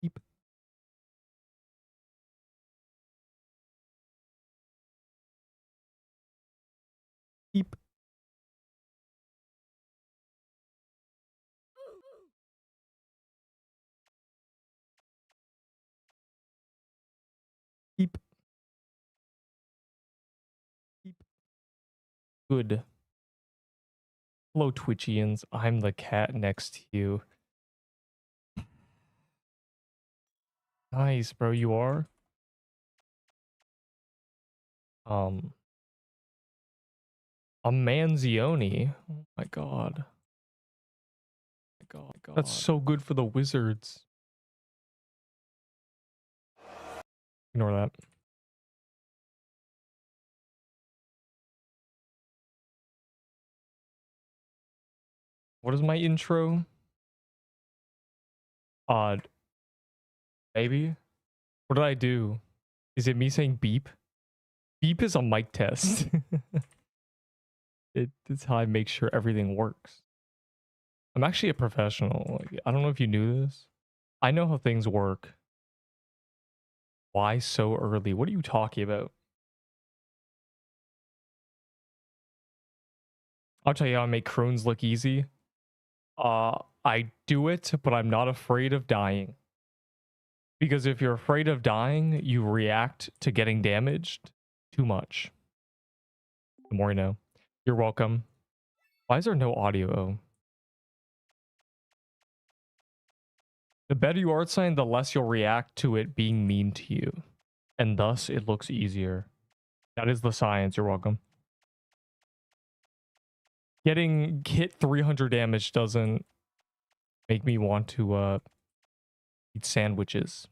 Beep. Beep. Beep. Beep. Good. Hello, Twitchians. I'm the cat next to you. Nice, bro. You are? A Manzioni. Oh my god. That's so good for the Wizards. Ignore that. What is my intro? Odd. Maybe? What did I do? Is it me saying beep? Beep is a mic test. It's how I make sure everything works. I'm actually a professional. Like, I don't know if you knew this. I know how things work. Why so early? What are you talking about? I'll tell you how I make crones look easy. I do it, but I'm not afraid of dying. Because if you're afraid of dying, you react to getting damaged too much. The more you know. You're welcome. Why is there no audio? The better you art sign, the less you'll react to it being mean to you. And thus, it looks easier. That is the science. You're welcome. Getting hit 300 damage doesn't make me want to eat sandwiches.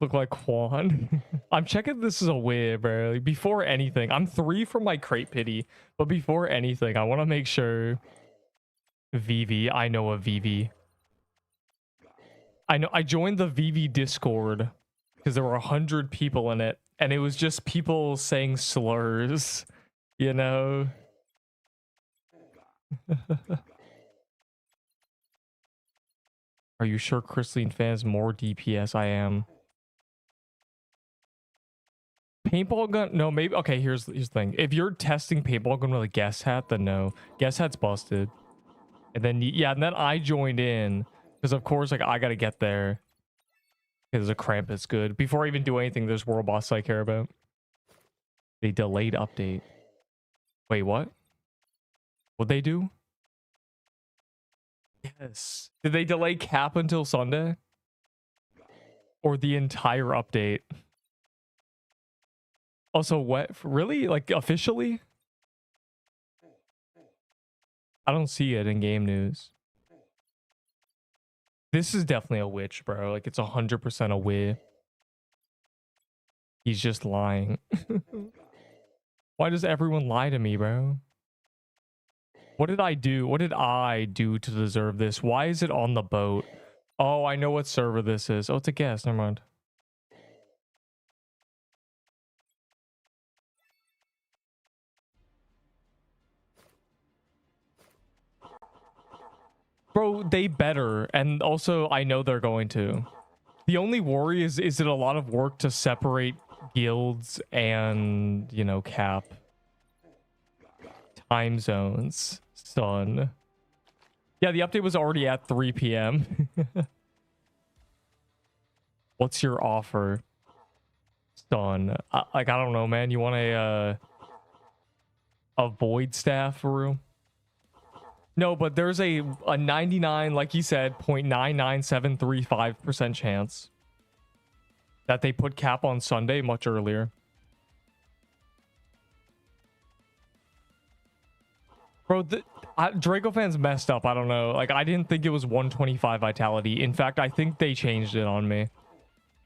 Look like Quan. I'm checking this is a win, bro. Like, before anything, I'm 3 from my crate pity, but before anything, I want to make sure VV. I know a VV. I know. I joined the VV Discord because there were 100 people in it, and it was just people saying slurs. You know. Are you sure Crystalline fans more DPS? I am. Paintball gun? No, maybe. Okay, here's the thing. If you're testing paintball gun with a guess hat, then no. Guess hat's busted. And then, yeah, and then I joined in. Because, of course, like, I gotta get there. Because a Krampus good. Before I even do anything, there's world boss I care about. They delayed update. Wait, what? What'd they do? Yes. Did they delay cap until Sunday? Or the entire update? Also, what? Really? Like, officially? I don't see it in game news. This is definitely a witch, bro. Like, it's 100% a witch. He's just lying. Why does everyone lie to me, bro? What did I do? What did I do to deserve this? Why is it on the boat? Oh, I know what server this is. Oh, it's a guess. Never mind. Bro, they better. And also, I know they're going to. The only worry is it a lot of work to separate guilds and, you know, cap time zones, son. Yeah, the update was already at 3 p.m. What's your offer, son? Like, I don't know, man. You want a void staff room? No, but there's a 99, like you said, 0.99735% chance that they put cap on Sunday much earlier. Bro, Draco fans messed up. I don't know. Like, I didn't think it was 125 vitality. In fact, I think they changed it on me.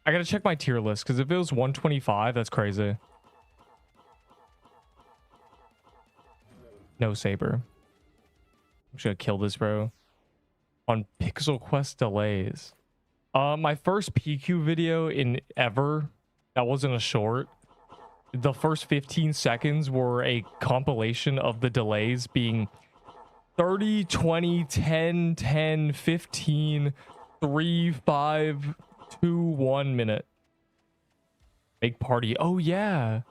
I gotta check my tier list because if it was 125, that's crazy. No saber. I'm just gonna kill this, bro. On Pixel Quest delays. My first PQ video in ever, that wasn't a short. The first 15 seconds were a compilation of the delays being 30, 20, 10, 10, 15, 3, 5, 2, 1 minute. Make party. Oh, yeah.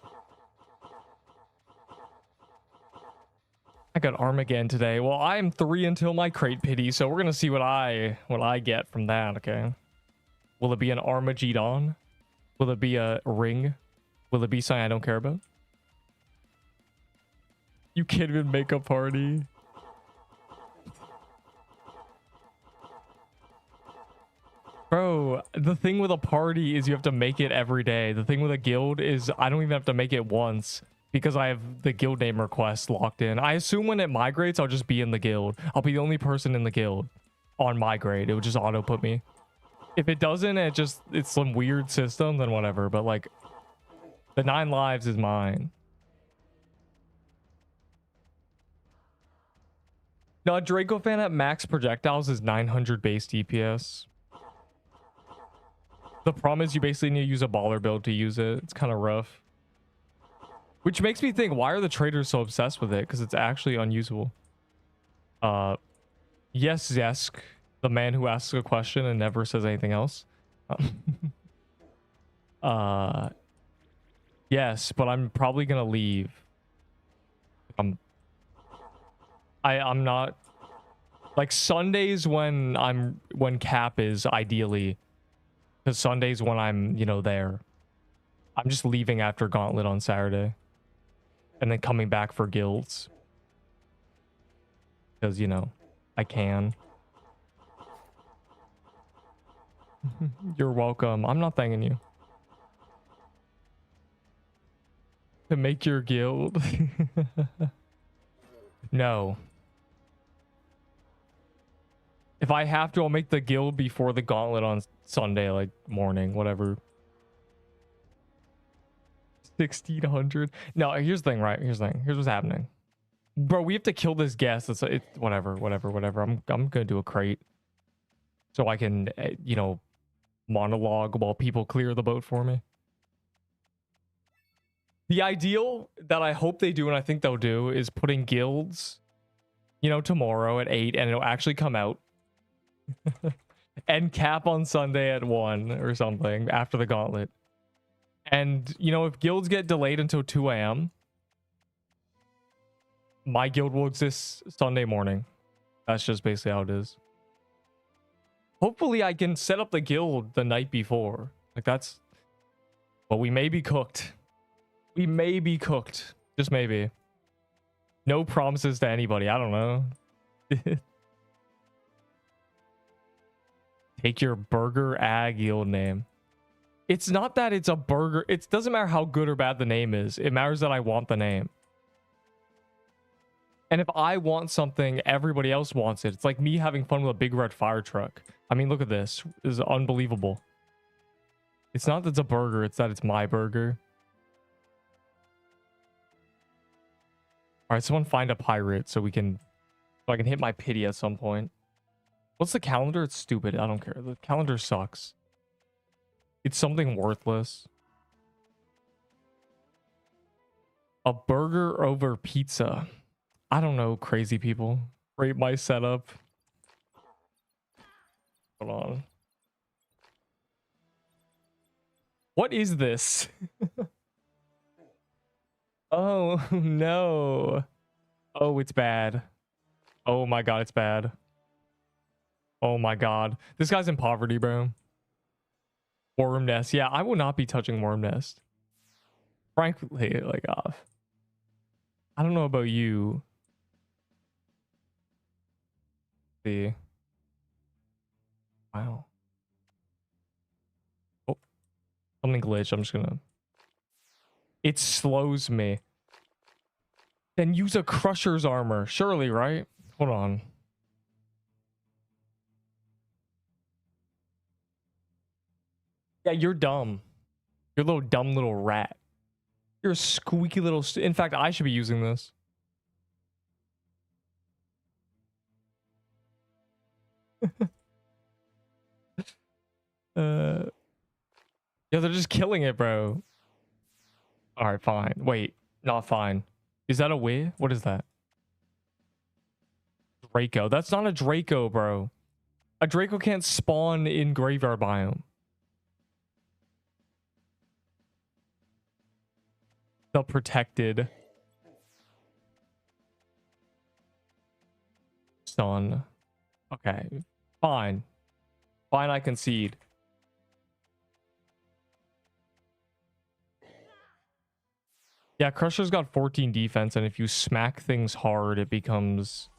I got Armageddon today. Well, I am 3 until my crate pity, so we're gonna see what I get from that, okay? Will it be an Armageddon? Will it be a ring? Will it be something I don't care about? You can't even make a party. Bro, the thing with a party is you have to make it every day. The thing with a guild is I don't even have to make it once because I have the guild name request locked in. I assume when it migrates, I'll just be in the guild. I'll be the only person in the guild on migrate. It would just auto put me. If it doesn't, it's some weird system, then whatever. But like, the 9 lives is mine. No, a Draco fan at max projectiles is 900 base DPS. The problem is you basically need to use a baller build to use it. It's kind of rough. Which makes me think, why are the traders so obsessed with it? Because it's actually unusable. Yes, Zesk, the man who asks a question and never says anything else. Yes, but I'm probably gonna leave. I'm not like Sundays when cap is ideally, because Sundays when I'm, you know, there. I'm just leaving after Gauntlet on Saturday and then coming back for guilds because, you know, I can. You're welcome. I'm not thanking you. To make your guild. No. If I have to, I'll make the guild before the Gauntlet on Sunday, like morning, whatever. 1600. No, here's the thing, right? Here's the thing. Here's what's happening. Bro, we have to kill this guest. It's whatever. I'm gonna do a crate so I can, you know, monologue while people clear the boat for me. The ideal that I hope they do, and I think they'll do, is putting guilds, you know, tomorrow at 8, and it'll actually come out. And cap on Sunday at 1 or something after the Gauntlet. And, you know, if guilds get delayed until 2 a.m., my guild will exist Sunday morning. That's just basically how it is. Hopefully I can set up the guild the night before. Like, that's... But we may be cooked. We may be cooked. Just maybe. No promises to anybody. I don't know. Take your burger ag guild name. It's not that it's a burger. It doesn't matter how good or bad the name is. It matters that I want the name. And if I want something, everybody else wants it. It's like me having fun with a big red fire truck. I mean, look at this. This is unbelievable. It's not that it's a burger. It's that it's my burger. All right, someone find a pirate so I can hit my pity at some point. What's the calendar? It's stupid. I don't care. The calendar sucks. It's something worthless. A burger over pizza. I don't know, crazy people. Rate my setup. Hold on. What is this? Oh, no. Oh, it's bad. Oh my god, it's bad. Oh my god. This guy's in poverty, bro. Worm nest. Yeah, I will not be touching worm nest. Frankly, like, I don't know about you. See. Wow. Oh, something glitched. I'm just gonna... It slows me. Then use a crusher's armor. Surely, right? Hold on. Yeah, you're dumb. You're a little dumb little rat. You're a squeaky little... In fact, I should be using this. Yeah, they're just killing it, bro. All right, fine. Wait, not fine. Is that a win? What is that? Draco. That's not a Draco, bro. A Draco can't spawn in graveyard biome. The protected son. Okay, fine. Fine, I concede. Yeah, Crusher's got 14 defense, and if you smack things hard, it becomes...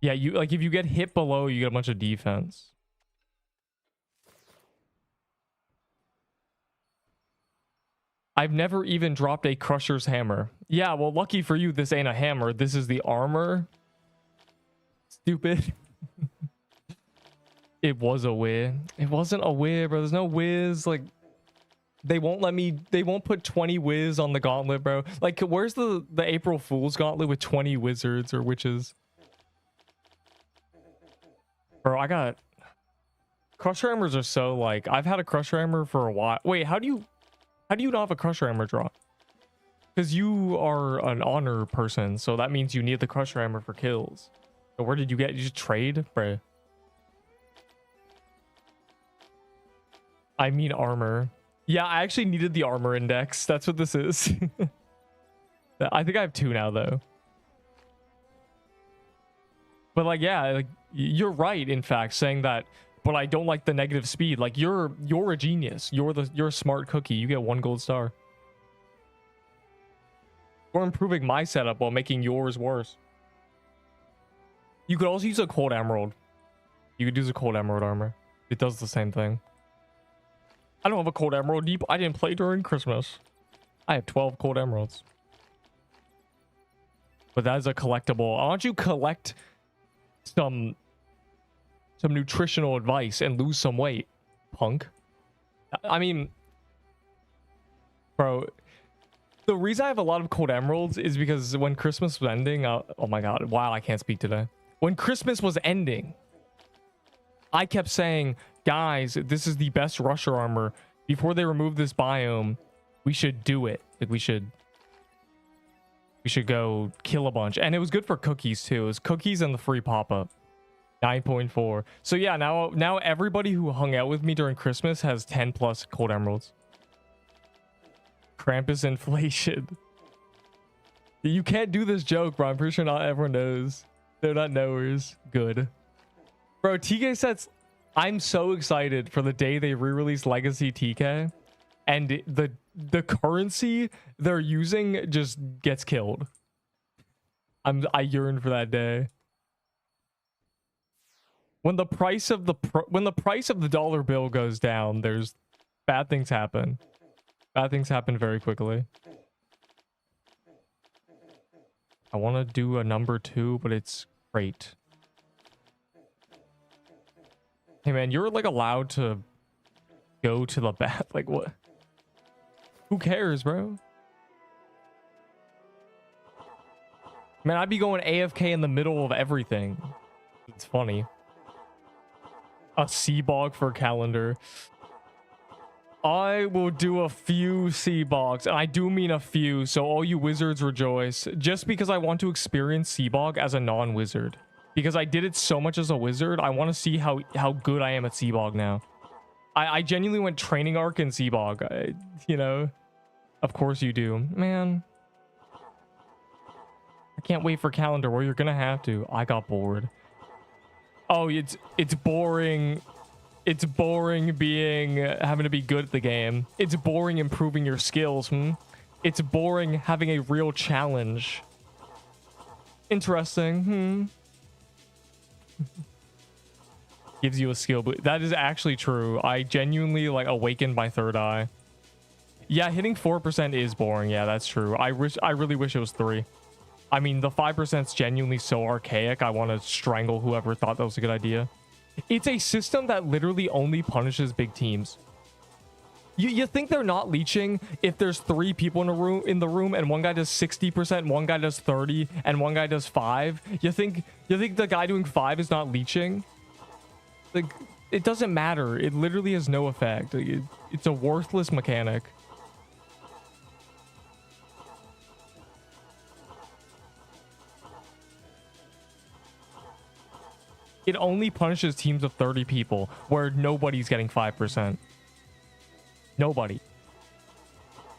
Yeah, you like if you get hit below, you get a bunch of defense. I've never even dropped a Crusher's hammer. Yeah, well, lucky for you, this ain't a hammer. This is the armor. Stupid. It was a whiz. It wasn't a whiz, bro. There's no whiz. Like, they won't let me... They won't put 20 whiz on the gauntlet, bro. Like, where's the April Fool's gauntlet with 20 wizards or witches? Bro, I got... Crusher hammers are so, like... I've had a Crusher hammer for a while. Wait, how do you not have a Crusher hammer drop? Because you are an honor person, so that means you need the Crusher hammer for kills. So where did you get... You just trade? Bro. I mean armor. Yeah, I actually needed the armor index. That's what this is. I think I have 2 now, though. But, like, yeah, like... You're right, in fact, saying that, but I don't like the negative speed. Like, you're a genius. You're a smart cookie. You get 1 gold star. You're improving my setup while making yours worse. You could also use a cold emerald. You could use a cold emerald armor. It does the same thing. I don't have a cold emerald deep. I didn't play during Christmas. I have 12 cold emeralds. But that is a collectible. Why don't you collect some nutritional advice and lose some weight, punk? I mean, bro, the reason I have a lot of cold emeralds is because when Christmas was ending, oh my god, wow, I can't speak today. When Christmas was ending, I kept saying, guys, this is the best rusher armor. Before they remove this biome, we should do it. Like, we should go kill a bunch. And it was good for cookies too. It was cookies and the free pop-up. 9.4. So yeah, now everybody who hung out with me during Christmas has 10 plus cold emeralds. Krampus inflation. You can't do this joke, bro. I'm pretty sure not everyone knows. They're not knowers. Good. Bro, TK sets... I'm so excited for the day they re-release Legacy TK. And the currency they're using just gets killed. I yearn for that day. When the price of the dollar bill goes down, there's bad things happen. Bad things happen very quickly. I want to do a number 2, but it's great. Hey man, you're like allowed to go to the bath. Like what? Who cares, bro? Man, I'd be going AFK in the middle of everything. It's funny. A Seabog for calendar. I will do a few Seabogs, and I do mean a few, so all you wizards rejoice. Just because I want to experience Seabog as a non-wizard. Because I did it so much as a wizard, I want to see how good I am at Seabog now. I genuinely went training arc in Seabog. You know, of course you do. Man. I can't wait for calendar. Well, you're gonna have to. I got bored. Oh, it's boring. It's boring having to be good at the game. It's boring improving your skills. It's boring having a real challenge. Interesting. Gives you a skill boost. That is actually true. I genuinely like awakened my third eye. Yeah, hitting 4% is boring. Yeah, that's true. I really wish it was 3. I mean, the 5% is genuinely so archaic. I want to strangle whoever thought that was a good idea. It's a system that literally only punishes big teams. You think they're not leeching if there's 3 people in the room and one guy does 60%, one guy does 30, and one guy does 5? You think the guy doing 5 is not leeching? Like, it doesn't matter. It literally has no effect. Like, it's a worthless mechanic. It only punishes teams of 30 people where nobody's getting 5%. Nobody.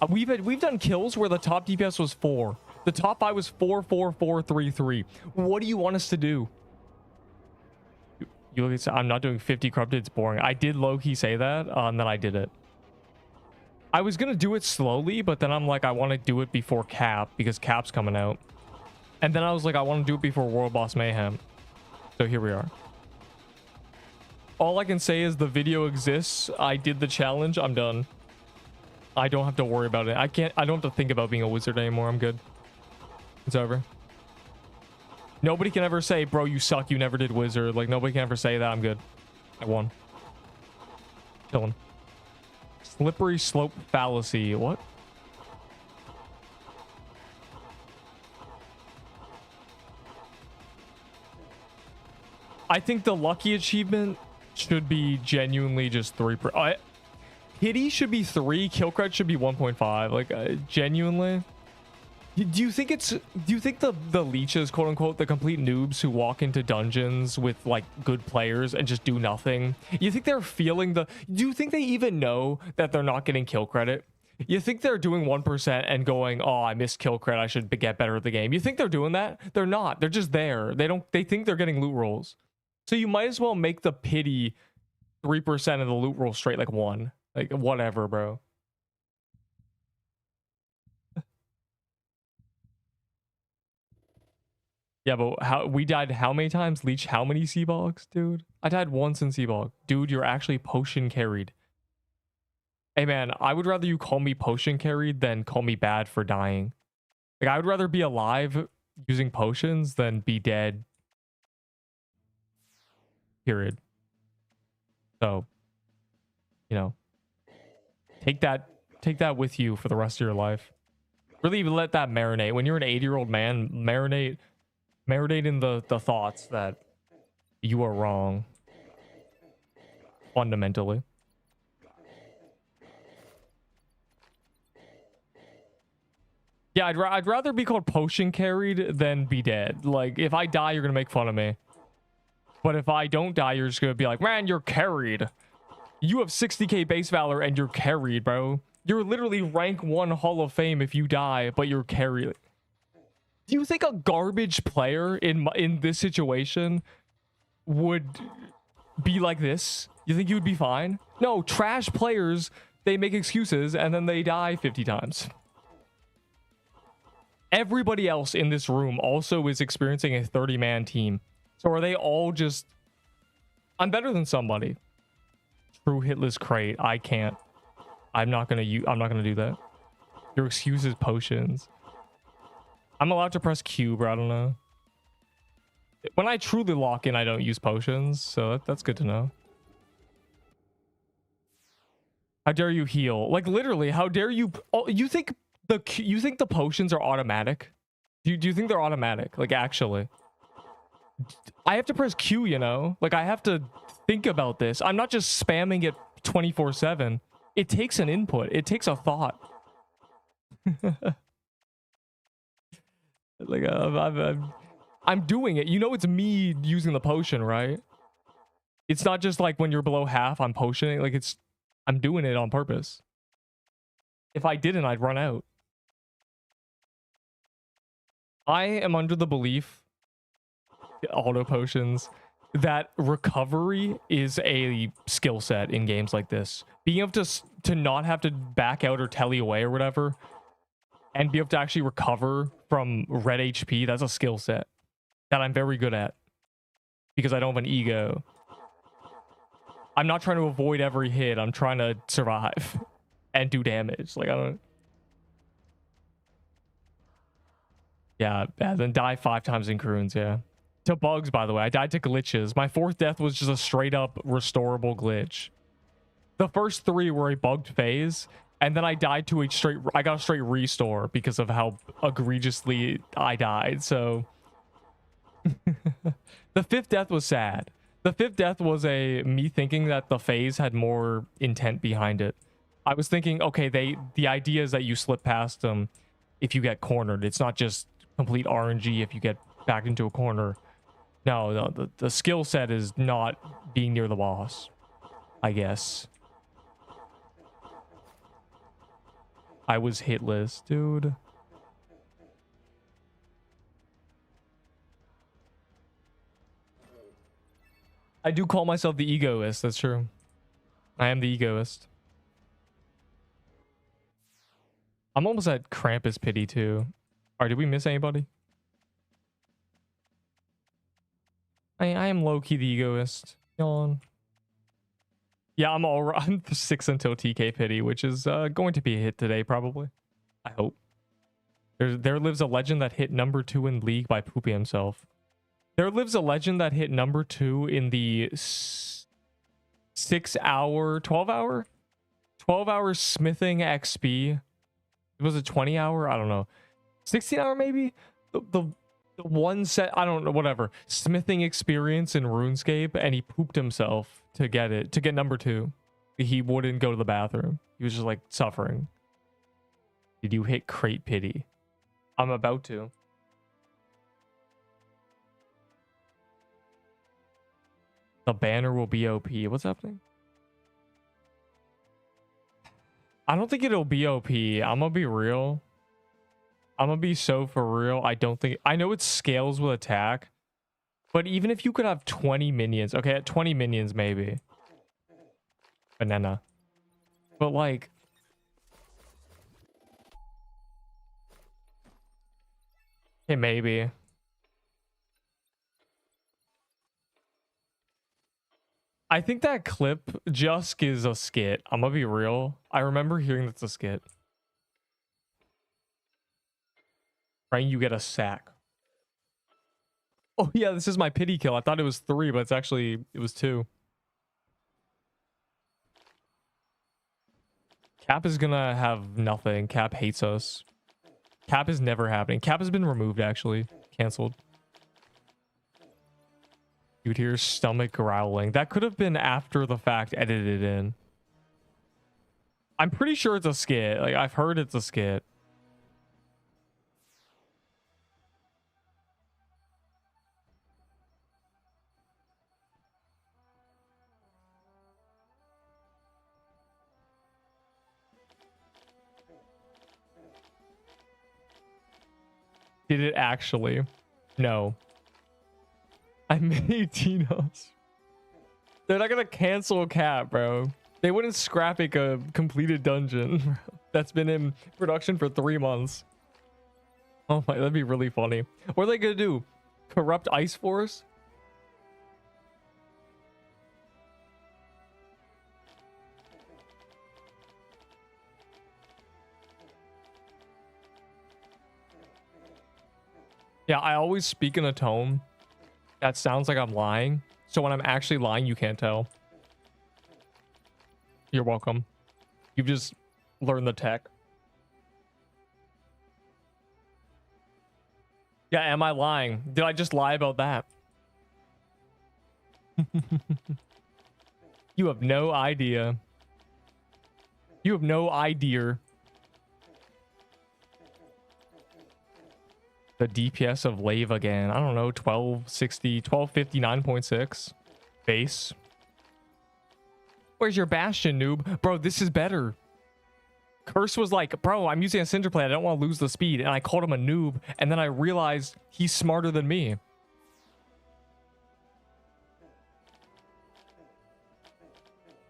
We've done kills where the top DPS was 4. The top 5 was 4, 4, 4, 3, 3. What do you want us to do? You look at, I'm not doing 50 corrupted. It's boring. I did low-key say that, and then I did it. I was gonna do it slowly, but then I'm like, I want to do it before Cap because Cap's coming out. And then I was like, I want to do it before World Boss Mayhem. So here we are. All I can say is the video exists. I did the challenge. I'm done. I don't have to worry about it. I don't have to think about being a wizard anymore. I'm good. It's over. Nobody can ever say, bro, you suck. You never did wizard. Like, nobody can ever say that. I'm good. I won. Chilling. Slippery slope fallacy. What? I think the lucky achievement should be genuinely just 3 per. Pity should be 3. Kill cred should be 1.5. Like, genuinely. Do you think the leeches, quote unquote, the complete noobs who walk into dungeons with like good players and just do nothing? You think they're feeling do you think they even know that they're not getting kill credit? You think they're doing 1% and going, oh, I missed kill credit. I should get better at the game. You think they're doing that? They're not. They're just there. They think they're getting loot rolls. So you might as well make the pity 3% of the loot roll straight like 1. Like, whatever, bro. Yeah, but we died how many times? Leech how many Seabogs, dude? I died once in Seabog. Dude, you're actually potion carried. Hey, man, I would rather you call me potion carried than call me bad for dying. Like, I would rather be alive using potions than be dead. Period. So, you know, take that with you for the rest of your life. Really let that marinate. When you're an 80-year-old man, marinate in the thoughts that you are wrong. Fundamentally. Yeah, I'd rather be called potion carried than be dead. Like, if I die, you're gonna make fun of me. But if I don't die, you're just gonna be like, man, you're carried. You have 60k base valor and you're carried, bro. You're literally rank 1 Hall of Fame if you die, but you're carried. Do you think a garbage player in this situation would be like this? You think you would be fine? No, trash players, they make excuses and then they die 50 times. Everybody else in this room also is experiencing a 30-man team. So are they all just... I'm better than somebody. True hitless crate. I can't. I'm not gonna do that. Your excuse is potions. I'm allowed to press Q, bro. I don't know. When I truly lock in, I don't use potions, so that's good to know. How dare you heal? Like, literally, how dare you... Oh, you think the potions are automatic? Do you think they're automatic? Like, actually. I have to press Q, you know? Like, I have to think about this. I'm not just spamming it 24/7. It takes an input. It takes a thought. Like, I'm doing it. You know it's me using the potion, right? It's not just like when you're below half, I'm potioning. Like, I'm doing it on purpose. If I didn't, I'd run out. I am under the belief, auto potions, that recovery is a skill set in games like this. Being able to not have to back out or telly away or whatever, and be able to actually recover from red HP, that's a skill set that I'm very good at because I don't have an ego. I'm not trying to avoid every hit. I'm trying to survive and do damage. Like, I don't... Yeah, then die 5 times in Croons, yeah. To bugs, by the way. I died to glitches. My fourth death was just a straight up restorable glitch. The first three were a bugged phase, and then I died to I got a straight restore because of how egregiously I died. So the fifth death was sad. The fifth death was me thinking that the phase had more intent behind it. I was thinking, okay, the idea is that you slip past them if you get cornered. It's not just complete RNG if you get back into a corner. No, the skill set is not being near the boss, I guess. I was hitless, dude. I do call myself the egoist, that's true. I am the egoist. I'm almost at Krampus pity too. Alright, did we miss anybody? I am low-key the egoist. Yawn. Yeah, I'm 6 until TK pity, which is going to be a hit today, probably. I hope. There lives a legend that hit number 2 in League by pooping himself. There lives a legend that hit number 2 in the 12 hour smithing XP. Was it 20 hour? I don't know. 16 hour maybe? The one set, I don't know, whatever. Smithing experience in RuneScape, and he pooped himself to get number 2. He wouldn't go to the bathroom. He was just like suffering. Did you hit crate pity? I'm about to. The banner will be OP. What's happening? I don't think it'll be OP. I'm gonna be real. I'm gonna be so for real. I know it scales with attack, but even if you could have 20 minions, okay, at 20 minions maybe. Banana. But like, okay, maybe. I think that clip just is a skit. I'm gonna be real. I remember hearing that's a skit. Right, you get a sack. Oh yeah, this is my pity kill. I thought it was 3, but it was 2. Cap is gonna have nothing. Cap hates us. Cap is never happening. Cap has been removed, actually. Cancelled. You'd hear stomach growling. That could have been after the fact edited in. I'm pretty sure it's a skit. Like, I've heard it's a skit. Did it actually? No. I made Tino's. They're not gonna cancel Cap, bro. They wouldn't scrap a completed dungeon that's been in production for 3 months. Oh my, that'd be really funny. What are they gonna do? Corrupt Ice Force? Yeah, I always speak in a tone that sounds like I'm lying. So when I'm actually lying, you can't tell. You're welcome. You've just learned the tech. Yeah, am I lying? Did I just lie about that? You have no idea. You have no idea. The DPS of Lave again. I don't know, 1260, 1259.6 base. Where's your Bastion, noob? Bro, this is better. Curse was like, bro, I'm using a Cinder Plate. I don't want to lose the speed. And I called him a noob. And then I realized he's smarter than me.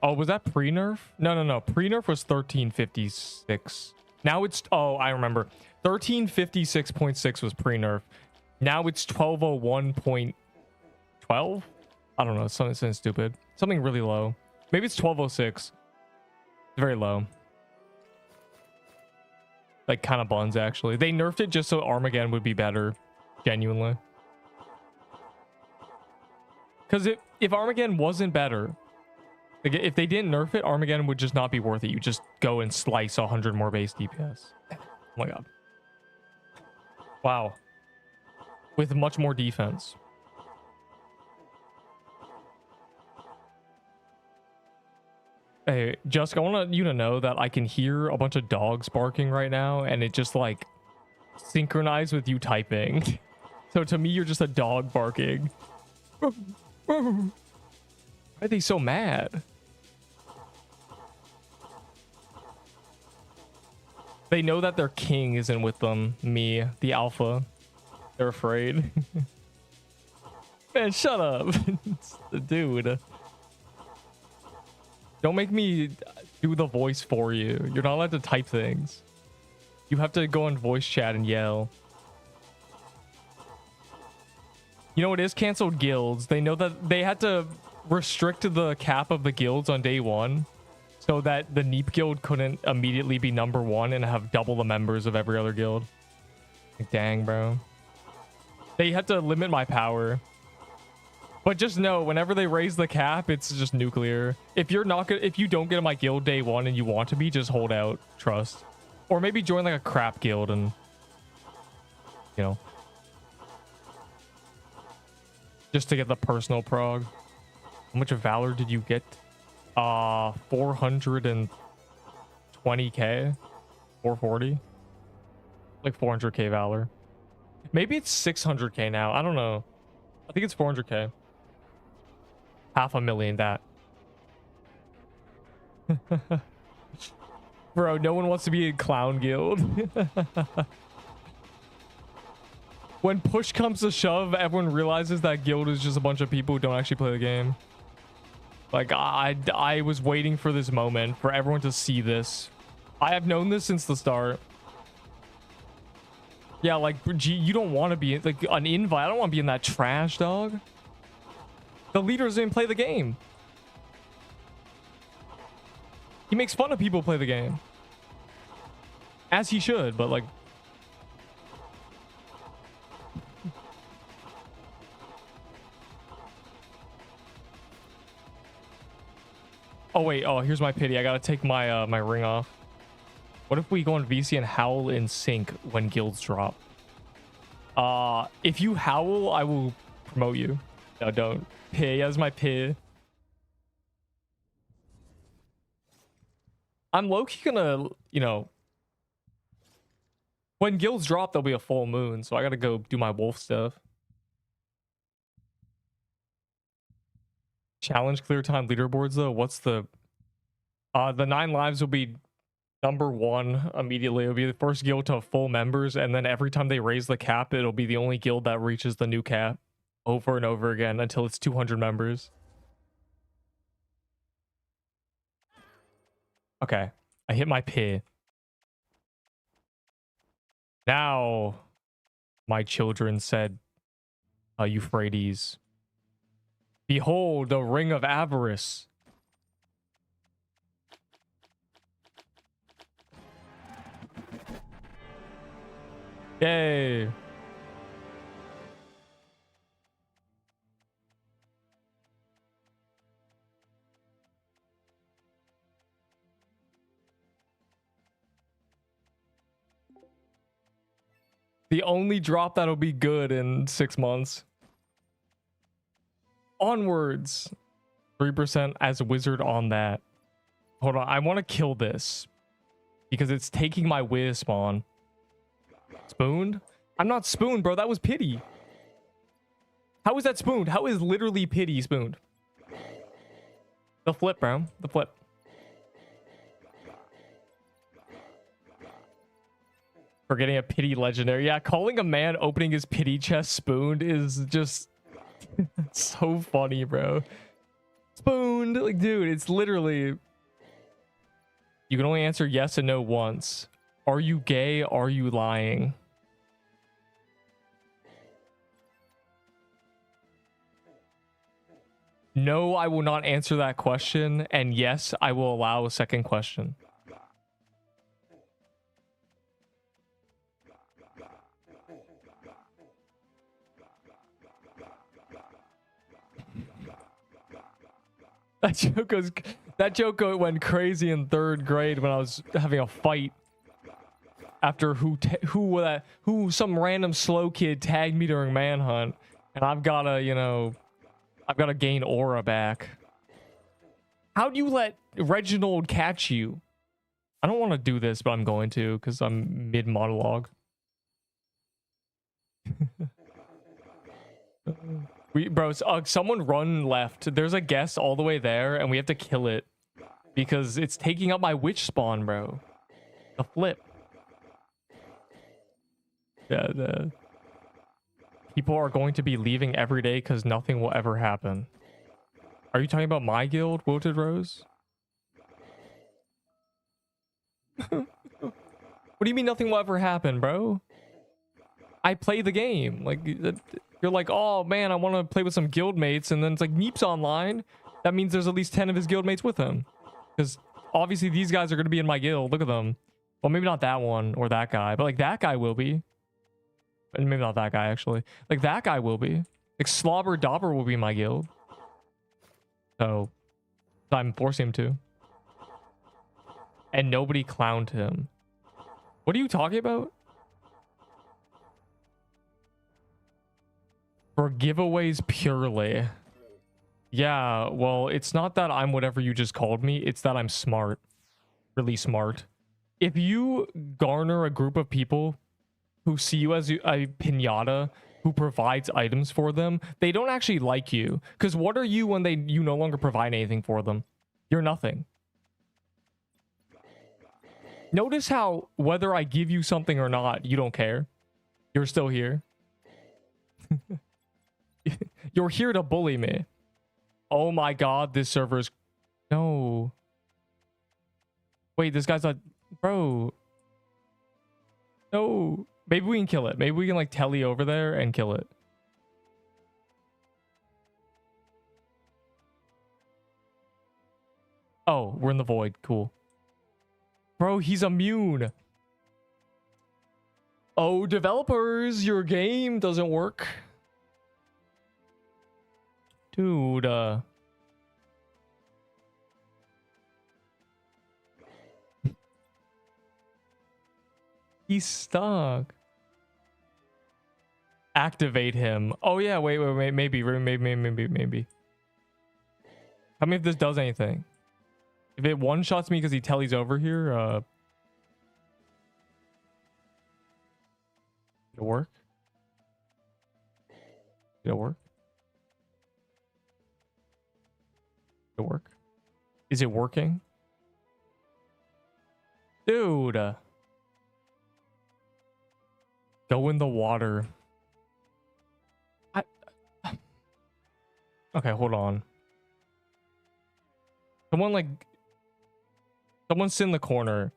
Oh, was that pre-nerf? No. Pre-nerf was 1356. Now it's, oh, I remember. 1356.6 was pre-nerf. Now it's 1201.12? I don't know. Something stupid. Something really low. Maybe it's 1206. Very low. Like, kind of buns, actually. They nerfed it just so Armageddon would be better. Genuinely. Because if Armageddon wasn't better, like if they didn't nerf it, Armageddon would just not be worth it. You just go and slice 100 more base DPS. Oh my god. Wow. With much more defense. Hey, Jessica, I want you to know that I can hear a bunch of dogs barking right now, and it just like synchronized with you typing. So to me, you're just a dog barking. Why are they so mad? They know that their king isn't with them. Me, the alpha. They're afraid. Man, shut up. Dude. Don't make me do the voice for you. You're not allowed to type things. You have to go in voice chat and yell. You know, it is canceled guilds. They know that they had to restrict the cap of the guilds on day one so that the Neep guild couldn't immediately be #1 and have double the members of every other guild. Like, dang, bro. They had to limit my power. But just know, whenever they raise the cap, it's just nuclear. If you're not good, if you don't get in my guild day one and you want to be, just hold out. Trust. Or maybe join like a crap guild and, you know, just to get the personal prog. How much of Valor did you get? 420k? 440? Like 400k Valor. Maybe it's 600k now. I don't know. I think it's 400k. 500,000 that. Bro, no one wants to be in Clown Guild. When push comes to shove, everyone realizes that guild is just a bunch of people who don't actually play the game. Like, I was waiting for this moment, for everyone to see this. I have known this since the start. Yeah, like, you don't want to be, like, an invite. I don't want to be in that trash, dog. The leaders didn't play the game. He makes fun of people who play the game. As he should, but, like... Oh, wait. Oh, here's my pity. I gotta take my my ring off. What if we go on VC and howl in sync when guilds drop? If you howl, I will promote you. No, don't. Pay as my pay. I'm low-key gonna, you know... When guilds drop, there'll be a full moon, so I gotta go do my wolf stuff. Challenge clear time leaderboards, though? What's the... the 9 lives will be #1 immediately. It'll be the first guild to full members, and then every time they raise the cap, it'll be the only guild that reaches the new cap over and over again until it's 200 members. Okay, I hit my pay. Now, my children said, Euphrates, behold the ring of avarice. Yay. The only drop that'll be good in 6 months. Onwards. 3% as a wizard on that. Hold on, I want to kill this. Because it's taking my whiz spawn. Spooned? I'm not spooned, bro. That was pity. How is that spooned? How is literally pity spooned? The flip, bro. The flip. For getting a pity legendary. Yeah, calling a man opening his pity chest spooned is just so funny, bro. Spooned. Like, dude, it's literally... You can only answer yes and no once. Are you gay? Are you lying? No, I will not answer that question. And yes, I will allow a second question. That joke went crazy in 3rd grade when I was having a fight after who some random slow kid tagged me during manhunt, and I've gotta, you know, I've gotta gain aura back. How do you let Reginald catch you? I don't want to do this, but I'm going to because I'm mid monologue. Bro, someone run left. There's a guest all the way there, and we have to kill it because it's taking up my witch spawn, bro. The flip. Yeah, the people are going to be leaving every day because nothing will ever happen. Are you talking about my guild, Wilted Rose? What do you mean nothing will ever happen, bro? I play the game. Like, you're like, oh man, I want to play with some guildmates, and then it's like Neep's online. That means there's at least 10 of his guildmates with him, because obviously these guys are going to be in my guild. Look at them. Well, maybe not that one or that guy, but like that guy will be. And maybe not that guy, actually. Like that guy will be. Like Slobber Dobber will be in my guild. So I'm forcing him to. And nobody clowned him. What are you talking about? For giveaways purely. Yeah, well, it's not that I'm whatever you just called me. It's that I'm smart. Really smart. If you garner a group of people who see you as a pinata who provides items for them, they don't actually like you. Because what are you when you no longer provide anything for them? You're nothing. Notice how whether I give you something or not, you don't care. You're still here. You're here to bully me. Oh my god, this server's... No. Wait, this guy's not... Bro. No. Maybe we can kill it. Maybe we can like telly over there and kill it. Oh, we're in the void. Cool. Bro, he's immune. Oh, developers, your game doesn't work. Dude, he's stuck. Activate him. Oh yeah, wait, maybe. Tell me if this does anything. If it one-shots me because he tellies over here, it'll work. It'll work. It'll work. Is it working? Dude. Go in the water. Okay, hold on. Someone sit in the corner.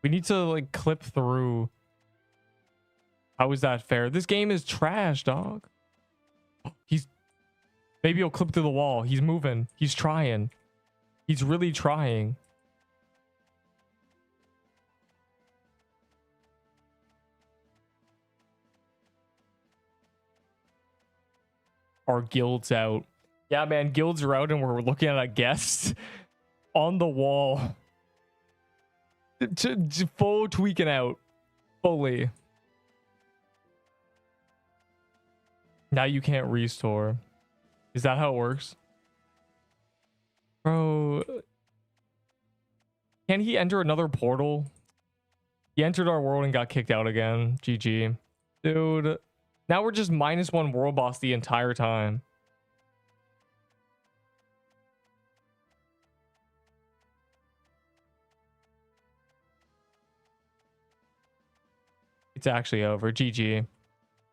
We need to like clip through. How is that fair? This game is trash, dog. Maybe he'll clip through the wall. He's moving. He's trying. He's really trying. Our guild's out. Yeah, man, guilds are out and we're looking at a guest on the wall. Full tweaking out. Fully. Now you can't restore. Is that how it works? Bro. Can he enter another portal? He entered our world and got kicked out again. GG. Dude. Now we're just -1 world boss the entire time. It's actually over. GG.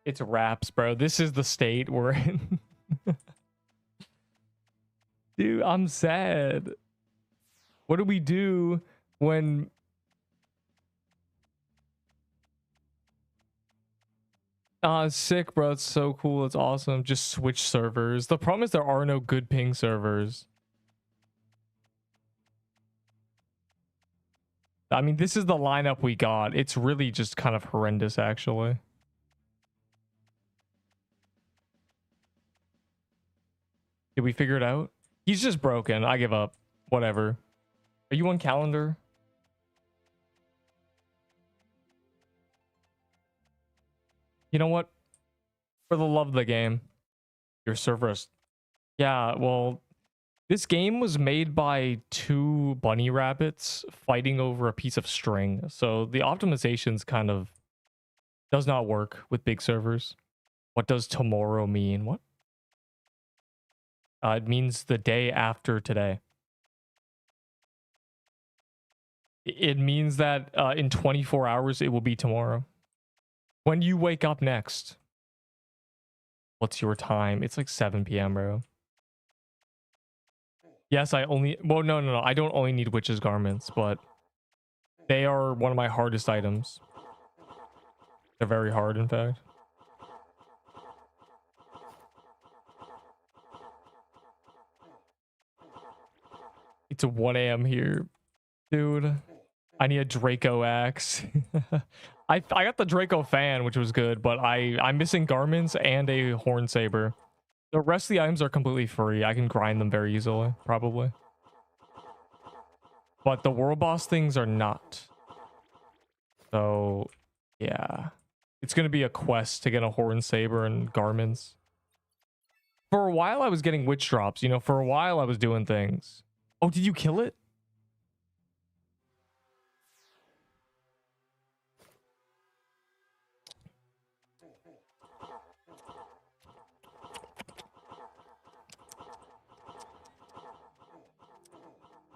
It's wraps, bro. This is the state we're in. Dude, I'm sad. What do we do when... sick, bro. It's so cool. It's awesome. Just switch servers. The problem is there are no good ping servers. I mean, this is the lineup we got. It's really just kind of horrendous, actually. Did we figure it out? He's just broken. I give up. Whatever. Are you on calendar? You know what? For the love of the game, your server is... Yeah, well, this game was made by two bunny rabbits fighting over a piece of string. So the optimizations kind of does not work with big servers. What does tomorrow mean? What? It means the day after today. It means that in 24 hours, it will be tomorrow. When you wake up next, what's your time? It's like 7 p.m., bro. Yes, I only... Well, no. I don't only need witch's garments, but they are one of my hardest items. They're very hard, in fact. It's 1 a.m. here. Dude, I need a Draco axe. I got the Draco fan, which was good, but I'm missing garments and a horn saber. The rest of the items are completely free. I can grind them very easily, probably. But the world boss things are not. So, yeah. It's going to be a quest to get a horn saber and garments. For a while, I was getting witch drops. You know, for a while, I was doing things. Oh, did you kill it?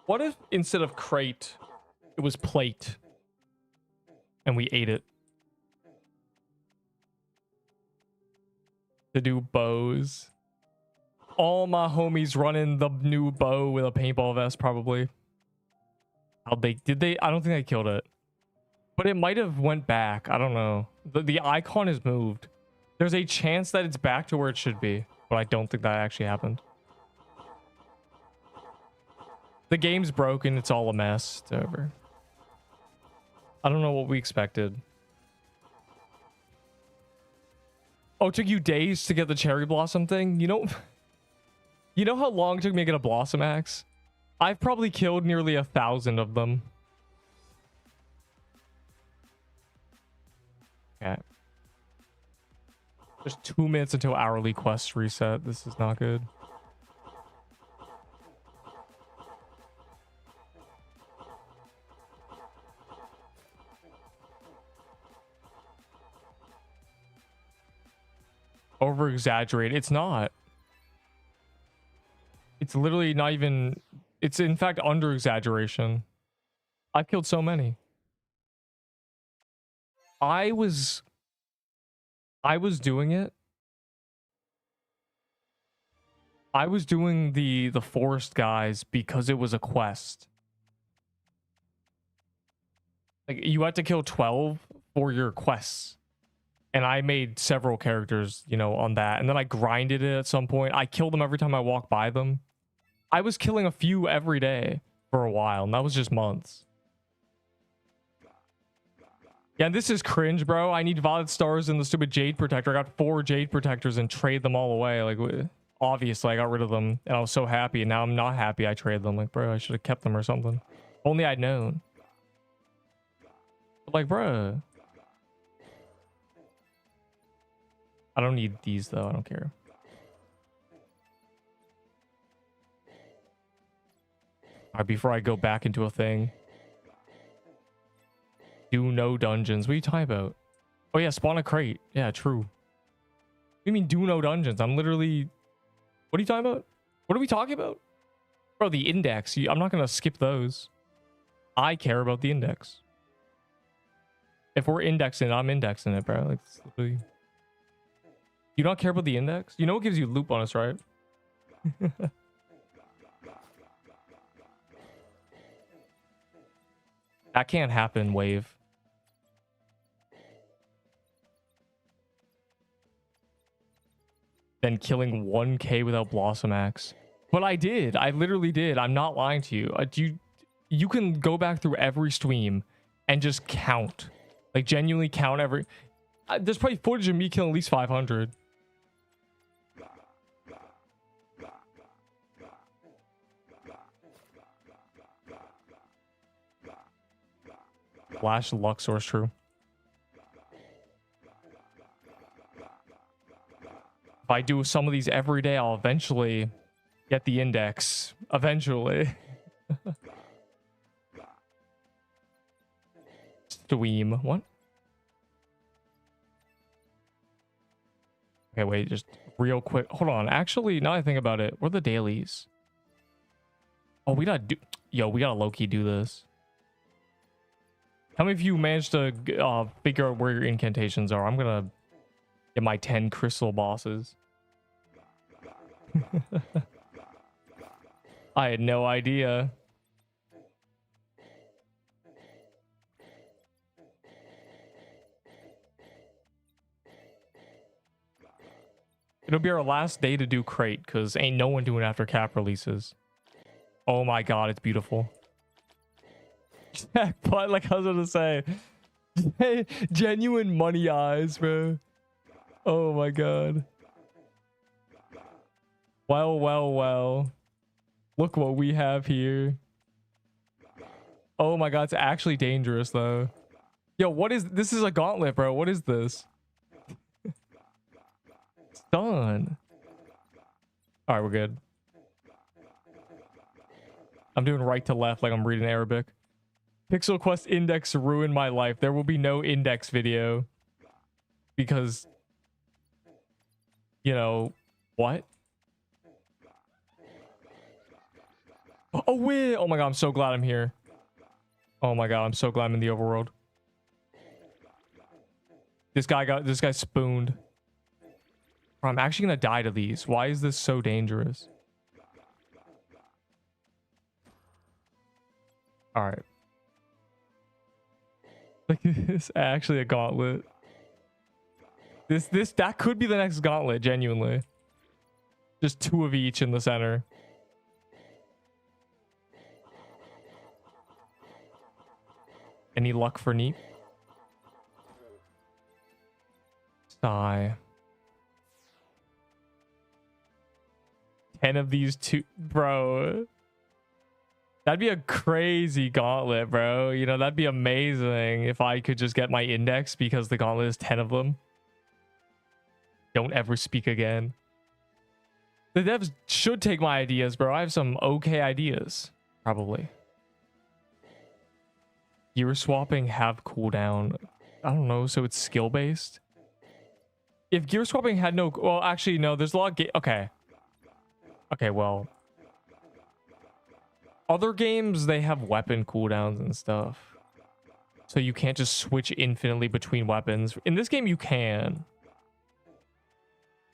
What if instead of crate, it was plate and we ate it? To do bows. All my homies running the new bow with a paintball vest, probably. How'd they... Did they... I don't think they killed it. But it might have went back. I don't know. The icon is moved. There's a chance that it's back to where it should be. But I don't think that actually happened. The game's broken. It's all a mess. It's over. I don't know what we expected. Oh, it took you days to get the cherry blossom thing? You know how long it took me to get a blossom axe? I've probably killed nearly 1,000 of them. Okay. There's 2 minutes until hourly quest reset. This is not good. Over exaggerate. It's not. It's literally not even... It's in fact under exaggeration. I've killed so many. I was doing it. I was doing the forest guys because it was a quest. Like, you had to kill 12 for your quests. And I made several characters, you know, on that. And then I grinded it at some point. I killed them every time I walked by them. I was killing a few every day for a while. And that was just months. Yeah, and this is cringe, bro. I need Violet Stars and the stupid Jade Protector. I got 4 Jade Protectors and trade them all away. Like, obviously, I got rid of them. And I was so happy. And now I'm not happy I traded them. Like, bro, I should have kept them or something. Only I'd known. But like, bro... I don't need these, though. I don't care. All right, before I go back into a thing. Do no dungeons. What are you talking about? Oh, yeah, spawn a crate. Yeah, true. What do you mean, do no dungeons? I'm literally... What are you talking about? What are we talking about? Bro, the index. I'm not going to skip those. I care about the index. If we're indexing, I'm indexing it, bro. Like, it's literally... You don't care about the index? You know it gives you loot bonus, right? That can't happen, Wave. Then killing 1k without Blossom Axe. But I did. I literally did. I'm not lying to you. You can go back through every stream and just count. Like, genuinely count every... there's probably footage of me killing at least 500. Flash luck source, true. If I do some of these every day, I'll eventually get the index. Eventually. Stream. What? Okay, wait, just real quick. Hold on. Actually, now I think about it, what are the dailies? Oh, we gotta do... Yo, we gotta low-key do this. How many of you managed to figure out where your incantations are? I'm gonna get my 10 crystal bosses. I had no idea. It'll be our last day to do crate, because ain't no one doing after cap releases. Oh my god, it's beautiful. Jackpot, like I was gonna say. Genuine money eyes, bro. Oh my god. Well, well, well. Look what we have here. Oh my god, it's actually dangerous though. Yo, what is this? Is a gauntlet, bro. What is this? It's done. All right, we're good. I'm doing right to left like I'm reading Arabic. Pixel Quest index ruined my life. There will be no index video. Because... You know... What? Oh, wait! Oh my god, I'm so glad I'm here. Oh my god, I'm so glad I'm in the overworld. This guy spooned. Bro, I'm actually gonna die to these. Why is this so dangerous? Alright. Like, this actually a gauntlet. That could be the next gauntlet, genuinely. Just 2 of each in the center. Any luck for Neep? Sigh. 10 of these 2, bro. That'd be a crazy gauntlet, bro. You know, that'd be amazing if I could just get my index because the gauntlet is 10 of them. Don't ever speak again. The devs should take my ideas, bro. I have some okay ideas. Probably. Gear swapping have cooldown. I don't know, so it's skill based. If gear swapping had no... Well, actually, no, there's a lot of... Okay. Okay, well... Other games, they have weapon cooldowns and stuff. So you can't just switch infinitely between weapons. In this game, you can.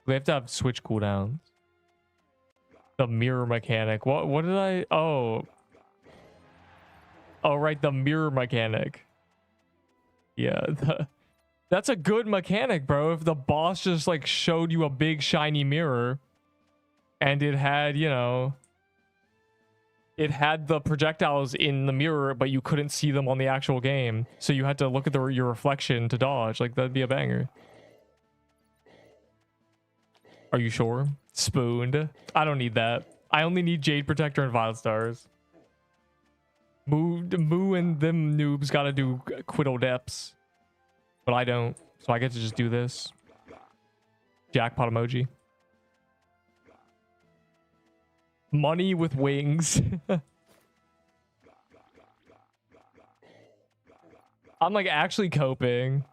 They have to have switch cooldowns. The mirror mechanic. What did I... Oh. Oh, right, the mirror mechanic. Yeah, that's a good mechanic, bro. If the boss just, like, showed you a big shiny mirror and it had, you know... It had the projectiles in the mirror, but you couldn't see them on the actual game. So you had to look at your reflection to dodge. Like, that'd be a banger. Are you sure? Spooned. I don't need that. I only need Jade Protector and Violet Stars. Moo and them noobs gotta do Quiddle Depths. But I don't. So I get to just do this. Jackpot emoji. Money with wings. I'm like actually coping.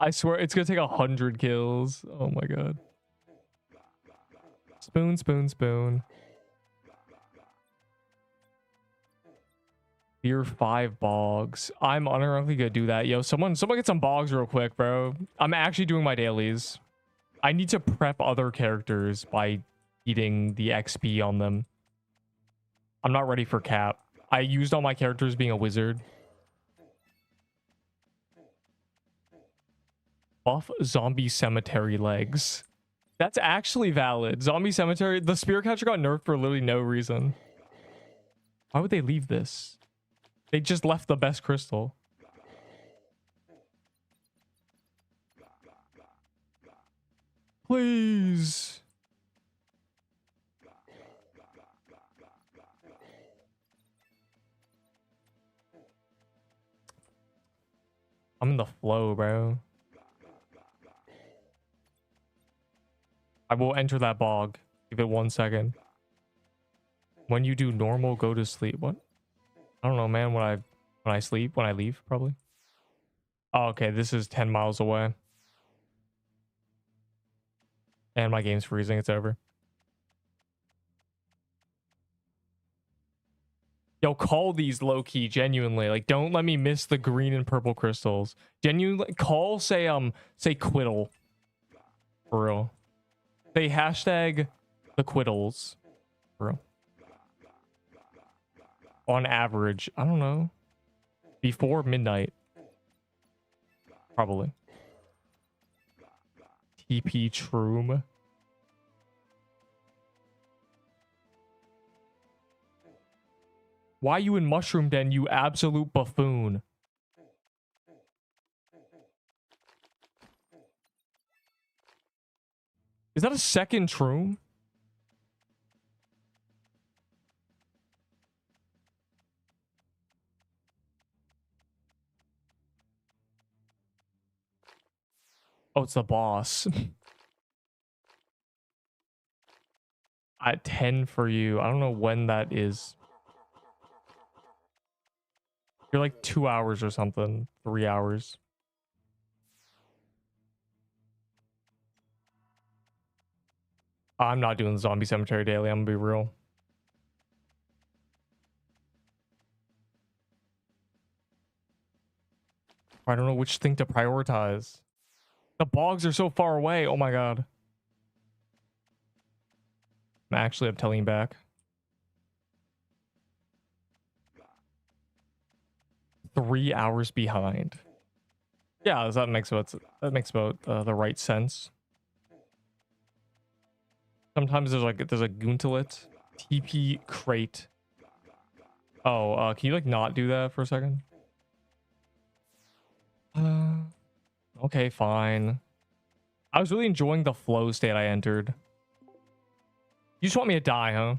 I swear it's gonna take 100 kills. Oh my god. Spoon, spoon, spoon. Beer 5 bogs. I'm unironically gonna do that. Yo, someone get some bogs real quick, bro. I'm actually doing my dailies. I need to prep other characters by eating the XP on them. I'm not ready for cap. I used all my characters being a wizard. Buff zombie cemetery legs. That's actually valid. Zombie cemetery. The spear catcher got nerfed for literally no reason. Why would they leave this? They just left the best crystal. Please. I'm in the flow, bro. I will enter that bog. Give it 1 second. When you do normal, go to sleep. What? I don't know, man. When I sleep, when I leave, probably. Oh, okay. This is 10 miles away. And my game's freezing. It's over. Yo, call these low-key, genuinely. Like, don't let me miss the green and purple crystals. Genuinely, call, say quiddle. For real. Say hashtag the quiddles. For real. On average, I don't know. Before midnight. Probably. TP Troom. Why you in Mushroom Den, you absolute buffoon? Is that a second Troom? Oh, it's the boss. At 10 for you. I don't know when that is. You're like 2 hours or something. 3 hours. I'm not doing the Zombie Cemetery daily. I'm gonna be real. I don't know which thing to prioritize. The bogs are so far away. Oh my god. I'm telling you back. 3 hours behind. Yeah, that makes about the right sense. Sometimes there's a Goontalet TP crate. Oh, can you like not do that for a second? Okay, fine. I was really enjoying the flow state I entered. You just want me to die, huh?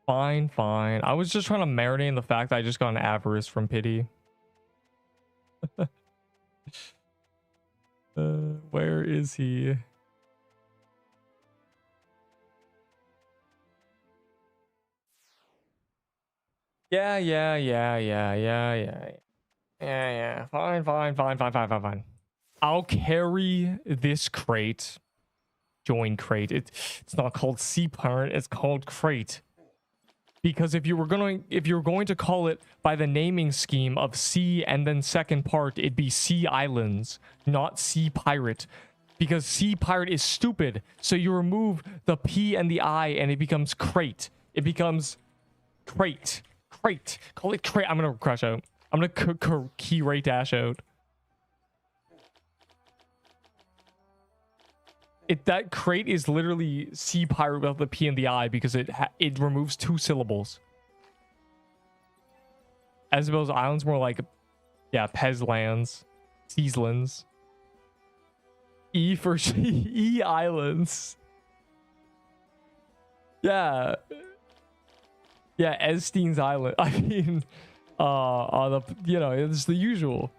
Fine, fine. I was just trying to marinate in the fact that I just got an avarice from pity. Where is he? Yeah. Fine. I'll carry this crate. Join crate. It's not called sea pirate, it's called crate. Because if you're going to call it by the naming scheme of sea and then second part, it'd be Sea Islands, not Sea Pirate. Because Sea Pirate is stupid. So you remove the P and the I and it becomes crate. It becomes crate. Crate. Call it crate. I'm gonna crash out. I'm gonna key rate dash out. That crate is literally Sea Pirate without the P and the I because it removes 2 syllables. Isabel's Islands more like, yeah, Pezlands, Seaslands. E for E Islands. Yeah. Yeah, Esteen's Island. I mean, it's the usual.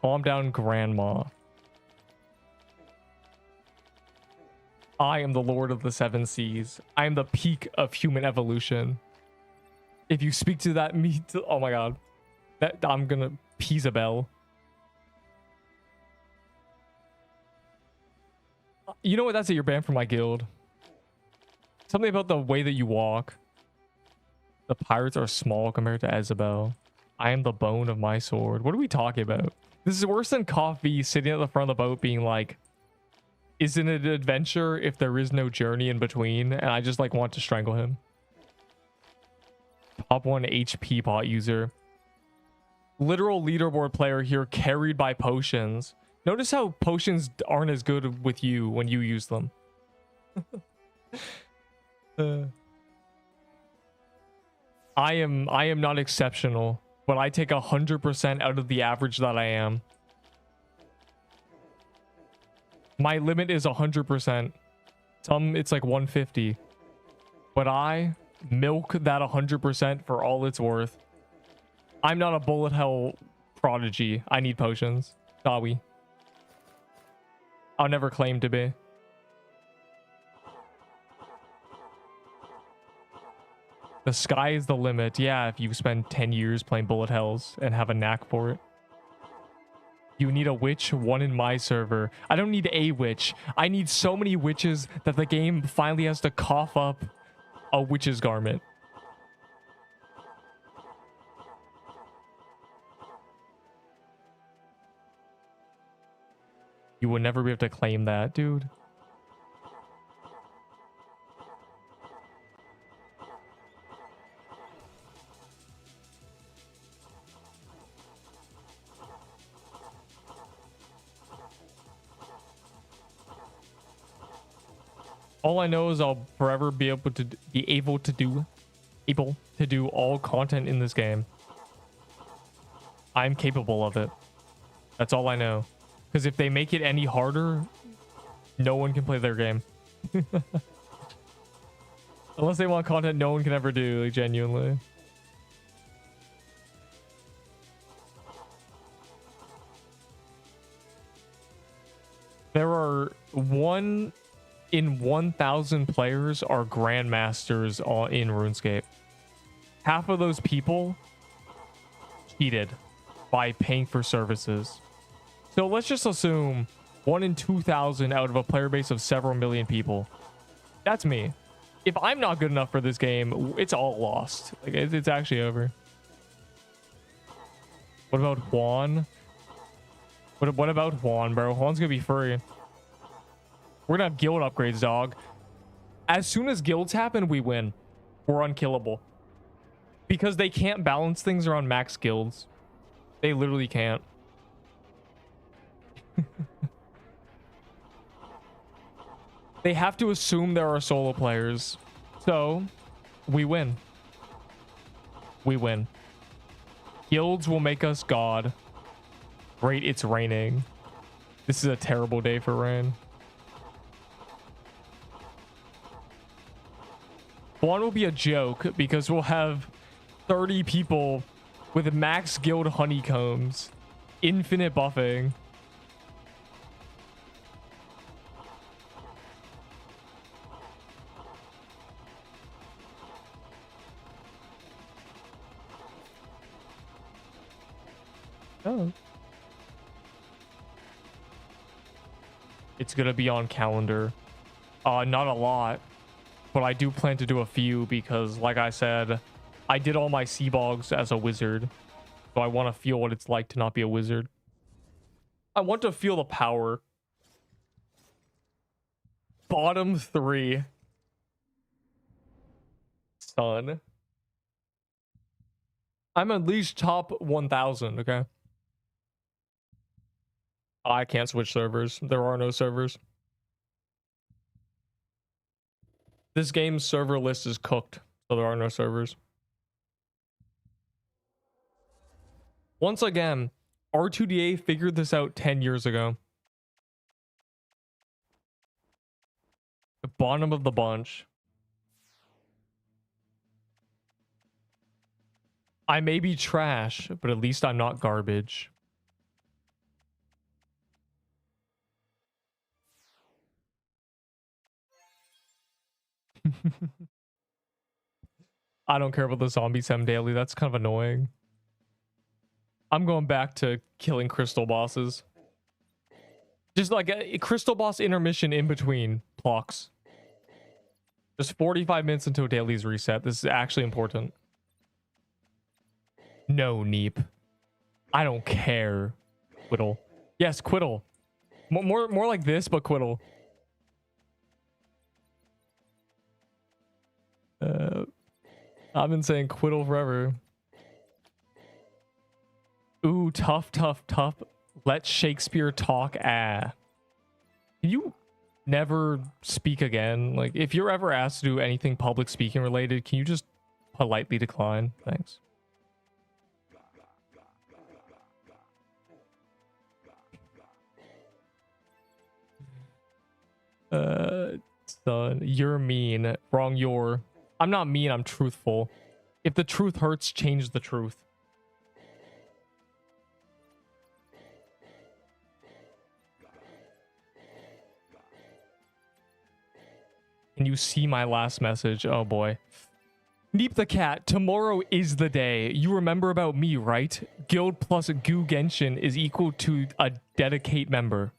Calm down, Grandma. I am the Lord of the Seven Seas. I am the peak of human evolution. If you speak to that oh my god. I'm gonna Isabel. You know what? That's it. You're banned from my guild. Something about the way that you walk. The pirates are small compared to Isabel. I am the bone of my sword. What are we talking about? This is worse than Coffee sitting at the front of the boat being like, isn't it an adventure if there is no journey in between? And I just like want to strangle him. Top 1 HP pot user. Literal leaderboard player here carried by potions. Notice how potions aren't as good with you when you use them. I am not exceptional, but I take 100% out of the average that I am. My limit is 100%. Some it's like 150. But I milk that 100% for all it's worth. I'm not a bullet hell prodigy. I need potions. Sorry. I'll never claim to be. The sky is the limit. Yeah, if you spend 10 years playing bullet hells and have a knack for it. You need a witch, one in my server. I don't need a witch. I need so many witches that the game finally has to cough up a witch's garment. You would never be able to claim that, dude. All I know is I'll forever be able to do all content in this game. I'm capable of it. That's all I know. Because if they make it any harder, no one can play their game. Unless they want content no one can ever do, like, genuinely. There are 1 in 1,000 players are grandmasters in RuneScape. Half of those people cheated by paying for services. So let's just assume 1 in 2,000 out of a player base of several million people. That's me. If I'm not good enough for this game, it's all lost. Like, it's actually over. What about Juan? What about Juan, bro? Juan's gonna be free. We're gonna have guild upgrades, dog. As soon as guilds happen, we win. We're unkillable. Because they can't balance things around max guilds. They literally can't. They have to assume there are solo players. So, we win. We win. Guilds will make us god. Great, it's raining. This is a terrible day for rain. One will be a joke because we'll have 30 people with max guild honeycombs. Infinite buffing. Oh. It's gonna be on calendar. Not a lot, but I do plan to do a few because, like I said, I did all my sea bogs as a wizard, so I want to feel what it's like to not be a wizard. I want to feel the power. Bottom 3. Son. I'm at least top 1,000, okay? I can't switch servers. There are no servers. This game's server list is cooked, so there are no servers. Once again, R2DA figured this out 10 years ago. The bottom of the bunch. I may be trash, but at least I'm not garbage. I don't care about the zombie sem daily. That's kind of annoying. I'm going back to killing crystal bosses. Just like a crystal boss intermission in between blocks. Just 45 minutes until daily's reset. This is actually important. No, Neep. I don't care. Quiddle. Yes, Quiddle. More like this, but Quiddle. I've been saying Quiddle forever. Ooh, tough. Let Shakespeare talk. Can you never speak again? Like, if you're ever asked to do anything public speaking related, can you just politely decline? Thanks. Son, you're mean. Wrong, you're. I'm not mean, I'm truthful. If the truth hurts, change the truth. Can you see my last message? Oh boy. Neep the cat, tomorrow is the day. You remember about me, right? Guild plus Gu Genshin is equal to a dedicate member.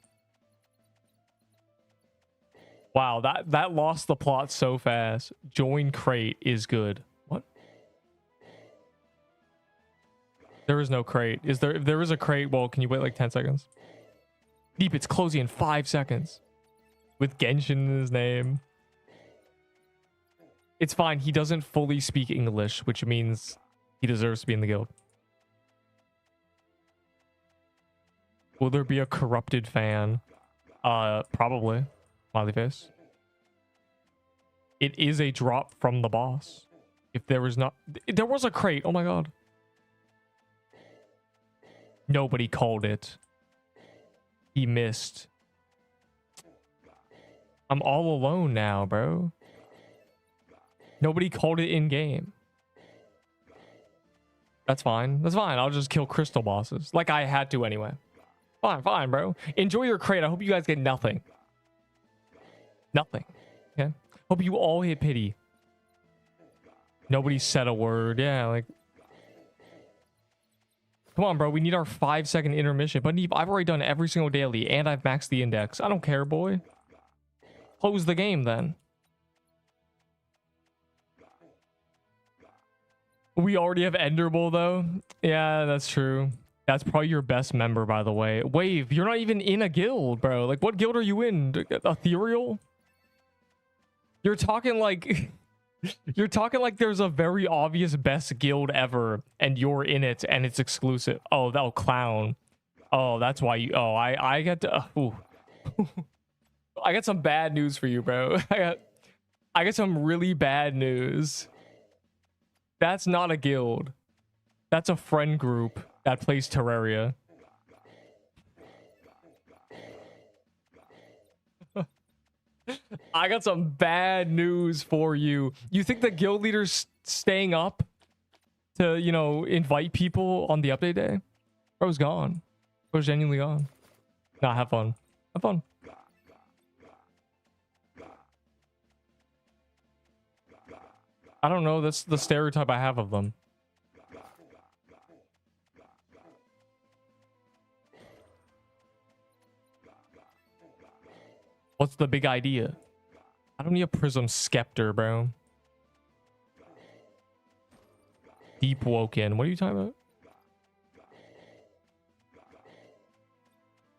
Wow, that lost the plot so fast. Join crate is good. What? There is no crate. Is there? If there is a crate, well, can you wait like 10 seconds? Deep, it's closing in 5 seconds. With Genshin in his name. It's fine. He doesn't fully speak English, which means he deserves to be in the guild. Will there be a corrupted fan? Probably. Smiley face. It is a drop from the boss. If there was not... There was a crate. Oh my god. Nobody called it. He missed. I'm all alone now, bro. Nobody called it in game. That's fine. That's fine. I'll just kill crystal bosses. Like I had to anyway. Fine, bro. Enjoy your crate. I hope you guys get nothing. Nothing. Okay. Hope you all hit pity. Nobody said a word. Yeah, like... Come on, bro. We need our 5-second intermission. But I've already done every single daily, and I've maxed the index. I don't care, boy. Close the game, then. We already have Enderbull, though. Yeah, that's true. That's probably your best member, by the way. Wave, you're not even in a guild, bro. Like, what guild are you in? Ethereal? You're talking like... You're talking like there's a very obvious best guild ever, and you're in it, and it's exclusive. Oh, that clown. Oh, that's why you... Oh, I got to... Ooh. I got some bad news for you, bro. I got some really bad news. That's not a guild. That's a friend group that plays Terraria. I got some bad news for you. You think the guild leader's staying up to, you know, invite people on the update day? Bro's gone. Bro's genuinely gone. Nah, have fun. Have fun. I don't know. That's the stereotype I have of them. What's the big idea? I don't need a Prism Scepter, bro. Deepwoken. What are you talking about?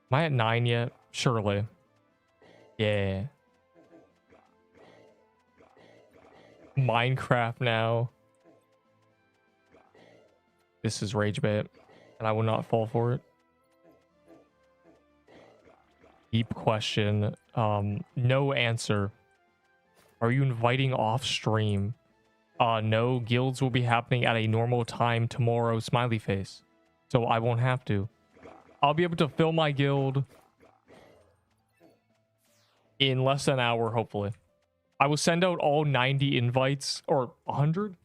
Am I at 9 yet? Surely. Yeah. Minecraft now. This is rage bait, and I will not fall for it. Deep question. No answer. Are you inviting off stream? No, guilds will be happening at a normal time tomorrow, smiley face. So I won't have to. I'll be able to fill my guild in less than an hour, hopefully. I will send out all 90 invites, or 100?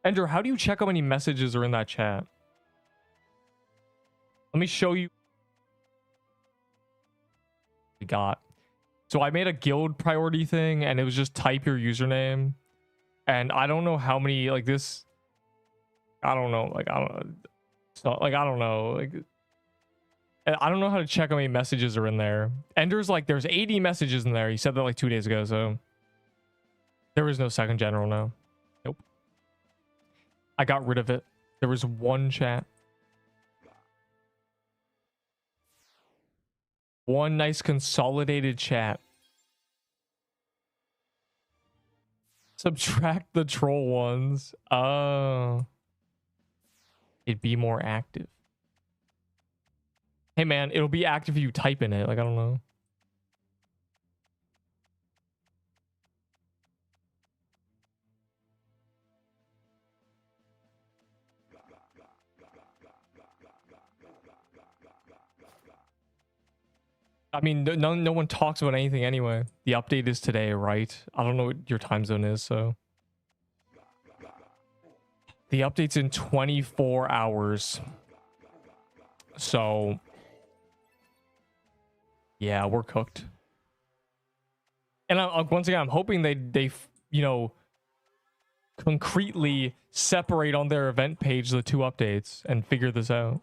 Ender, how do you check how many messages are in that chat? Let me show you. We got. So I made a guild priority thing, and it was just type your username. And I don't know how many, like this. I don't know. Like, I don't. So, like, I don't know. Like, I don't know how to check how many messages are in there. Ender's like, there's 80 messages in there. He said that like 2 days ago, so. There was no second general, no. Nope. I got rid of it. There was one chat. One nice consolidated chat. Subtract the troll ones. Oh. It'd be more active. Hey man, it'll be active if you type in it. Like, I don't know. I mean, no one talks about anything anyway. The update is today, right? I don't know what your time zone is, so. The update's in 24 hours. So, yeah, we're cooked. And once again, I'm hoping they you know, concretely separate on their event page the two updates and figure this out.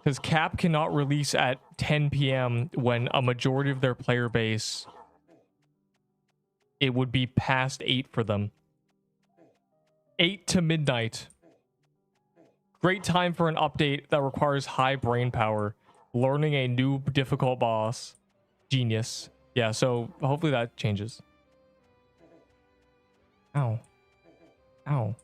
Because Cap cannot release at 10 p.m. when a majority of their player base, it would be past 8 for them. 8 to midnight. Great time for an update that requires high brain power. Learning a new difficult boss. Genius. Yeah, so hopefully that changes. Ow. Ow.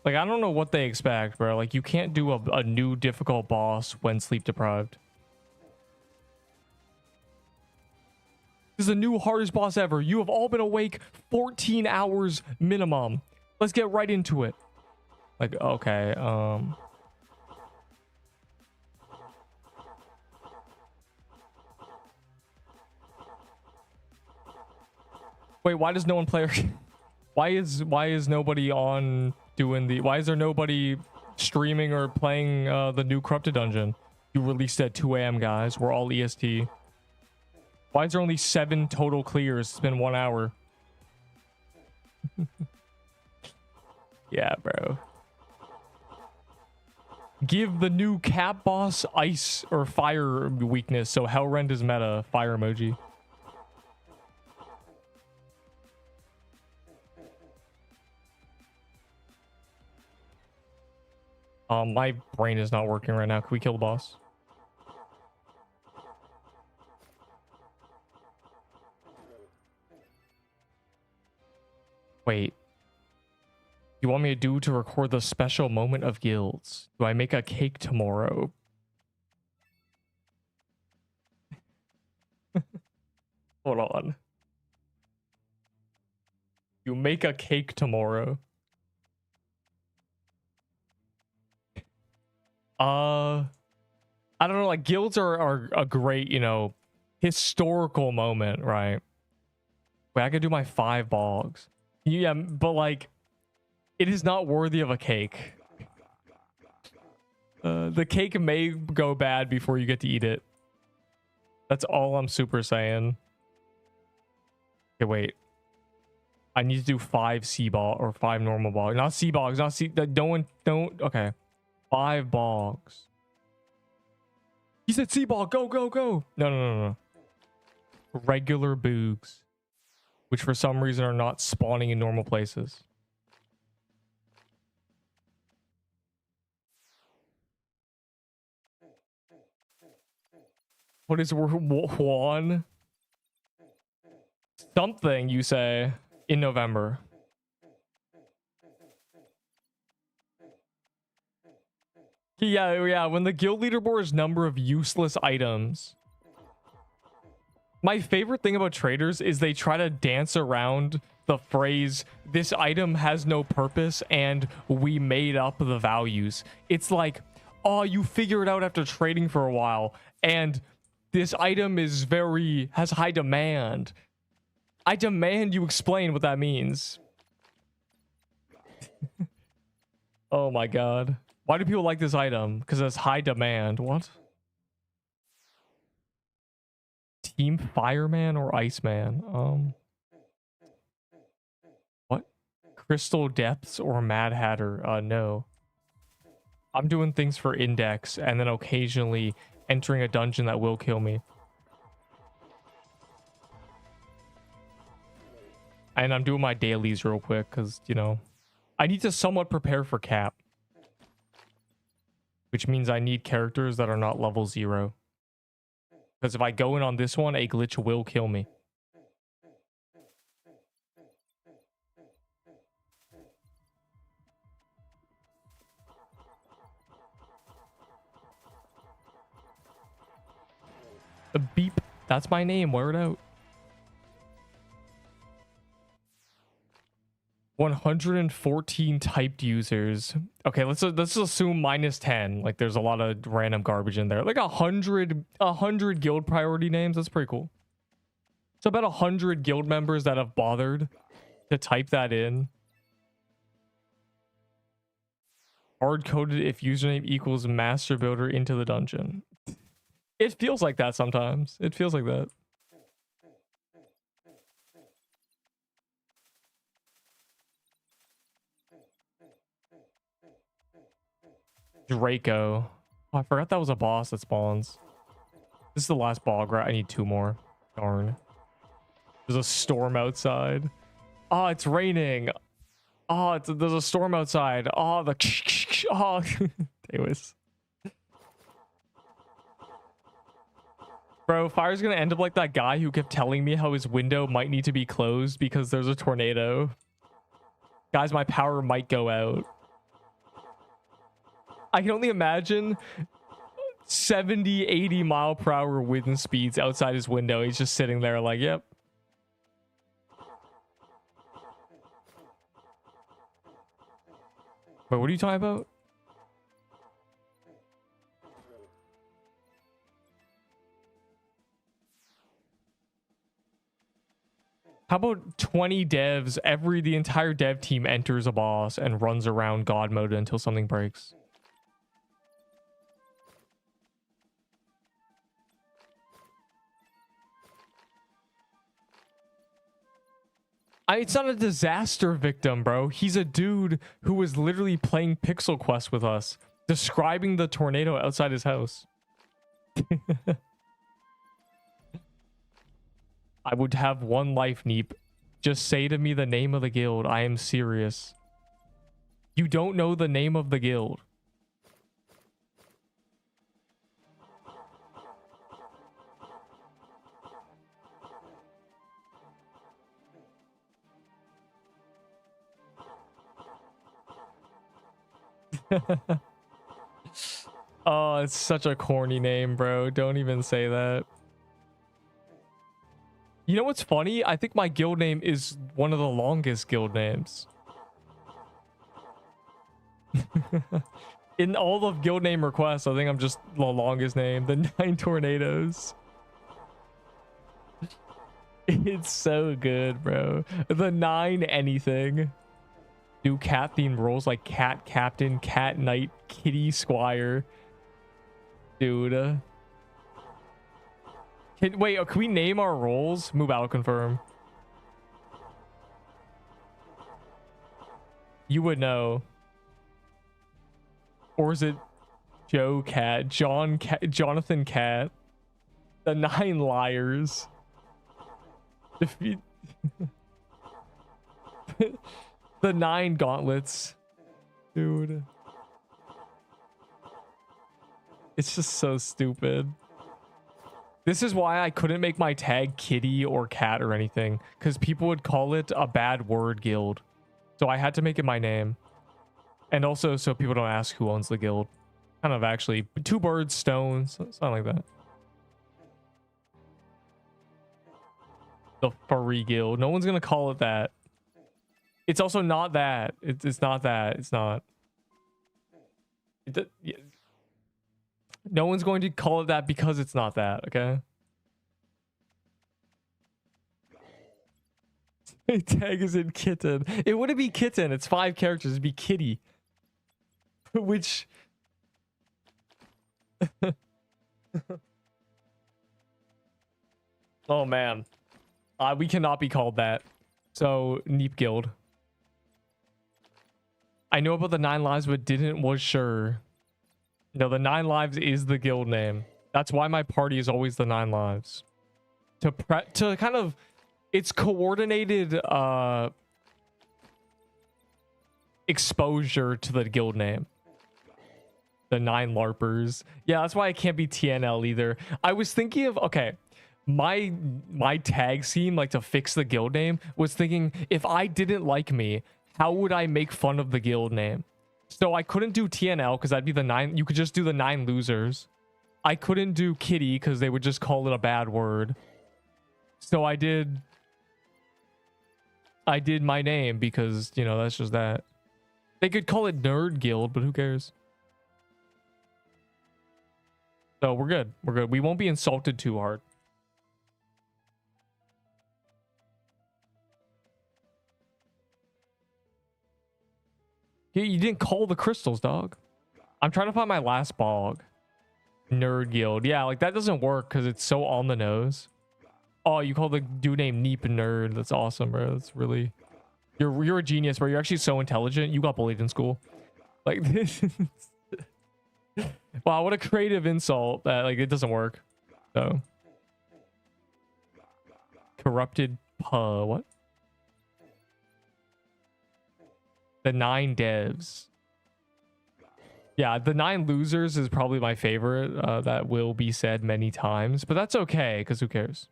Like, I don't know what they expect, bro. Like, you can't do a new difficult boss when sleep deprived. This is the new hardest boss ever. You have all been awake 14 hours minimum. Let's get right into it. Like, okay, wait, why does no one play? Why is nobody on doing the? Why is there nobody streaming or playing the new corrupted dungeon? You released at 2 a.m. guys. We're all EST. Why is there only 7 total clears? It's been 1 hour. Yeah, bro. Give the new Cap boss ice or fire weakness, so Hellrend is meta. Fire emoji. My brain is not working right now. Can we kill the boss? Wait. You want me to do to record the special moment of guilds? Do I make a cake tomorrow? Hold on. You make a cake tomorrow. I don't know, like guilds are a great, you know, historical moment, right? Wait, I could do my 5 bogs. Yeah, but like it is not worthy of a cake. The cake may go bad before you get to eat it. That's all I'm super saying. Okay, wait. I need to do 5 sea ball or 5 normal bogs. Not sea bogs, not sea. Don't. Okay. 5 bogs. He said sea ball. Go, go, go. No. Regular boogs. Which for some reason are not spawning in normal places. What is one? Something you say in November. Yeah, when the guild leaderboard is number of useless items. My favorite thing about traders is they try to dance around the phrase, this item has no purpose and we made up the values. It's like, oh, you figure it out after trading for a while and this item has high demand. I demand you explain what that means. Oh my god. Why do people like this item? Because it has high demand. What? Team Fireman or Iceman? What? Crystal Depths or Mad Hatter? No. I'm doing things for index and then occasionally entering a dungeon that will kill me. And I'm doing my dailies real quick because, you know, I need to somewhat prepare for Cap. Which means I need characters that are not level 0. Because if I go in on this one, a glitch will kill me. A beep. That's my name. Wear it out. 114 typed users. Okay, let's assume -10. Like there's a lot of random garbage in there. Like 100 guild priority names. That's pretty cool. So about 100 guild members that have bothered to type that in. Hard-coded if username equals master builder into the dungeon. It feels like that sometimes. It feels like that. Draco. Oh, I forgot that was a boss that spawns. This is the last bog, right? I need 2 more. Darn. There's a storm outside. Oh, it's raining. Oh, there's a storm outside. Oh, the... Oh, anyways. Bro, Fire's gonna end up like that guy who kept telling me how his window might need to be closed because there's a tornado. Guys, my power might go out. I can only imagine 70, 80 mile per hour wind speeds outside his window. He's just sitting there like, yep. But what are you talking about? How about 20 devs? The entire dev team enters a boss and runs around God mode until something breaks. It's not a disaster victim, bro. He's a dude who was literally playing Pixel Quest with us, describing the tornado outside his house. I would have 1 life, Neep. Just say to me the name of the guild. I am serious. You don't know the name of the guild. Oh, it's such a corny name, bro. Don't even say that. You know what's funny? I think my guild name is one of the longest guild names. In all of guild name requests, I think I'm just the longest name. The 9 tornadoes. It's so good, bro. The 9 anything. Do cat themed roles like cat captain, cat knight, kitty squire. Dude. Wait, can we name our roles? Move out, confirm. You would know. Or is it Joe Cat, John Cat, Jonathan Cat, the 9 liars. Defeat the 9 gauntlets. Dude. It's just so stupid. This is why I couldn't make my tag kitty or cat or anything, because people would call it a bad word guild. So I had to make it my name. And also so people don't ask who owns the guild. Kind of actually 2 birds, stones, something like that. The furry guild. No one's gonna call it that. It's also not that. It's not that. It's not. Yeah. No one's going to call it that because it's not that, okay? Tag is in kitten. It wouldn't be kitten. It's 5 characters. It'd be kitty. Which... Oh, man. We cannot be called that. So, Neep Guild. I know about the 9 lives, but was sure. No, the 9 lives is the guild name. That's why my party is always the 9 lives. To kind of, it's coordinated exposure to the guild name. The 9 LARPers. Yeah, that's why I can't be TNL either. I was thinking of, okay, my tag scheme, like to fix the guild name, was thinking if I didn't like me, how would I make fun of the guild name? So I couldn't do TNL because that'd be the 9. You could just do the 9 losers. I couldn't do kitty because they would just call it a bad word. So I did my name because, you know, that's just that. They could call it Nerd Guild, but who cares? So we're good. We're good. We won't be insulted too hard. You didn't call the crystals, dog. I'm trying to find my last bog. Nerd guild. Yeah, like that doesn't work because it's so on the nose. Oh, you call the dude named Neep a nerd. That's awesome, bro. That's really... You're a genius, bro. You're actually so intelligent. You got bullied in school. Like this. Wow, what a creative insult. That like it doesn't work. So corrupted what? The 9 devs. Yeah, the 9 losers is probably my favorite. That will be said many times, but that's okay because who cares?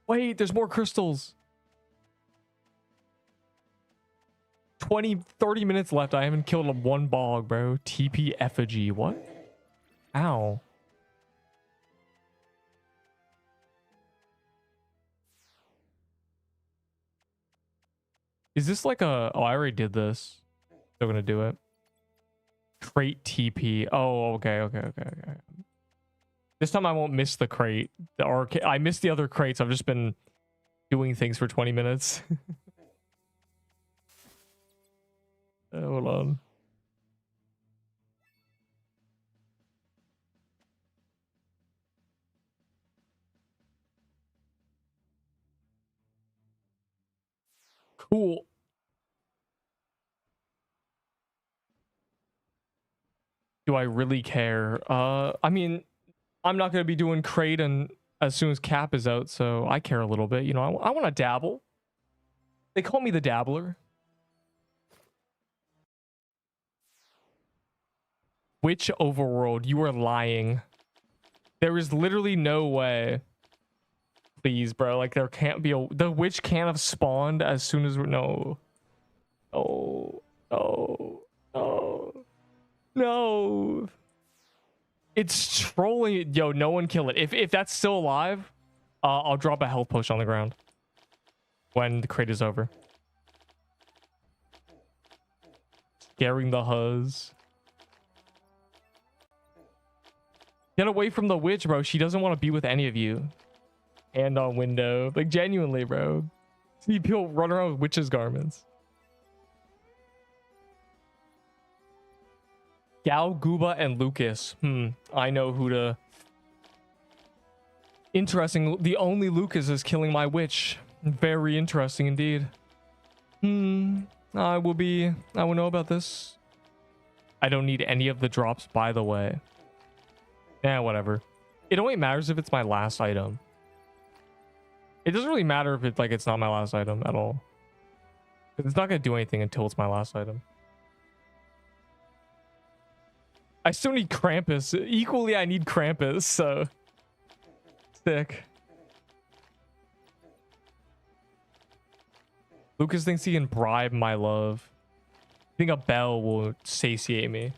Wait, there's more crystals. 30 minutes left. I haven't killed one bog, bro. TP effigy. What? Ow. Is this like a... Oh, I already did this. Still gonna do it. Crate TP. Oh, okay. This time I won't miss the crate. Or I missed the other crates. I've just been doing things for 20 minutes. Hold on. Cool. Do I really care? I mean, I'm not going to be doing crate and as soon as cap is out, so I care a little bit. You know, I want to dabble. They call me the dabbler. Witch overworld, you are lying. There is literally no way. Please, bro. Like, there can't be a... The witch can't have spawned as soon as... No. Oh. Oh. Oh. No. It's trolling. Yo, no one kill it. If that's still alive, I'll drop a health potion on the ground when the crate is over. Scaring the huzz. Get away from the witch, bro. She doesn't want to be with any of you. And on window. Like, genuinely, bro. See people run around with witches' garments. Gal, Gooba, and Lucas. I know who to... Interesting. The only Lucas is killing my witch. Very interesting indeed. I will know about this. I don't need any of the drops, by the way. Whatever. It only matters if it's my last item. It doesn't really matter if it's not my last item at all. It's not gonna do anything until it's my last item. I still need Krampus. Equally, I need Krampus, so... Sick. Lucas thinks he can bribe my love. I think a bell will satiate me.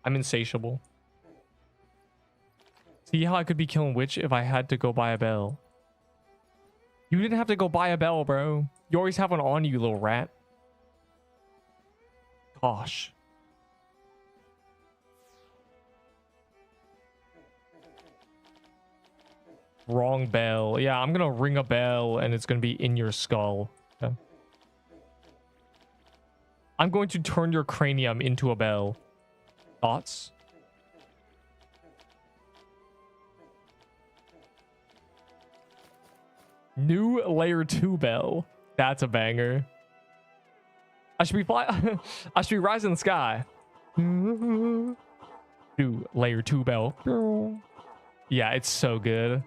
I'm insatiable. See how I could be killing witch if I had to go buy a bell. You didn't have to go buy a bell, bro. You always have one on you, little rat. Gosh. Wrong bell. Yeah, I'm gonna ring a bell and it's gonna be in your skull. Okay. I'm going to turn your cranium into a bell. Thoughts? New layer 2 bell. That's a banger. I should be I should be rising in the sky. New layer 2 bell. Yeah, it's so good.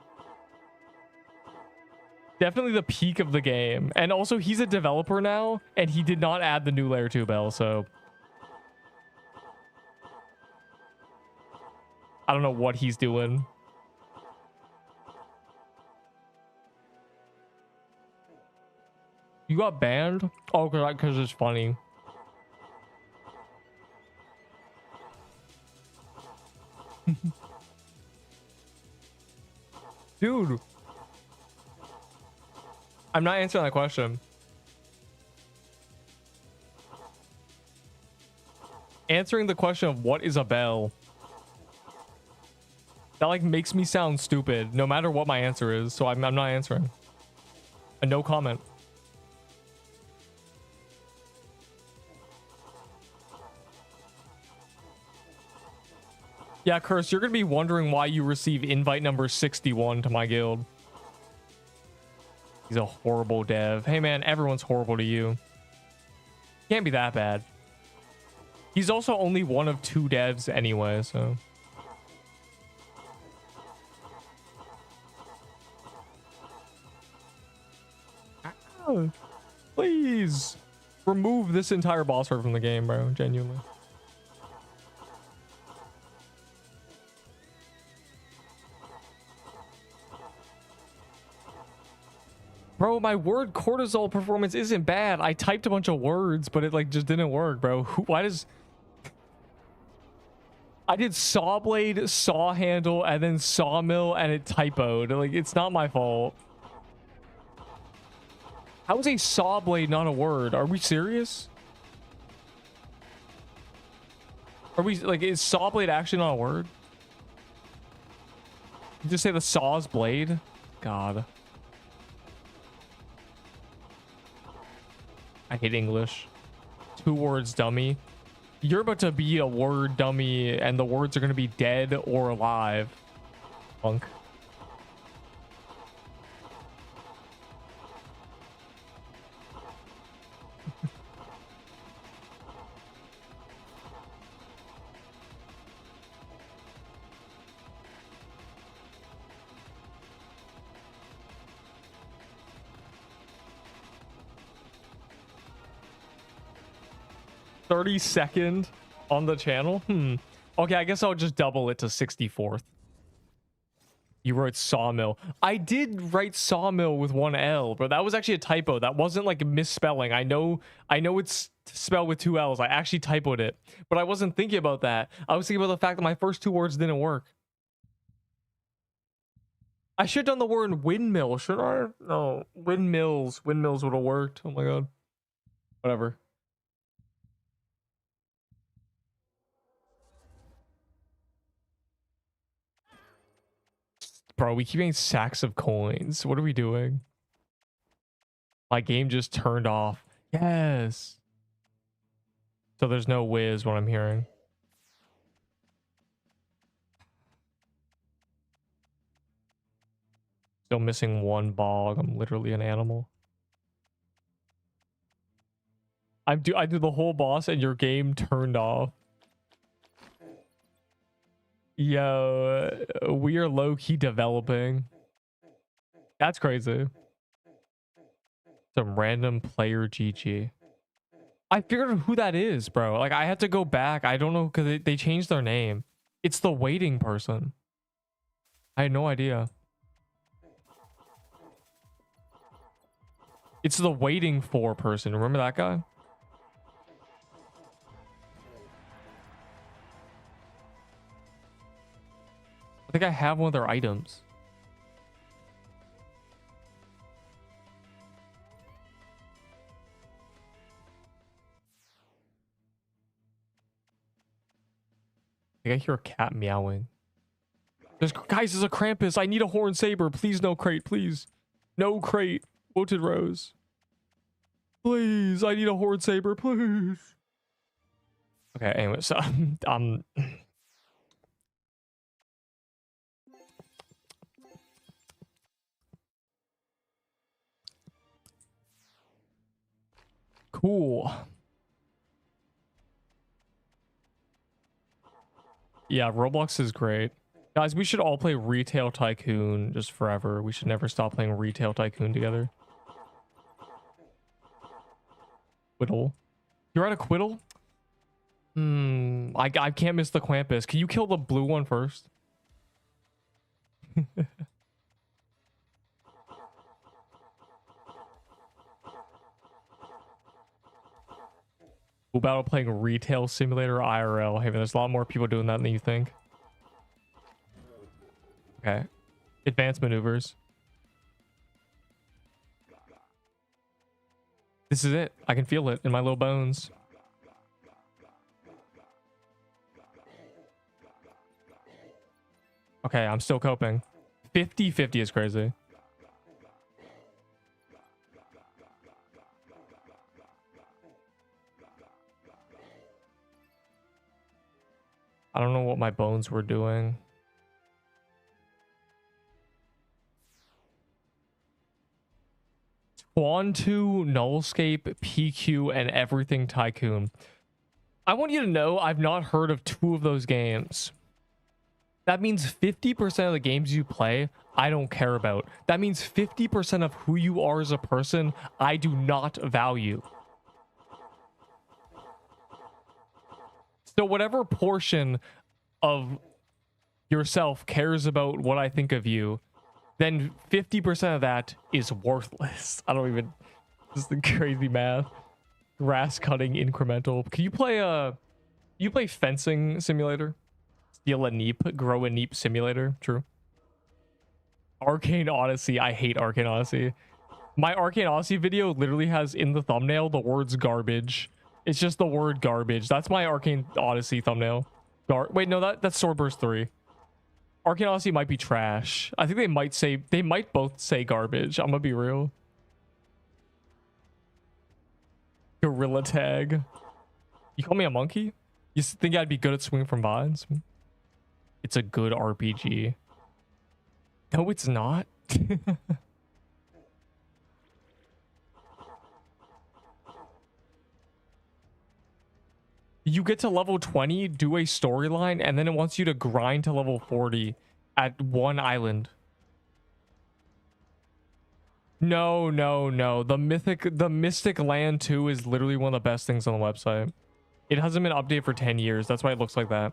Definitely the peak of the game. And also, he's a developer now, and he did not add the new layer 2 bell, so... I don't know what he's doing. You got banned? Oh, because it's funny. Dude. I'm not answering that question. Answering the question of what is a bell. That like makes me sound stupid no matter what my answer is. So I'm not answering. A no comment. Yeah, Curse, you're gonna be wondering why you receive invite number 61 to my guild. He's a horrible dev. Hey man, everyone's horrible to you. Can't be that bad. He's also only one of 2 devs anyway, so. Ow. Please remove this entire boss fight from the game, bro. Genuinely. Bro, my word cortisol performance isn't bad. I typed a bunch of words, but it like just didn't work, bro. Why does... I did saw blade, saw handle, and then sawmill, and it typoed. Like, it's not my fault. How is a saw blade not a word? Are we serious? Are we like, is saw blade actually not a word? You just say the saw's blade? God. I hate English. 2 words, dummy. You're about to be a word dummy, and the words are going to be dead or alive. Punk. $32nd on the channel. Okay, I guess I'll just double it to 64th. You wrote sawmill. I did write sawmill with 1 L, but that was actually a typo. That wasn't like a misspelling. I know it's spelled with 2 L's. I actually typoed it, but I wasn't thinking about that. I was thinking about the fact that my first 2 words didn't work. I should have done the word windmill, should I? No, windmills. Windmills would have worked. Oh my god. Whatever. Bro, we keep getting sacks of coins. What are we doing? My game just turned off. Yes. So there's no whiz, what I'm hearing. Still missing 1 bog. I'm literally an animal. I do the whole boss and your game turned off. Yo, we are low-key developing. That's crazy. Some random player GG. I figured out who that is, bro. Like, I had to go back. I don't know, because they changed their name. It's the waiting person. I had no idea. It's the waiting for person. Remember that guy? I think I have one of their items. I think I hear a cat meowing. Guys, there's a Krampus. I need a horn saber. Please, no crate, please. No crate. Wilted Rose. Please, I need a horn saber, please. Okay, anyway, so cool. Yeah, Roblox is great. Guys, we should all play Retail Tycoon just forever. We should never stop playing Retail Tycoon together. Quiddle. You're at a Quiddle? I can't miss the Krampus. Can you kill the blue one first? Cool battle playing Retail Simulator IRL. Hey, man, there's a lot more people doing that than you think. Okay. Advanced maneuvers. This is it. I can feel it in my little bones. Okay, I'm still coping. 50-50 is crazy. I don't know what my bones were doing. Swan 2, Nullscape, PQ, and Everything Tycoon. I want you to know I've not heard of 2 of those games. That means 50% of the games you play, I don't care about. That means 50% of who you are as a person, I do not value. So whatever portion of yourself cares about what I think of you, then 50% of that is worthless. I don't even... This is the crazy math. Grass cutting incremental. Can you play fencing simulator? Steal a neep, grow a neep simulator. True. Arcane Odyssey. I hate Arcane Odyssey. My Arcane Odyssey video literally has in the thumbnail the words garbage. It's just the word garbage. That's my Arcane Odyssey thumbnail. Wait, no, that's Swordburst 3. Arcane Odyssey might be trash. I think they might both say garbage. I'm gonna be real. Gorilla tag. You call me a monkey? You think I'd be good at swinging from vines? It's a good RPG. No, it's not. You get to level 20, do a storyline, and then it wants you to grind to level 40 at one island. No, no, no. The Mystic Land 2 is literally one of the best things on the website. It hasn't been updated for 10 years. That's why it looks like that.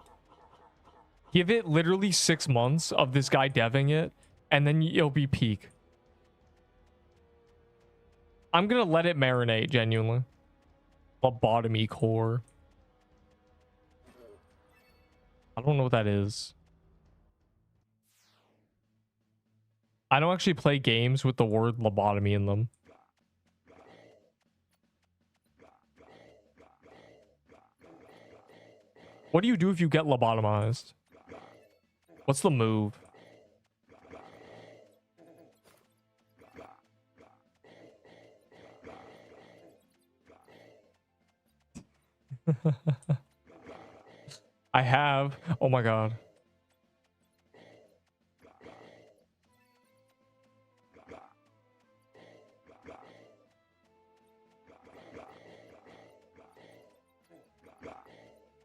Give it literally 6 months of this guy deving it, and then it'll be peak. I'm gonna let it marinate, genuinely. Lobotomy core. I don't know what that is. I don't actually play games with the word lobotomy in them. What do you do if you get lobotomized? What's the move? I have. Oh my god.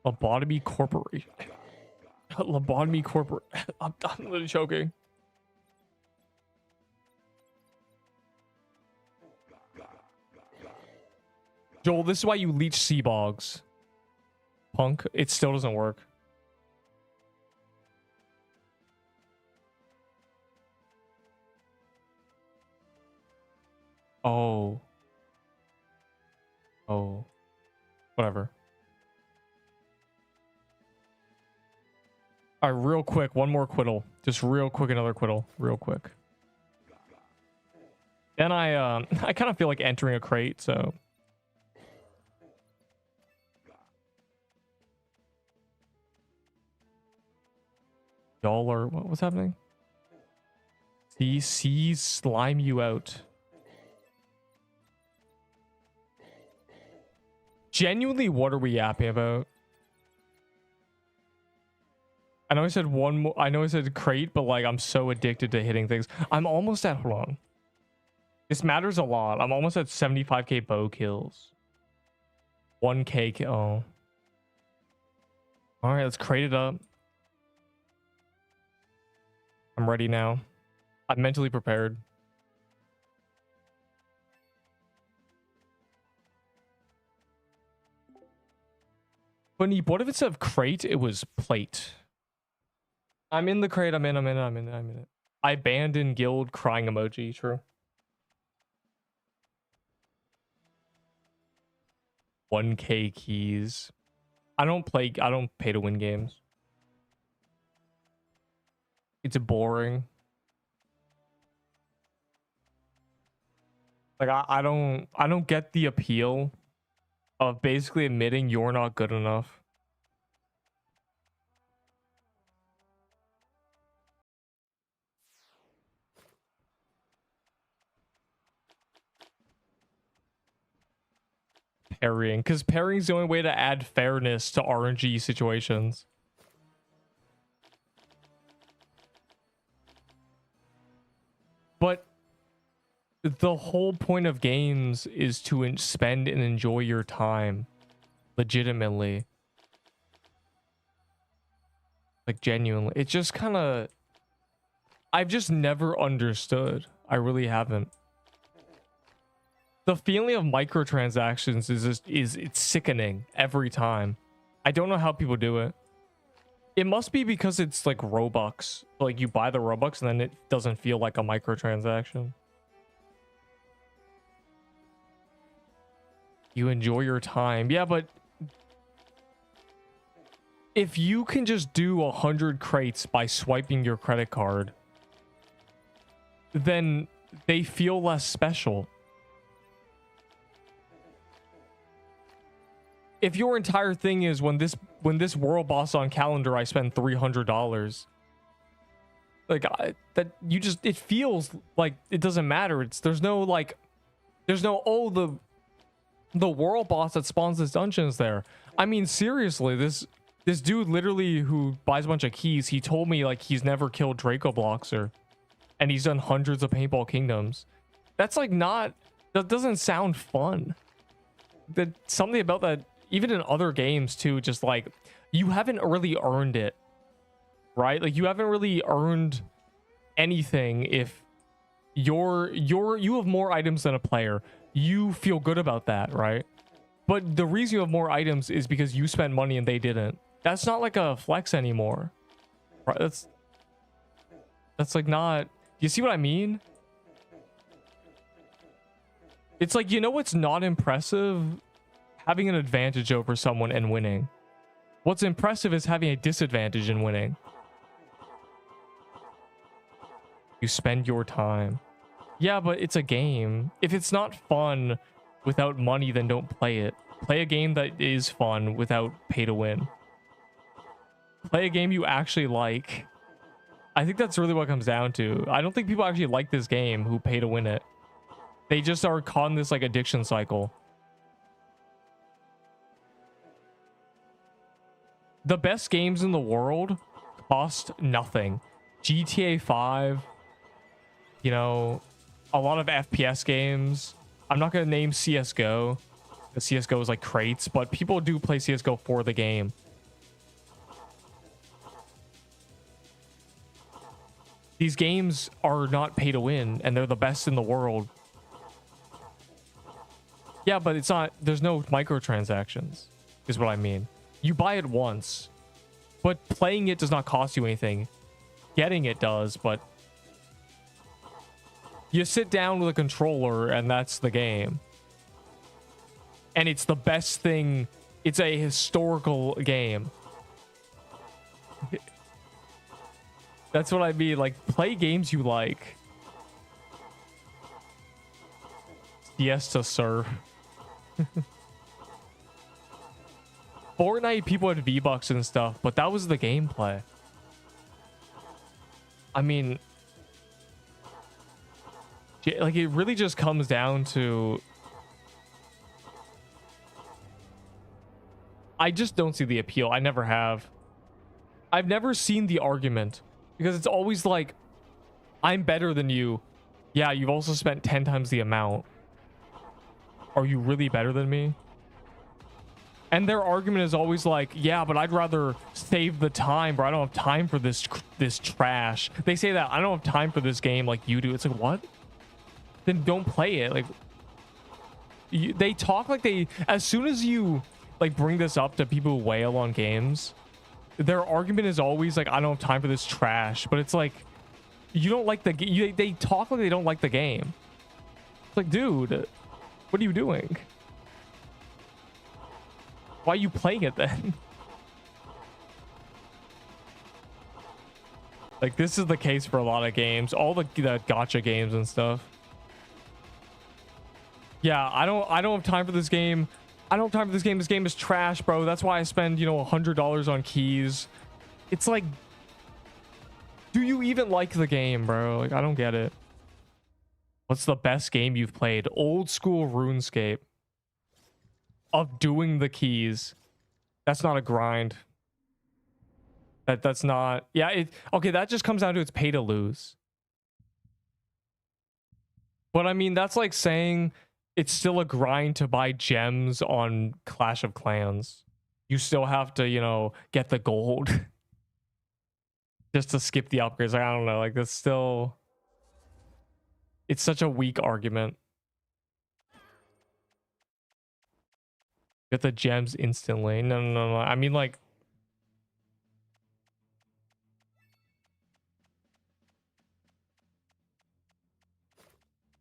Lobotomy Corporation. Lobotomy Corporate. I'm literally choking. Joel, this is why you leech sea bogs. Punk. It still doesn't work. Oh. Oh. Whatever. All right, real quick. One more quittal. Just real quick, another quittal. Real quick. Then I kind of feel like entering a crate, so... Y'all are... What's happening? See slime you out. Genuinely, what are we yapping about? I know I said one more. I know I said crate, but like I'm so addicted to hitting things. I'm almost at, hold on. This matters a lot. I'm almost at 75k bow kills. 1k kill. Oh. All right, let's crate it up. I'm ready now. I'm mentally prepared. Funny, what if instead of crate, it was plate? I'm in the crate. I'm in it. I abandoned guild crying emoji. True. 1k keys. I don't pay to win games. It's boring. Like I don't get the appeal of basically admitting you're not good enough. Parrying, because parrying's the only way to add fairness to RNG situations. the whole point of games is to spend and enjoy your time legitimately, like genuinely. It's just kind of, I've just never understood. I really haven't. The feeling of microtransactions is just, it's sickening every time. I don't know how people do it. It must be because it's like Robux. Like you buy the Robux and then it doesn't feel like a microtransaction. You enjoy your time. Yeah, but if you can just do 100 crates by swiping your credit card, then they feel less special. If your entire thing is when this world boss on calendar I spend $300, like that you just, it feels like it doesn't matter. There's no oh, the world boss that spawns this dungeon is there. I mean, seriously, this dude literally who buys a bunch of keys, he told me like he's never killed Draco Bloxer and he's done hundreds of Paintball Kingdoms. That's like not, that doesn't sound fun. That something about that, even in other games too, just like you haven't really earned it, right? Like you haven't really earned anything. If you have more items than a player, you feel good about that, right? But the reason you have more items is because you spent money and they didn't. That's not like a flex anymore, right? That's like not, you see what I mean? It's like, you know what's not impressive? Having an advantage over someone and winning. What's impressive is having a disadvantage in winning. You spend your time. Yeah, but it's a game. If it's not fun without money, then don't play it. Play a game that is fun without pay to win. Play a game you actually like. I think that's really what it comes down to. I don't think people actually like this game who pay to win it. They just are caught in this like addiction cycle. The best games in the world cost nothing. GTA 5, you know, a lot of FPS games. I'm not going to name CSGO. The CSGO is like crates, but people do play CSGO for the game. These games are not pay to win, and they're the best in the world. Yeah, but it's not, there's no microtransactions, is what I mean. You buy it once, but playing it does not cost you anything. Getting it does, but you sit down with a controller and that's the game. And it's the best thing. It's a historical game. That's what I mean. Like, play games you like. Yes to surf. Fortnite, people had V-Bucks and stuff, but that was the gameplay. I mean, like, it really just comes down to, I just don't see the appeal. I never have. I've never seen the argument, because it's always like, I'm better than you. Yeah, you've also spent 10 times the amount. Are you really better than me? And their argument is always like, yeah, but I'd rather save the time, bro. I don't have time for this trash. They say that, I don't have time for this game like you do. It's like, what? Then don't play it. Like, they talk like they, as soon as you like bring this up to people who wail on games, their argument is always like, I don't have time for this trash. But it's like, you don't like the game. They talk like they don't like the game. It's like, dude, what are you doing? Why are you playing it then? Like, this is the case for a lot of games, all the gacha games and stuff. Yeah, I don't have time for this game. I don't have time for this game. This game is trash, bro. That's why I spend, you know, $100 on keys. It's like, do you even like the game, bro? Like, I don't get it. What's the best game you've played? Old school RuneScape. Of doing the keys. That's not a grind. That's not, yeah, okay, that just comes down to it's pay to lose. But I mean, that's like saying it's still a grind to buy gems on Clash of Clans. You still have to, you know, get the gold just to skip the upgrades. Like, I don't know. Like, that's still... It's such a weak argument. Get the gems instantly. No. I mean, like...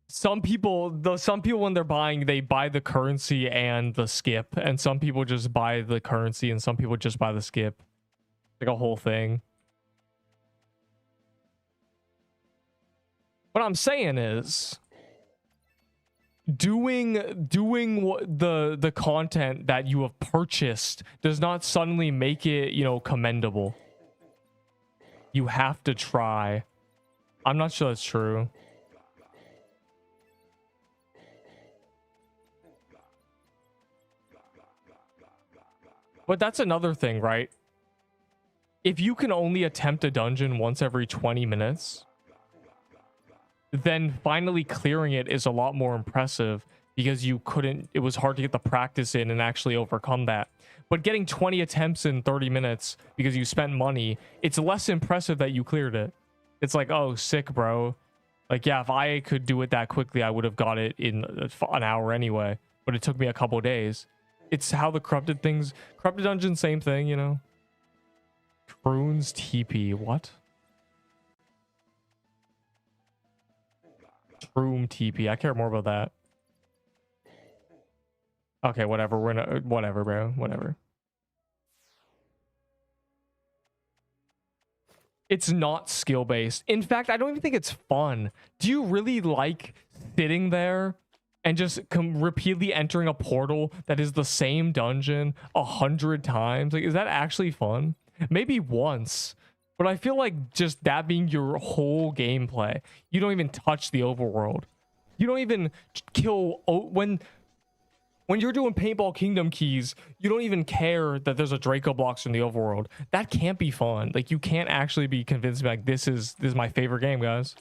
Some people when they're buying, they buy the currency and the skip, and some people just buy the currency and some people just buy the skip. Like a whole thing. What I'm saying is doing what the content that you have purchased does not suddenly make it, you know, commendable. You have to try. I'm not sure that's true. But that's another thing, right? If you can only attempt a dungeon once every 20 minutes, then finally clearing it is a lot more impressive because it was hard to get the practice in and actually overcome that. But getting 20 attempts in 30 minutes because you spent money, it's less impressive that you cleared it. It's like, oh, sick, bro. Like, yeah, if I could do it that quickly, I would have got it in an hour anyway. But it took me a couple days. It's how the corrupted dungeon, same thing, you know. Croon's TP, what? Troom TP, I care more about that. Okay, whatever, whatever, bro, whatever. It's not skill-based. In fact, I don't even think it's fun. Do you really like sitting there and just repeatedly entering a portal that is the same dungeon 100 times? Like, is that actually fun? Maybe once, but I feel like just that being your whole gameplay, you don't even touch the overworld. You don't even kill when you're doing Paintball Kingdom keys, you don't even care that there's a Draco Blocks in the overworld. That can't be fun. Like, you can't actually be convinced like this is my favorite game, guys.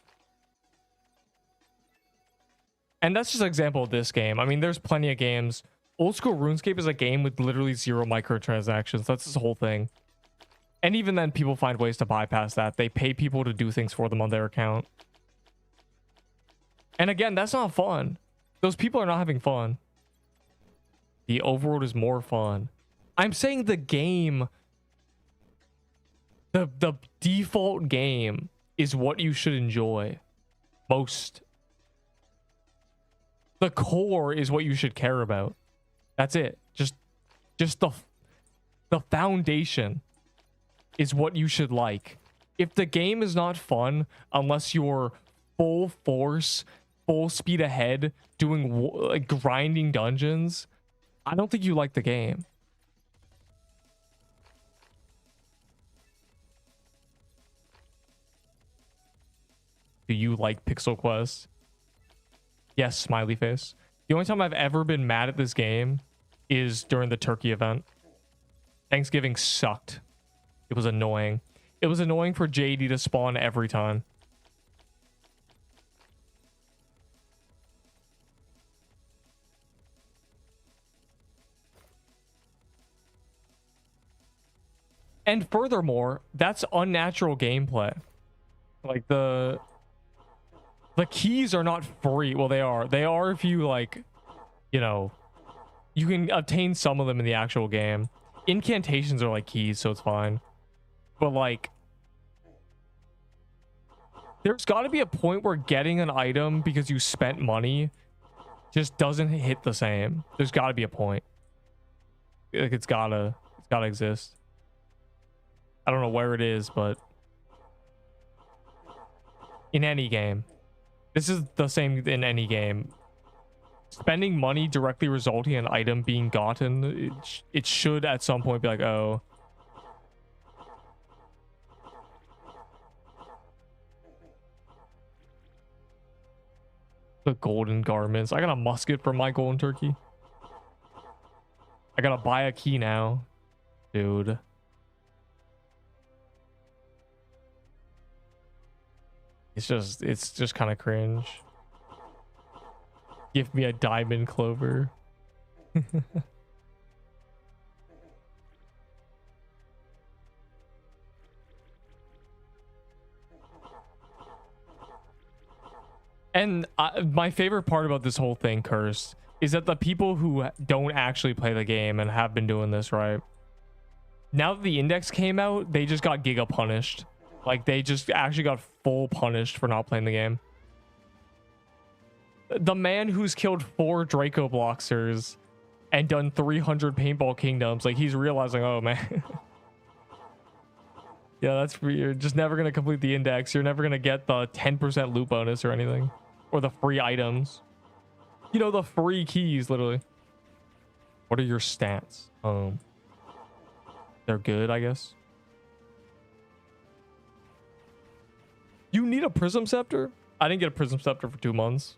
And that's just an example of this game. I mean, there's plenty of games. Old School RuneScape is a game with literally 0 microtransactions. That's this whole thing. And even then, people find ways to bypass that. They pay people to do things for them on their account. And again, that's not fun. Those people are not having fun. The overworld is more fun. I'm saying the game, the default game is what you should enjoy most. The core is what you should care about. That's it. Just the foundation is what you should like. If the game is not fun unless you're full force, full speed ahead, doing like grinding dungeons, I don't think you like the game. Do you like Pixel Quest? Yes, smiley face. The only time I've ever been mad at this game is during the turkey event. Thanksgiving sucked. It was annoying. It was annoying for JD to spawn every time. And furthermore, that's unnatural gameplay. Like the keys are not free. Well, they are. They are if you like, you know, you can obtain some of them in the actual game. Incantations are like keys, so it's fine. But like, there's got to be a point where getting an item because you spent money just doesn't hit the same. There's got to be a point. Like it's gotta exist. I don't know where it is, but in any game, this is the same in any game. Spending money directly resulting in an item being gotten, it should at some point be like, oh. The golden garments. I got a musket for my golden turkey. I gotta buy a key now. Dude. It's just kind of cringe. Give me a diamond clover. And my favorite part about this whole thing, Cursed, is that the people who don't actually play the game and have been doing this, right? Now that the index came out, they just got giga punished. Like, they just actually got full punished for not playing the game. The man who's killed 4 Draco Bloxers and done 300 Paintball Kingdoms, like, he's realizing, oh, man. Yeah, that's you're just never going to complete the index. You're never going to get the 10% loot bonus or anything. Or the free items. You know, the free keys, literally. What are your stats? They're good, I guess. You need a Prism Scepter? I didn't get a Prism Scepter for 2 months.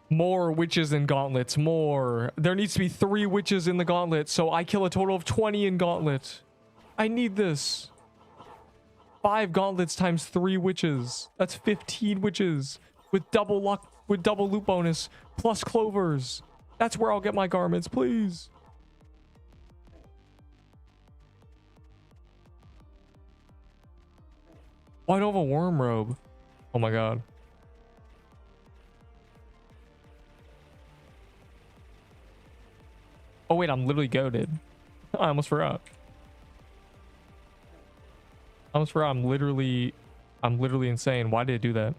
More witches in gauntlets. More. There needs to be 3 witches in the gauntlet, so I kill a total of 20 in gauntlet. I need this. 5 gauntlets times 3 witches. That's 15 witches with double luck, with double loot bonus, plus clovers. That's where I'll get my garments, please. Oh, I don't have a worm robe. Oh my god. Oh wait, I'm literally goated. I almost forgot. I'm literally insane. Why did it do that?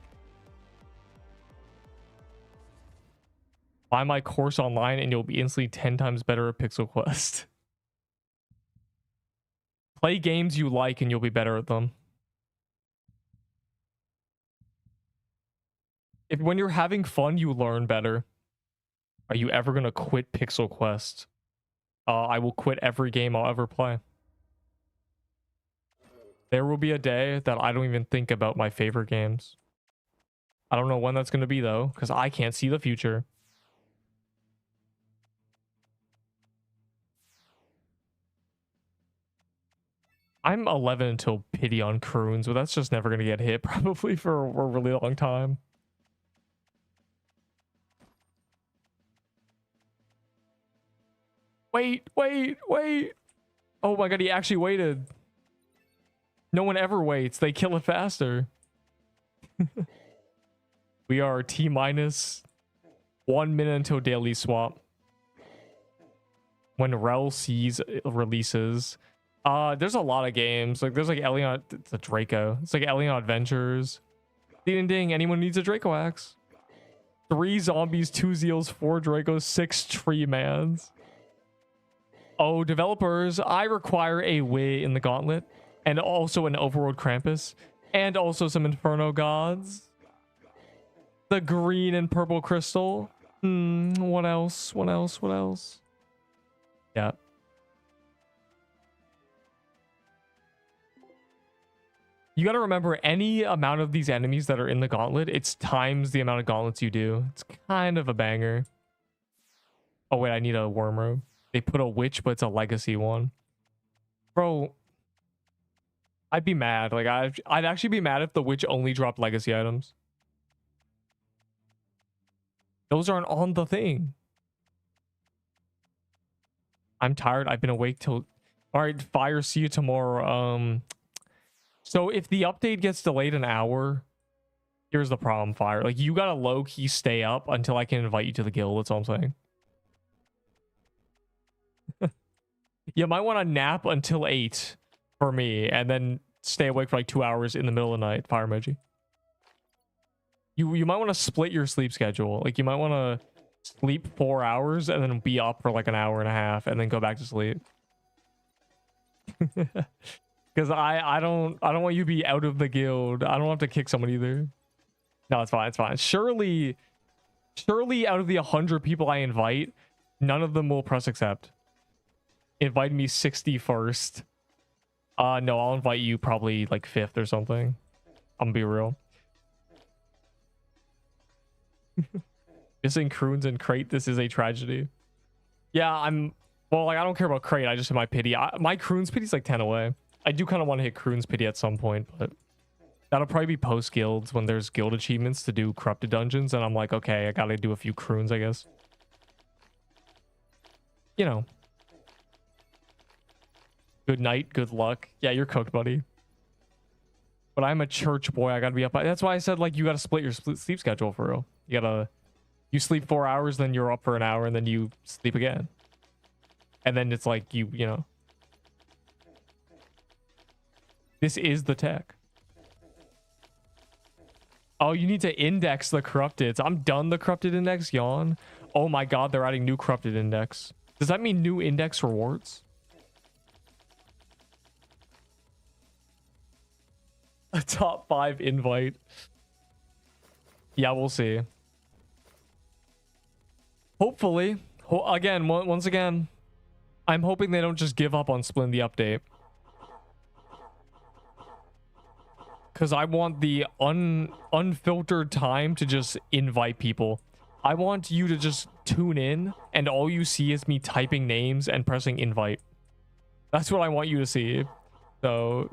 Buy my course online and you'll be instantly 10 times better at Pixel Quest. Play games you like and you'll be better at them. When you're having fun, you learn better. Are you ever going to quit Pixel Quest? I will quit every game I'll ever play. There will be a day that I don't even think about my favorite games. I don't know when that's going to be, though, because I can't see the future. I'm 11 until Pity on Croons, but that's just never going to get hit probably for a really long time. Wait. Oh my god, he actually waited. No one ever waits. They kill it faster. We are T-minus 1 minute until daily swap. When Rel sees releases. There's a lot of games. Like, there's like Elion. It's a Draco. It's like Elion Adventures. Ding ding. Anyone needs a Draco axe. 3 zombies, 2 zeals, 4 Dracos, 6 tree mans. Oh, developers, I require a Wii in the gauntlet. And also an Overworld Krampus. And also some Inferno Gods. The green and purple crystal. What else? Yeah. You gotta remember, any amount of these enemies that are in the gauntlet, it's times the amount of gauntlets you do. It's kind of a banger. Oh wait, I need a worm robe. They put a witch, but it's a legacy one. Bro, I'd be mad. Like, I'd actually be mad if the witch only dropped legacy items. Those aren't on the thing. I'm tired. I've been awake till... Alright, Fire, see you tomorrow. So if the update gets delayed an hour, here's the problem, Fire. Like, you gotta low-key stay up until I can invite you to the guild. That's all I'm saying. You might want to nap until 8 for me, and then stay awake for like 2 hours in the middle of the night. Fire emoji. You might want to split your sleep schedule. Like, you might want to sleep 4 hours and then be up for like an hour and a half and then go back to sleep. Because I don't want you to be out of the guild. I don't have to kick someone either. No, it's fine. It's fine. Surely out of the 100 people I invite, none of them will press accept. Invite me 61st. No, I'll invite you probably like 5th or something. I'm gonna be real. Missing Croons and Crate, this is a tragedy. Yeah, well, like, I don't care about Crate, I just have my pity. My Croons pity's like 10 away. I do kind of want to hit Croons pity at some point, but That'll probably be post guilds when there's guild achievements to do corrupted dungeons, and I'm like, okay, I gotta do a few croons, I guess. You know. Good night, good luck. Yeah, you're cooked, buddy. But I'm a church boy. I gotta be up. That's why I said, like, you gotta split your sleep schedule for real. You sleep 4 hours, then you're up for an hour, and then you sleep again. And then it's like, you know. This is the tech. Oh, you need to index the corrupted. I'm done the corrupted index. Yawn. Oh my god, they're adding new corrupted index. Does that mean new index rewards? A top 5 invite. Yeah, we'll see. Hopefully. Again, once again, I'm hoping they don't just give up on splitting the update. Because I want the unfiltered time to just invite people. I want you to just tune in and all you see is me typing names and pressing invite. That's what I want you to see. So,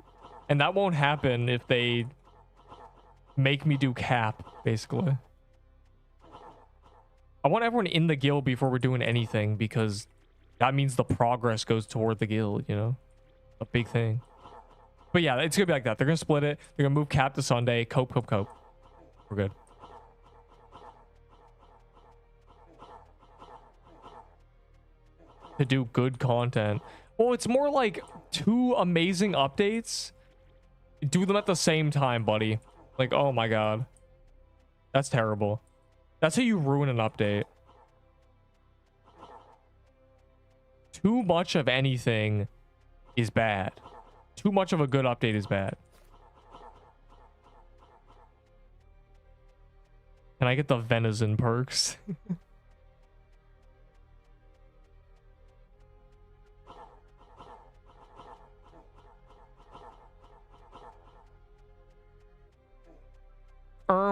and that won't happen if they make me do cap, basically. I want everyone in the guild before we're doing anything because that means the progress goes toward the guild, you know? A big thing. But yeah, it's gonna be like that. They're gonna split it. They're gonna move cap to Sunday. Cope. We're good. To do good content. Well, it's more like 2 amazing updates. Do them at the same time, buddy. Like, oh my god. That's terrible. That's how you ruin an update. Too much of anything is bad. Too much of a good update is bad. Can I get the venison perks?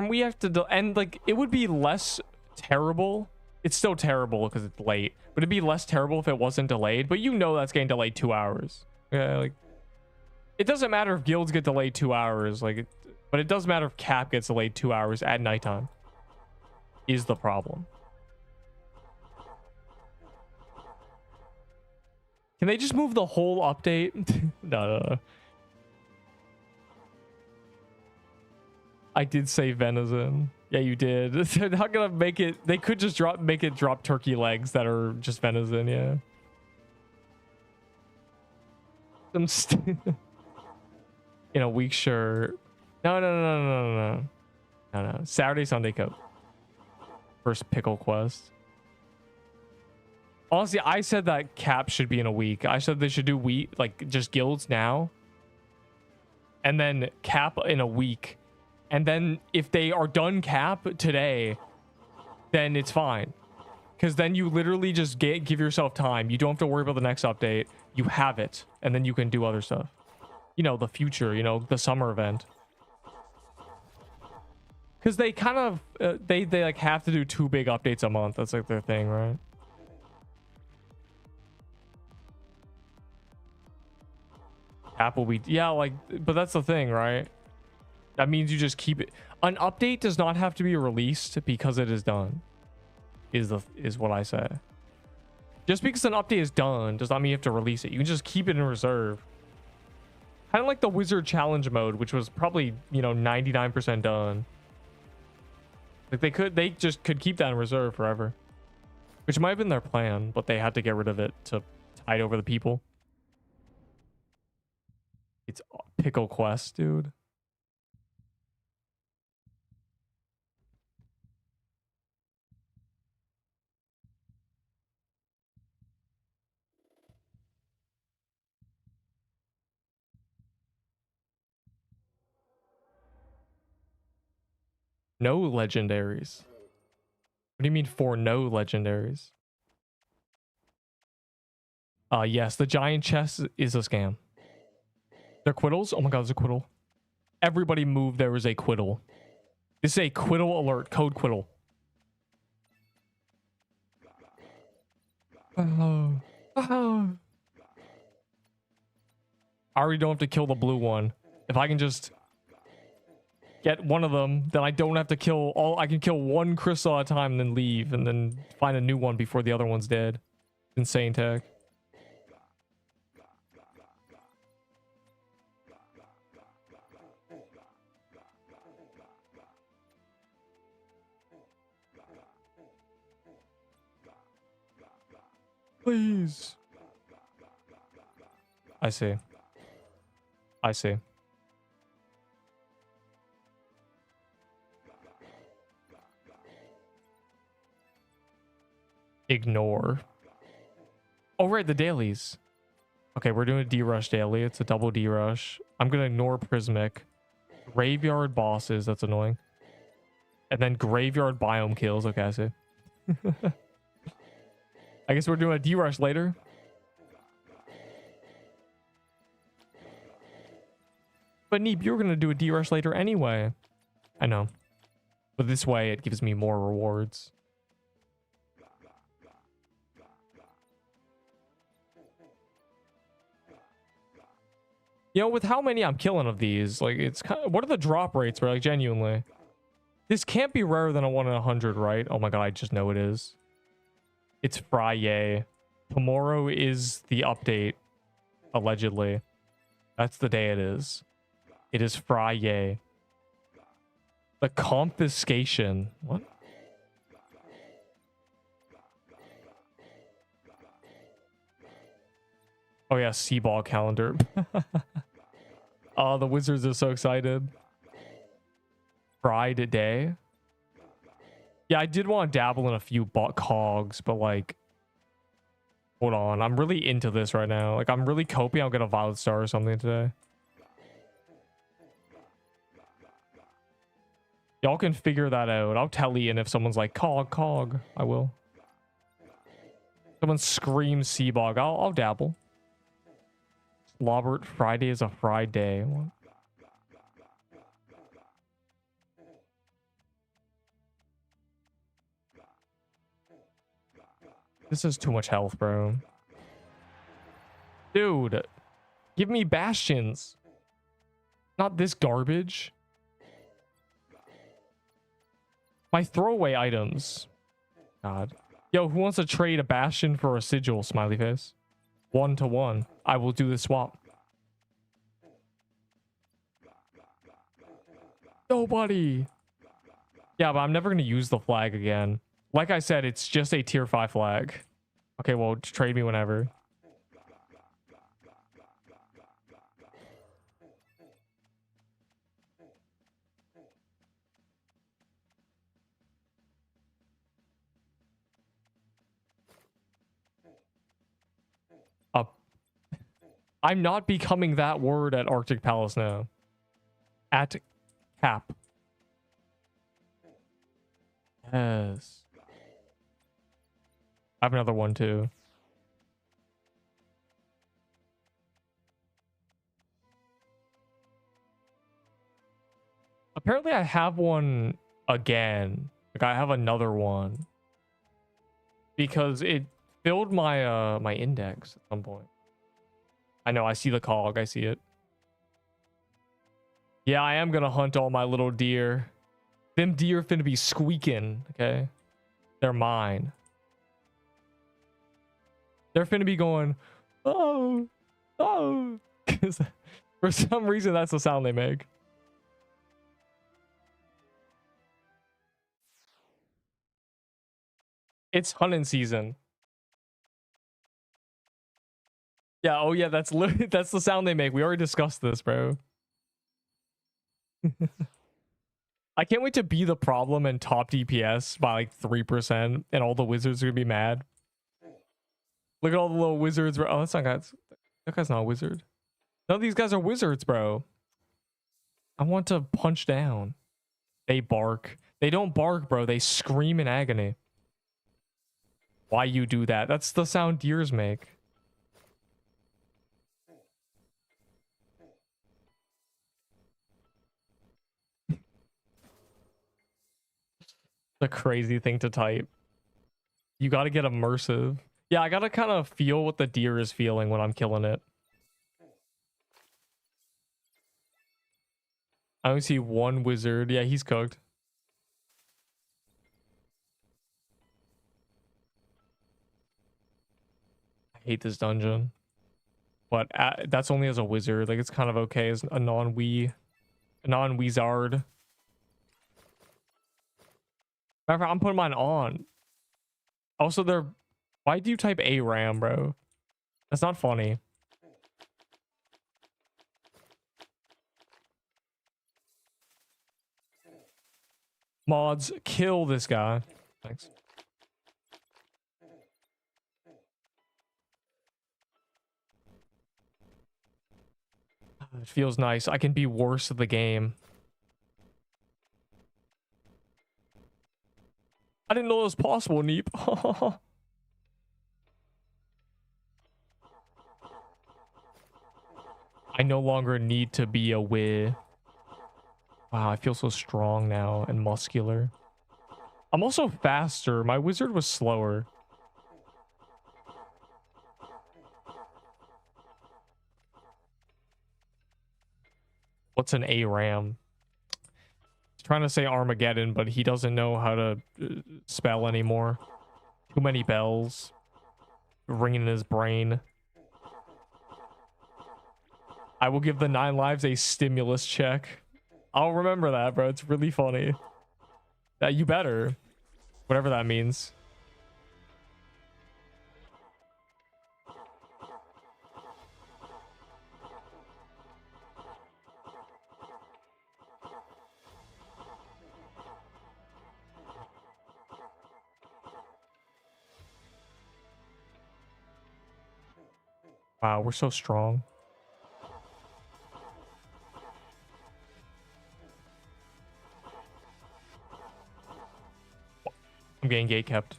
We have to and like it would be less terrible. It's still terrible because it's late, but it'd be less terrible if it wasn't delayed. But you know that's getting delayed 2 hours. Yeah, like it doesn't matter if guilds get delayed 2 hours, like, but it does matter if cap gets delayed 2 hours at nighttime. Is the problem? Can they just move the whole update? No. I did say venison. Yeah, you did. They're not gonna make it. They could just make it drop turkey legs that are just venison. Yeah. In a week, sure. No. Saturday, Sunday coat. First pickle quest. Honestly, I said that cap should be in a week. I said they should do like just guilds now. And then cap in a week. And then if they are done cap today, then it's fine. Because then you literally just give yourself time. You don't have to worry about the next update. You have it. And then you can do other stuff. You know, the future, you know, the summer event. Because they kind of, they like have to do 2 big updates a month. That's like their thing, right? Apple we, yeah, like, but that's the thing, right? That means you just keep it. An update does not have to be released because it is done. Is what I say. Just because an update is done does not mean you have to release it. You can just keep it in reserve. Kind of like the Wizard Challenge mode, which was probably, you know, 99% done. Like they just could keep that in reserve forever. Which might have been their plan, but they had to get rid of it to tide over the people. It's Pickle Quest, dude. No legendaries. What do you mean for no legendaries? Yes, the giant chest is a scam. They're quittles? Oh my god, there's a quittal. Everybody move, there is a quittal. This is a quittal alert. Code quittal. Oh. I already don't have to kill the blue one. If I can just... Get one of them, then I don't have to kill all. I can kill one crystal at a time and then leave and then find a new one before the other one's dead. Insane tech. Please. I see. I see. Ignore. Oh, right, the dailies. Okay, we're doing a D-Rush daily. It's a double D-Rush. I'm going to ignore Prismic. Graveyard bosses. That's annoying. And then graveyard biome kills. Okay, I see. I guess we're doing a D-Rush later. But Neep, you're going to do a D-Rush later anyway. I know. But this way, it gives me more rewards. You know, with how many I'm killing of these, like, it's kind of... What are the drop rates, bro? Like, genuinely. This can't be rarer than a 1 in 100, right? Oh my god, I just know it is. It's Friday. Tomorrow is the update, allegedly. That's the day it is. It is Friday. The confiscation. What? Oh yeah, C-ball calendar. Oh, the Wizards are so excited. Friday day. Yeah, I did want to dabble in a few cogs, but like, hold on. I'm really into this right now. Like, I'm really hoping I'll get a Violet Star or something today. Y'all can figure that out. I'll tell Ian if someone's like, cog. I will. Someone screams Seabog. I'll dabble. Lobert, Friday is a Friday. What? This is too much health, bro. Dude, give me bastions. Not this garbage. My throwaway items. God. Yo, who wants to trade a bastion for a sigil, smiley face? 1-to-1. I will do the swap. Nobody. Yeah, but I'm never going to use the flag again. Like I said, it's just a tier 5 flag. Okay, well, trade me whenever. I'm not becoming that word at Arctic Palace now. At cap. Yes. I have another one too. Apparently I have one again. Like I have another one. Because it filled my my index at some point. I know, I see the cog, I see it. Yeah, I am gonna hunt all my little deer. Them deer finna be squeaking, okay? They're mine. They're finna be going, oh, oh. Because for some reason, that's the sound they make. It's hunting season. Yeah, oh yeah, that's the sound they make. We already discussed this, bro. I can't wait to be the problem and top DPS by like 3%, and all the wizards are gonna be mad. Look at all the little wizards, bro. Oh, that's not that guy's not a wizard. None of these guys are wizards, bro. I want to punch down. They bark. They don't bark, bro. They scream in agony. Why you do that? That's the sound deers make. The crazy thing to type. You got to get immersive. Yeah, I got to kind of feel what the deer is feeling when I'm killing it. I only see one wizard. Yeah, he's cooked. I hate this dungeon. But that's only as a wizard. Like, it's kind of okay as a non-wizard. I'm putting mine on. Also, why do you type ARAM, bro? That's not funny. Mods, kill this guy. Thanks. It feels nice. I can be worse at the game. I didn't know it was possible, Neep. I no longer need to be a wizard. Wow, I feel so strong now and muscular. I'm also faster. My wizard was slower. What's an ARAM? He's trying to say Armageddon, but he doesn't know how to spell anymore. Too many bells ringing in his brain. I will give the 9 lives a stimulus check. I'll remember that, bro. It's really funny. You better. Whatever that means. Wow, we're so strong. I'm getting gate kept.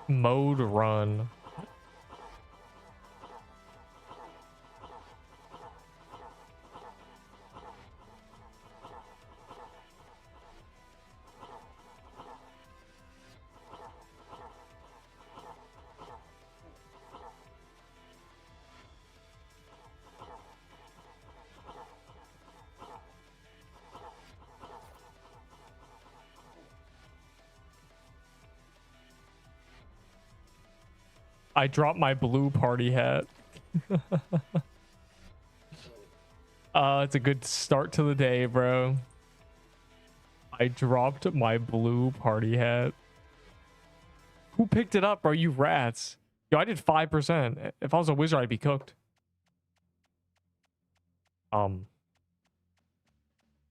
Mode run. I dropped my blue party hat. It's a good start to the day, bro. I dropped my blue party hat. Who picked it up, bro? You rats. Yo, I did 5%. If I was a wizard, I'd be cooked.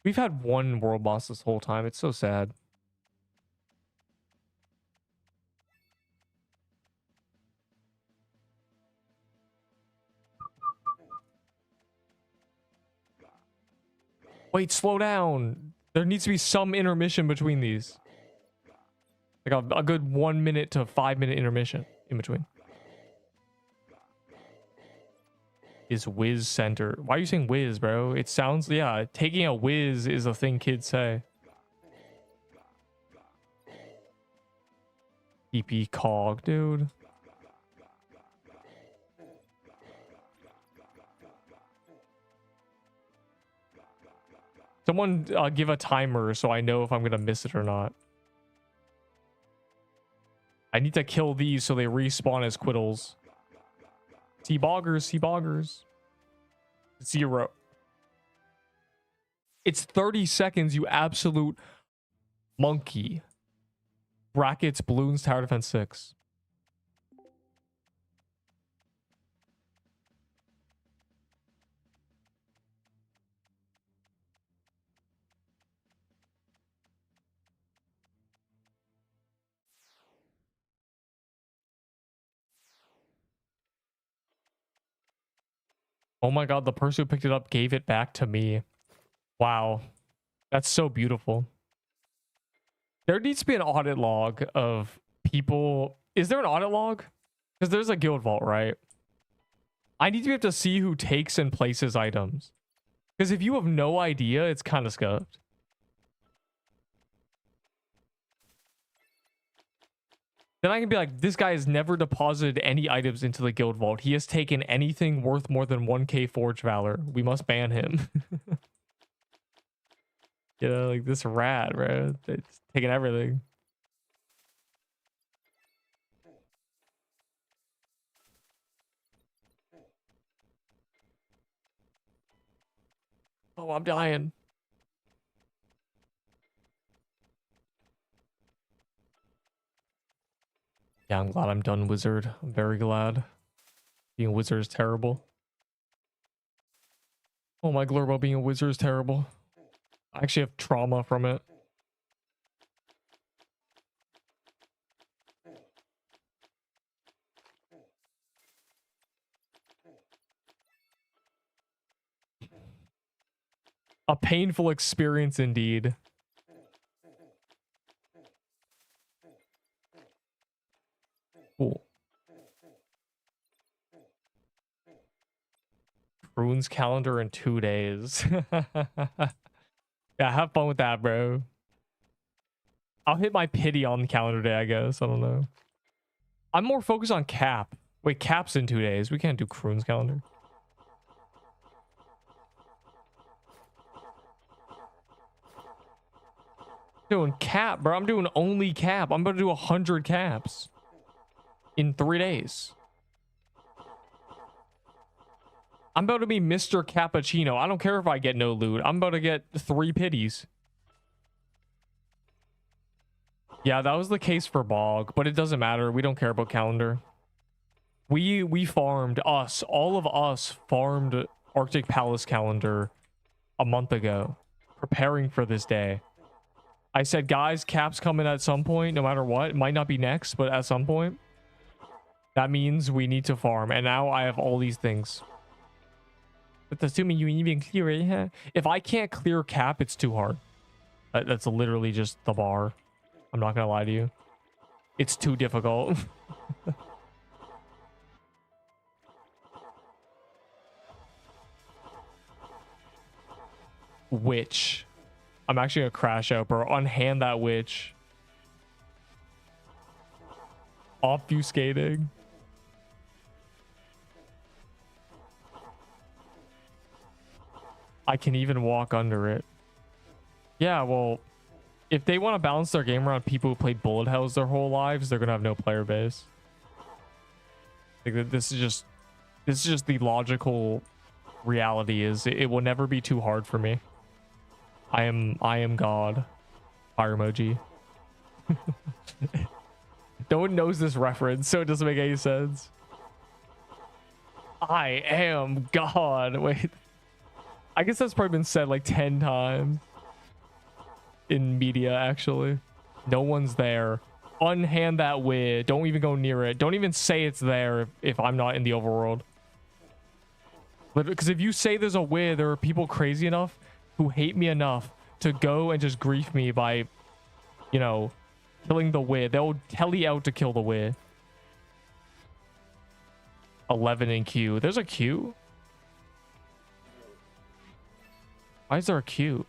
We've had one world boss this whole time. It's so sad. Wait, slow down. There needs to be some intermission between these. Like a good 1 minute to 5 minute intermission in between. Is whiz center. Why are you saying whiz, bro? It sounds, yeah, taking a whiz is a thing kids say. EP cog, dude. Someone give a timer so I know if I'm gonna miss it or not. I need to kill these so they respawn as quittles. See boggers, see boggers. 0. It's 30 seconds, you absolute monkey. Brackets, balloons, tower defense 6. Oh my god, the person who picked it up gave it back to me. Wow. That's so beautiful. There needs to be an audit log of people. Is there an audit log? Because there's a guild vault, right? I need to be able to see who takes and places items. Because if you have no idea, it's kind of scuffed. Then I can be like, this guy has never deposited any items into the guild vault. He has taken anything worth more than 1k forge valor. We must ban him. You know, like this rat, bro. It's taking everything. Oh, I'm dying. Yeah, I'm glad I'm done wizard. I'm very glad. Being a wizard is terrible. Oh my Glurbo, being a wizard is terrible. I actually have trauma from it. A painful experience indeed. Cool. Runes calendar in 2 days. Yeah, have fun with that, bro. I'll hit my pity on the calendar day, I guess. I don't know. I'm more focused on cap. Wait, cap's in 2 days. We can't do Croon's calendar. Doing cap, bro. I'm doing only cap. I'm about to do 100 caps in 3 days. I'm about to be Mr. Cappuccino. I don't care if I get no loot. I'm about to get 3 pities. Yeah, that was the case for Bog, but it doesn't matter. We don't care about calendar. We farmed all of us farmed Arctic Palace calendar a month ago, preparing for this day. I said, guys, cap's coming at some point, no matter what. It might not be next, but at some point. That means we need to farm. And now I have all these things. But assuming you even clear it, huh? If I can't clear cap, it's too hard. That's literally just the bar. I'm not gonna lie to you. It's too difficult. Witch. I'm actually gonna crash out, bro. Unhand that witch. Obfuscating. I can even walk under it. Yeah, well, if they want to balance their game around people who played bullet hells their whole lives, they're gonna have no player base. Like, this is just the logical reality. Is it will never be too hard for me. I am God. Fire emoji. No one knows this reference, so it doesn't make any sense. I am God. Wait. I guess that's probably been said like 10 times in media, actually. No one's there. Unhand that wid. Don't even go near it. Don't even say it's there if I'm not in the overworld. Because if you say there's a wid, there are people crazy enough who hate me enough to go and just grief me by, you know, killing the wid. They'll telly out to kill the wid. 11 in queue. There's a queue? Why is there a queue?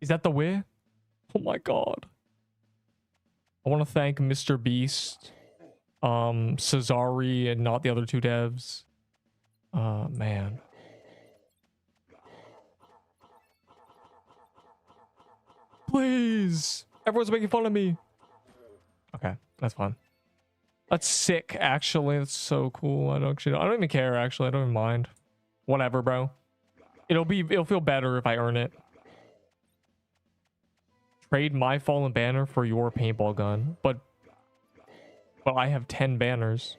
Is that the wid? Oh my god. I want to thank Mr. Beast, Cesari, and not the other 2 devs. Man. Please. Everyone's making fun of me. Okay, that's fine. That's sick, actually. That's so cool. I don't even care, actually. I don't even mind. Whatever, bro. It'll feel better if I earn it. Trade my fallen banner for your paintball gun. But I have 10 banners.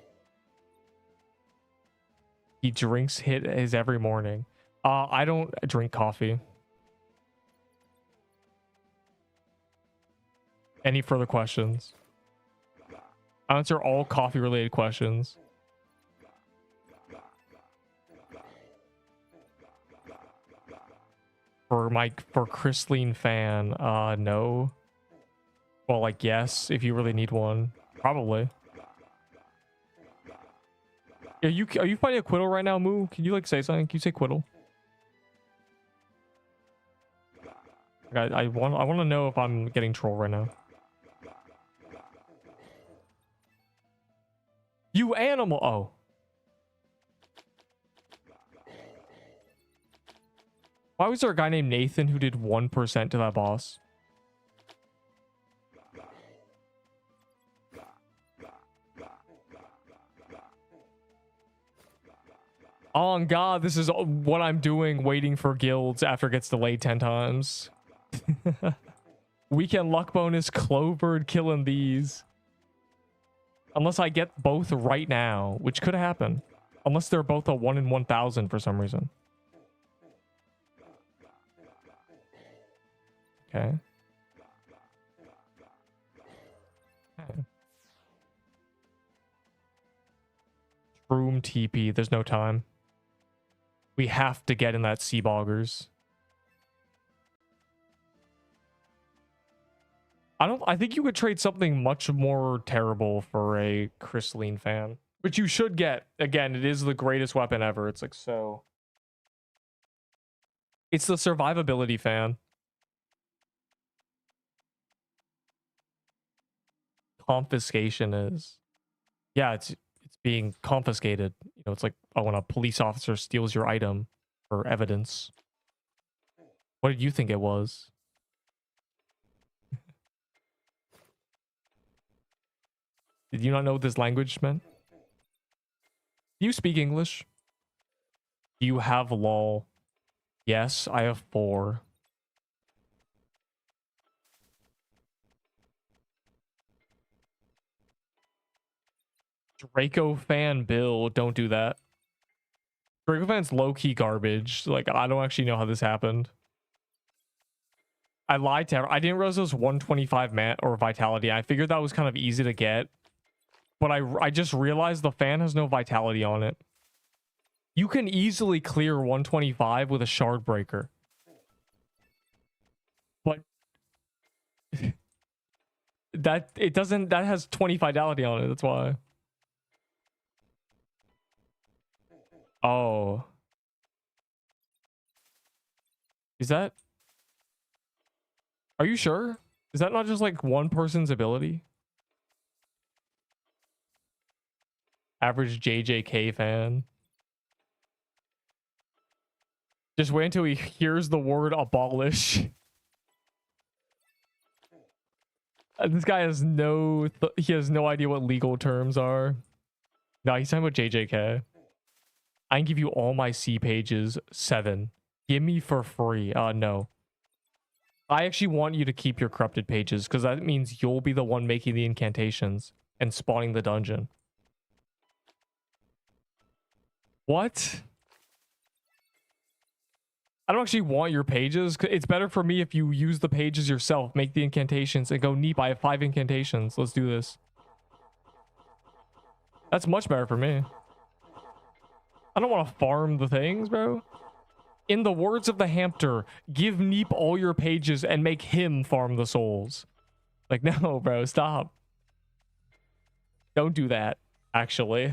He drinks his every morning. I don't drink coffee. Any further questions? I answer all coffee related questions. For Christine fan, no. Well, like, yes, if you really need one. Probably. Are you fighting a Quiddle right now, Moo? Can you like say something? Can you say Quiddle? I want to know if I'm getting troll right now. You animal! Oh. Why was there a guy named Nathan who did 1% to that boss? Oh God, this is what I'm doing waiting for guilds after it gets delayed 10 times. Weekend luck bonus, Clovered killing these. Unless I get both right now, which could happen. Unless they're both a 1 in 1,000 for some reason. Okay. Room TP, there's no time. We have to get in that sea boggers. I think you could trade something much more terrible for a crystalline fan. Which you should get. Again, it is the greatest weapon ever. It's like so. It's the survivability fan. Confiscation is. Yeah, it's being confiscated. You know, it's like, oh, when a police officer steals your item for evidence. What did you think it was? Did you not know what this language meant? Do you speak English? Do you have lol? Yes, I have 4. Draco fan Bill, don't do that. Draco fan's low-key garbage. Like, I don't actually know how this happened. I lied to her. I didn't realize it was 125 mat or vitality. I figured that was kind of easy to get. But I just realized the fan has no vitality on it. You can easily clear 125 with a shard breaker. But that has 20 vitality on it, that's why. Oh. Is that... Are you sure? Is that not just like one person's ability? Average JJK fan. Just wait until he hears the word abolish. This guy has he has no idea what legal terms are. No, he's talking about JJK. I can give you all my C pages. 7. Give me for free. No. I actually want you to keep your corrupted pages because that means you'll be the one making the incantations and spawning the dungeon. What? I don't actually want your pages. It's better for me if you use the pages yourself, make the incantations, and go, Neep, I have 5 incantations. Let's do this. That's much better for me. I don't want to farm the things, bro. In the words of the Hampter, give Neep all your pages and make him farm the souls. Like, no, bro, stop. Don't do that, actually.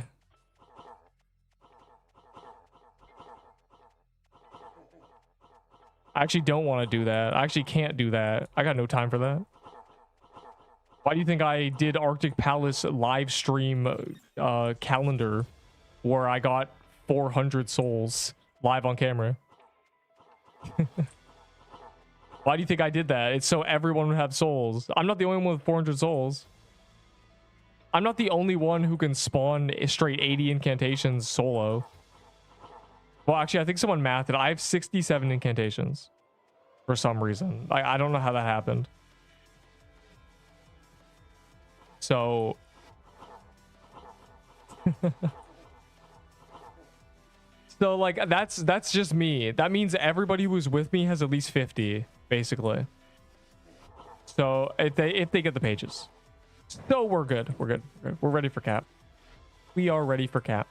I actually don't want to do that. I actually can't do that. I got no time for that. Why do you think I did Arctic Palace live stream calendar where I got 400 souls live on camera? Why do you think I did that? It's so everyone would have souls. I'm not the only one with 400 souls. I'm not the only one who can spawn straight 80 incantations solo. Well, actually, I think someone mathed it. I have 67 incantations for some reason. I don't know how that happened. So... So, like, that's just me. That means everybody who's with me has at least 50, basically. So, if they get the pages. So, we're good. We're good. We're ready for cap. We are ready for cap.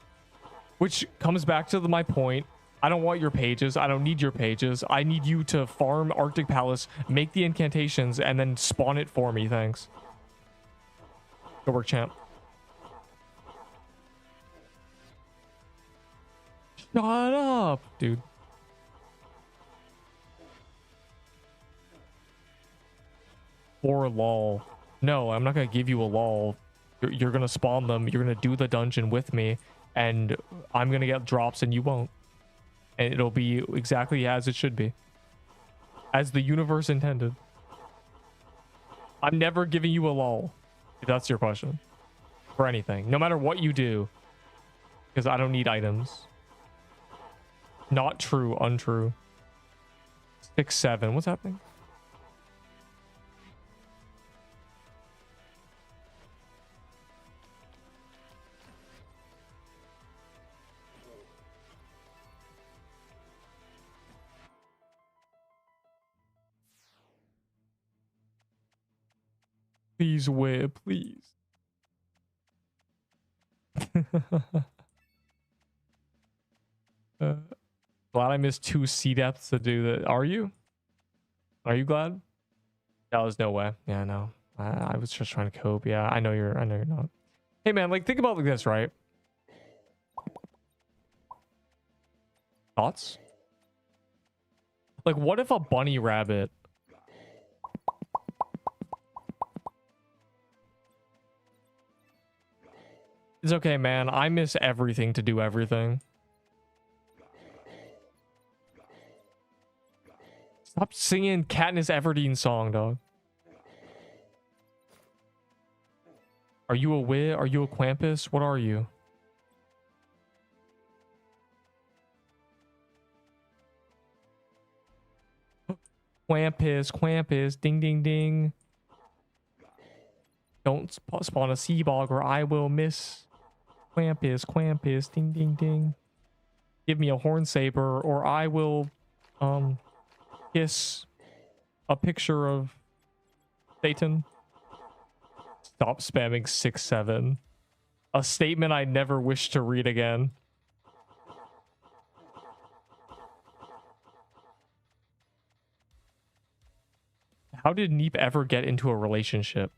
Which comes back to my point. I don't want your pages. I don't need your pages. I need you to farm Arctic Palace, make the incantations, and then spawn it for me. Thanks. Good work, champ. Shut up, dude. Or lol. No, I'm not gonna give you a lol. You're gonna spawn them. You're gonna do the dungeon with me, and I'm gonna get drops and you won't. And it'll be exactly as it should be, as the universe intended. I'm never giving you a lol, if that's your question, for anything, no matter what you do, because I don't need items. Not true, untrue. 6, 7. What's happening? Please wear, please. Glad I missed 2 C depths to do that. Are you? Are you glad? No, there's no way. Yeah, no. I was just trying to cope. Yeah, I know you're not. Hey man, like think about it like this, right? Thoughts? Like what if a bunny rabbit It's okay, man. I miss everything to do everything. Stop singing Katniss Everdeen song, dog. Are you a wit? Are you a Krampus? What are you? Krampus, Krampus, ding, ding, ding. Don't spawn a sea bog or I will miss. Krampus, Krampus, ding, ding, ding. Give me a horn saber or I will, kiss a picture of Satan. Stop spamming 6, 7. A statement I never wish to read again. How did Neep ever get into a relationship?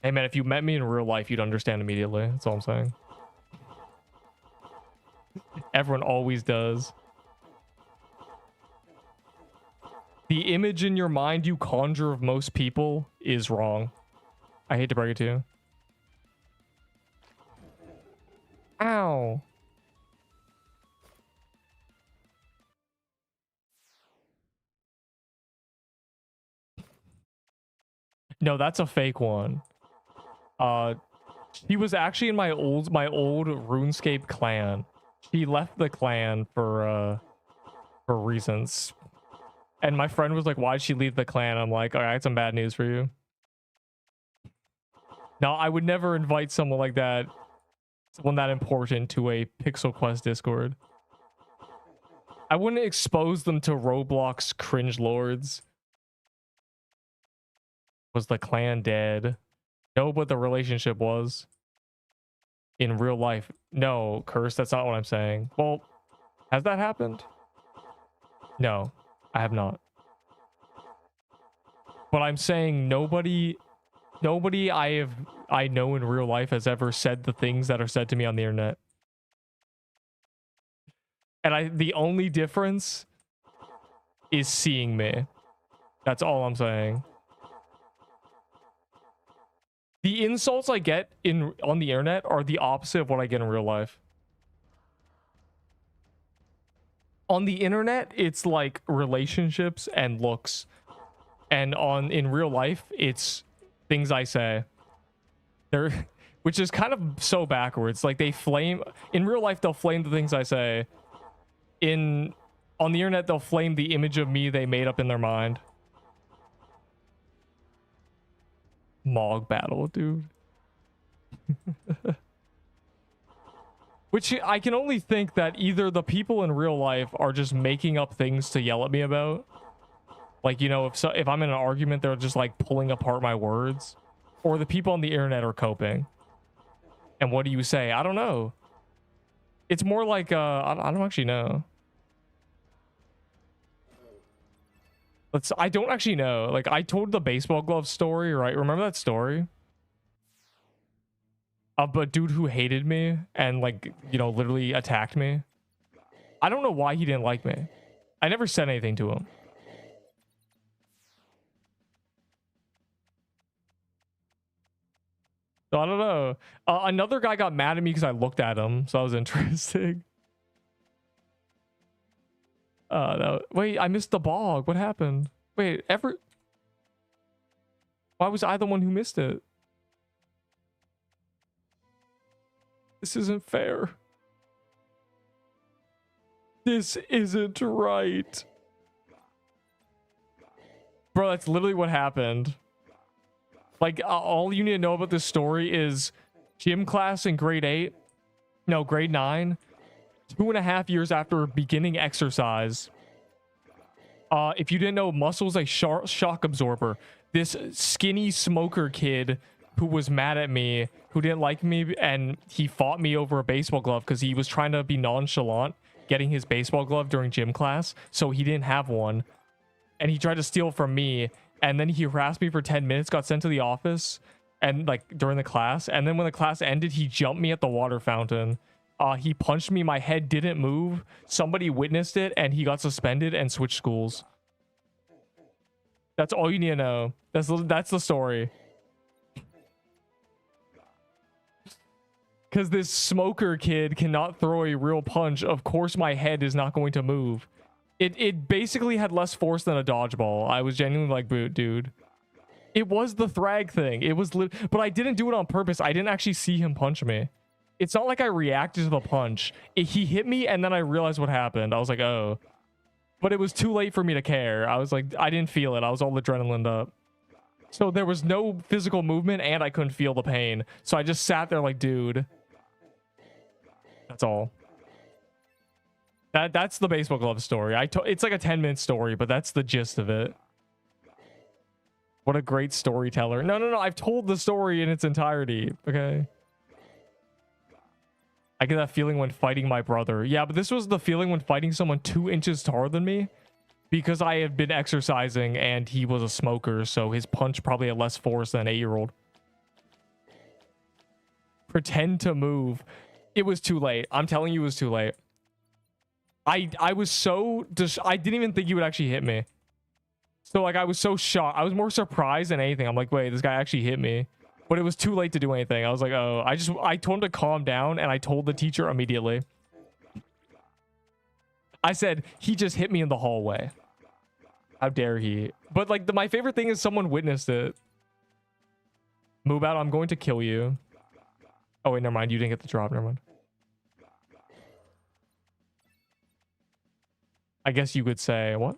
Hey man, if you met me in real life, you'd understand immediately. That's all I'm saying. Everyone always does. The image in your mind you conjure of most people is wrong. I hate to break it to you. Ow. No, that's a fake one. She was actually in my old RuneScape clan. She left the clan for reasons. And my friend was like, why'd she leave the clan? I'm like, all right, some bad news for you. No, I would never invite someone like that, someone that important, to a Pixel Quest Discord. I wouldn't expose them to Roblox cringe lords. Was the clan dead? No, but the relationship was. In real life. No, Curse, that's not what I'm saying. Well, has that happened? No, I have not. But I'm saying nobody I know in real life has ever said the things that are said to me on the internet. And the only difference is seeing me. That's all I'm saying. The insults I get on the internet are the opposite of what I get in real life. On the internet, it's like relationships and looks. And in real life, it's things I say. Which is kind of so backwards. Like in real life, they'll flame the things I say. On the internet, they'll flame the image of me they made up in their mind. Mog battle, dude. Which I can only think that either the people in real life are just making up things to yell at me about. Like, you know, if I'm in an argument, they're just like pulling apart my words. Or the people on the internet are coping. And what do you say? I don't know. It's more like, I don't actually know. I don't actually know. Like, I told the baseball glove story, right? Remember that story? Of a dude who hated me and, like, you know, literally attacked me. I don't know why he didn't like me. I never said anything to him. So I don't know. Another guy got mad at me because I looked at him, so that was interesting. Wait, I missed the bog. What happened? Wait, why was I the one who missed it? This isn't fair. This isn't right. Bro, that's literally what happened. Like, all you need to know about this story is gym class in grade 9, 2.5 years after beginning exercise. If you didn't know, muscles a shock absorber. This skinny smoker kid who was mad at me, who didn't like me, and he fought me over a baseball glove because he was trying to be nonchalant getting his baseball glove during gym class, so he didn't have one. And he tried to steal from me, and then he harassed me for 10 minutes, got sent to the office, and like during the class. And then when the class ended, he jumped me at the water fountain. He punched me, my head didn't move. Somebody witnessed it, and he got suspended and switched schools. That's all you need to know. That's the story. Because this smoker kid cannot throw a real punch. Of course my head is not going to move. It basically had less force than a dodgeball. I was genuinely like, dude. It was the thrag thing. It was but I didn't do it on purpose. I didn't actually see him punch me. It's not like I reacted to the punch. He hit me and then I realized what happened. I was like, oh. But it was too late for me to care. I was like, I didn't feel it. I was all adrenalined up. So there was no physical movement and I couldn't feel the pain. So I just sat there like, dude. That's all. That's the baseball glove story. It's like a 10-minute story, but that's the gist of it. What a great storyteller. No. I've told the story in its entirety. Okay. I get that feeling when fighting my brother. Yeah, but this was the feeling when fighting someone 2 inches taller than me. Because I had been exercising and he was a smoker, so his punch probably had less force than an 8-year-old. Pretend to move. It was too late. I'm telling you, it was too late. I was so I didn't even think he would actually hit me. So like I was so shocked. I was more surprised than anything. I'm like, wait, this guy actually hit me. But it was too late to do anything. I was like, oh, I told him to calm down and I told the teacher immediately. I said, he just hit me in the hallway. How dare he? But like my favorite thing is someone witnessed it. Move out, I'm going to kill you. Oh wait, never mind. You didn't get the drop. Never mind. I guess you could say, what?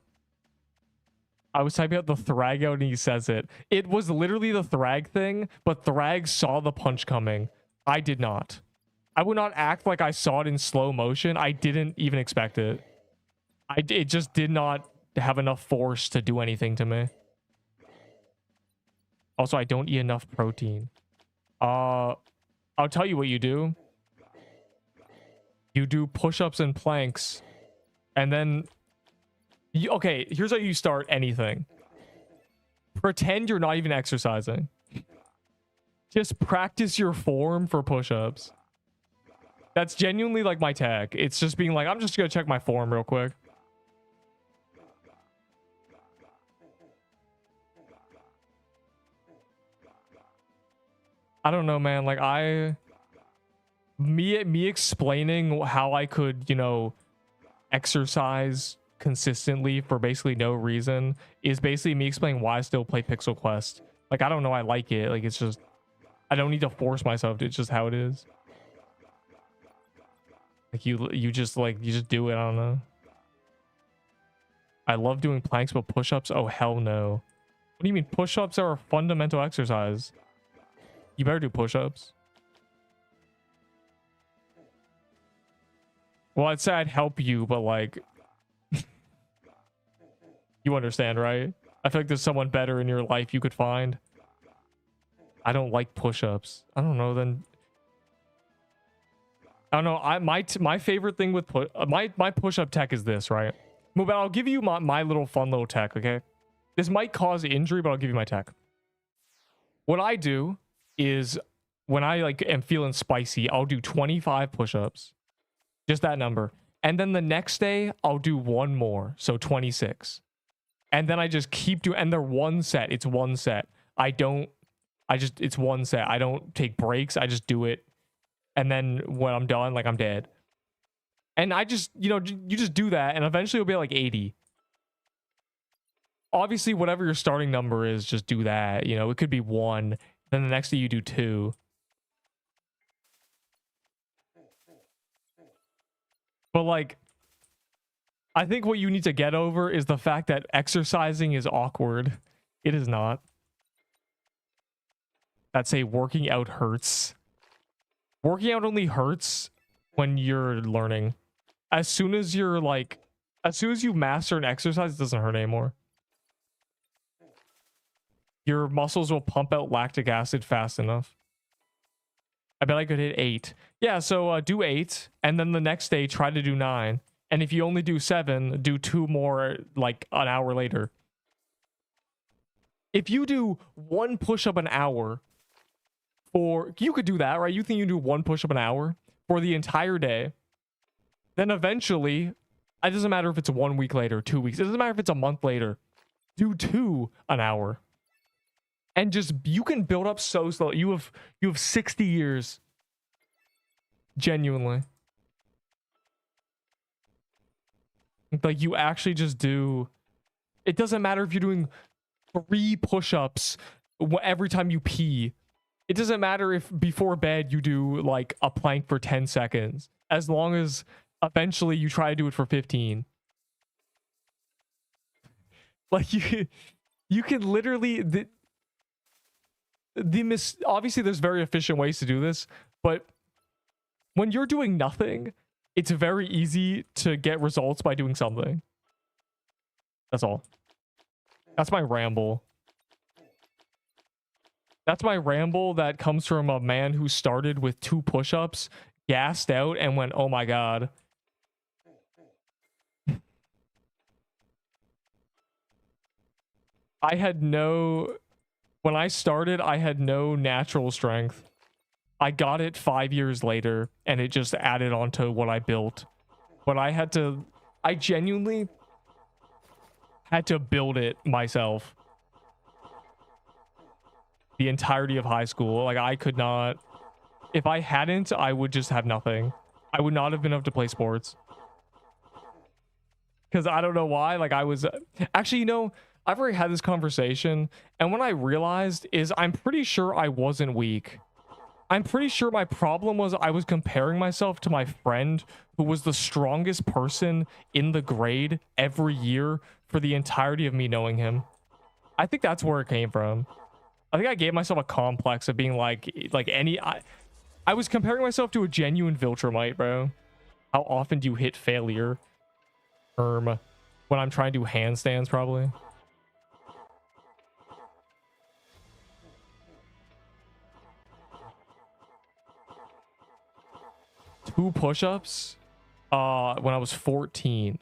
I was typing out the thrag out and he says it. It was literally the thrag thing, but thrag saw the punch coming. I did not. I would not act like I saw it in slow motion. I didn't even expect it. It just did not have enough force to do anything to me. Also, I don't eat enough protein. I'll tell you what you do. You do push-ups and planks. And then, okay, here's how you start anything. Pretend you're not even exercising. Just practice your form for push-ups. That's genuinely like my tag. It's just being like, I'm just gonna check my form real quick. I don't know, man. Like me explaining how I could, you know, exercise consistently for basically no reason is basically me explaining why I still play Pixel Quest. Like, I don't know, I like it. Like, it's just, I don't need to force myself. It's just how it is. Like, you just do it. I don't know. I love doing planks, but push-ups? Oh, hell no. What do you mean? Push-ups are a fundamental exercise. You better do push-ups. Well, I'd say I'd help you, but like... you understand, right? I feel like there's someone better in your life you could find. I don't like push-ups. I don't know, then... I don't know. My favorite thing with my push-up tech is this, right? Move out. I'll give you my little fun little tech, okay? This might cause injury, but I'll give you my tech. What I do is when I like am feeling spicy, I'll do 25 push-ups. Just that number. And then the next day I'll do one more, so 26. And then I just keep doing, and they're one set. It's one set. It's one set. I don't take breaks. I just do it. And then when I'm done, like I'm dead. And I just, you just do that, and eventually you'll be at like 80. Obviously, whatever your starting number is, just do that. It could be 1. Then the next day you do 2. But like, I think what you need to get over is the fact that exercising is awkward. It is not. That's a working out hurts. Working out only hurts when you're learning. As soon as you master an exercise, it doesn't hurt anymore. Your muscles will pump out lactic acid fast enough. I bet I could hit 8. Yeah, so do 8, and then the next day try to do 9. And if you only do 7, do 2 more like an hour later. If you do 1 push-up an hour you could do that, right? You think you do 1 push-up an hour for the entire day. Then eventually, it doesn't matter if it's 1 week later, 2 weeks. It doesn't matter if it's a month later. Do 2 an hour. And just, you can build up so slow. You have 60 years. Genuinely. Like, you actually just do. It doesn't matter if you're doing 3 push-ups every time you pee. It doesn't matter if before bed you do like a plank for 10 seconds. As long as eventually you try to do it for 15. Like, you can literally obviously there's very efficient ways to do this, but when you're doing nothing, it's very easy to get results by doing something. That's all. That's my ramble. That's my ramble that comes from a man who started with 2 push-ups, gassed out, and went, oh my god. When I started, I had no natural strength. I got it 5 years later, and it just added on to what I built. But I genuinely had to build it myself. The entirety of high school. Like, I could not. If I hadn't, I would just have nothing. I would not have been able to play sports. Because I don't know why. Like, I was. Actually, I've already had this conversation. And what I realized is I'm pretty sure I wasn't weak. I'm pretty sure my problem was I was comparing myself to my friend who was the strongest person in the grade every year for the entirety of me knowing him. I think that's where it came from. I think I gave myself a complex of being like I was comparing myself to a genuine Viltrumite, bro. How often do you hit failure? When I'm trying to do handstands, probably. Two push-ups when I was 14.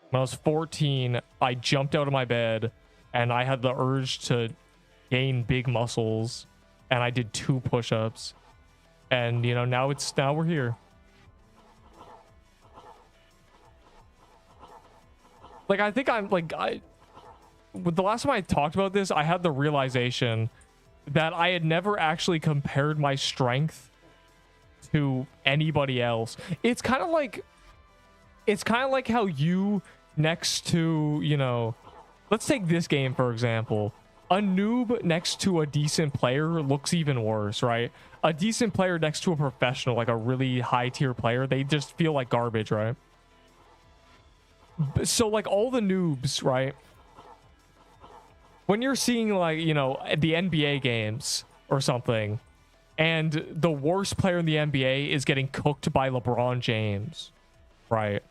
When I was 14, I jumped out of my bed and I had the urge to gain big muscles, and I did 2 push-ups. And now we're here. Like, I think the last time I talked about this, I had the realization that I had never actually compared my strength to anybody else. It's kind of like how you next to, let's take this game for example. A noob next to a decent player looks even worse, right? A decent player next to a professional, like a really high tier player, they just feel like garbage, right? So like all the noobs, right? When you're seeing like, the NBA games or something, and the worst player in the NBA is getting cooked by LeBron James, right?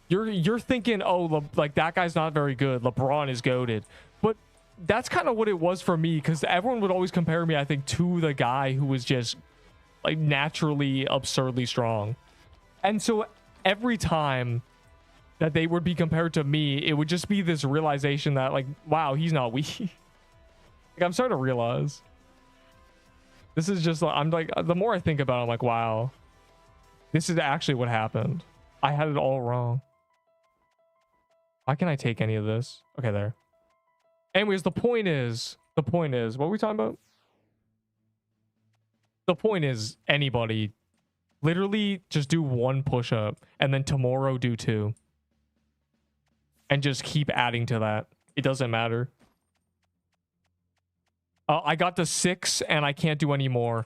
You're thinking, oh, like that guy's not very good. LeBron is goated. But that's kind of what it was for me, because everyone would always compare me, I think, to the guy who was just like naturally absurdly strong. And so every time that they would be compared to me, it would just be this realization that like, wow, he's not weak. Like, I'm starting to realize. This is just, I'm like, the more I think about it, I'm like, wow. This is actually what happened. I had it all wrong. Why can't I take any of this? Okay, there. Anyways, the point is, what are we talking about? The point is, anybody, literally just do 1 push-up and then tomorrow do 2. And just keep adding to that. It doesn't matter. I got to 6 and I can't do any more.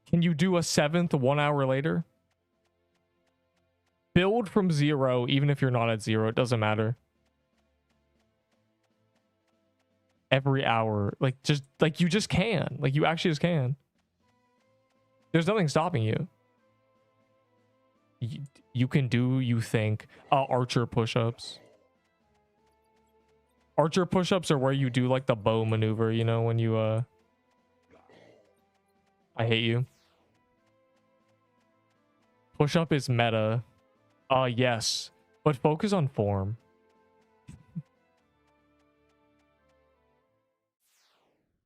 Can you do a 7th 1 hour later? Build from 0, even if you're not at 0. It doesn't matter. Every hour. Like, just, like, you just can. Like, you actually just can. There's nothing stopping you. You can do, you think, archer push-ups. Archer push-ups are where you do, like, the bow maneuver, you know, when you, I hate you. Push-up is meta. Yes. But focus on form.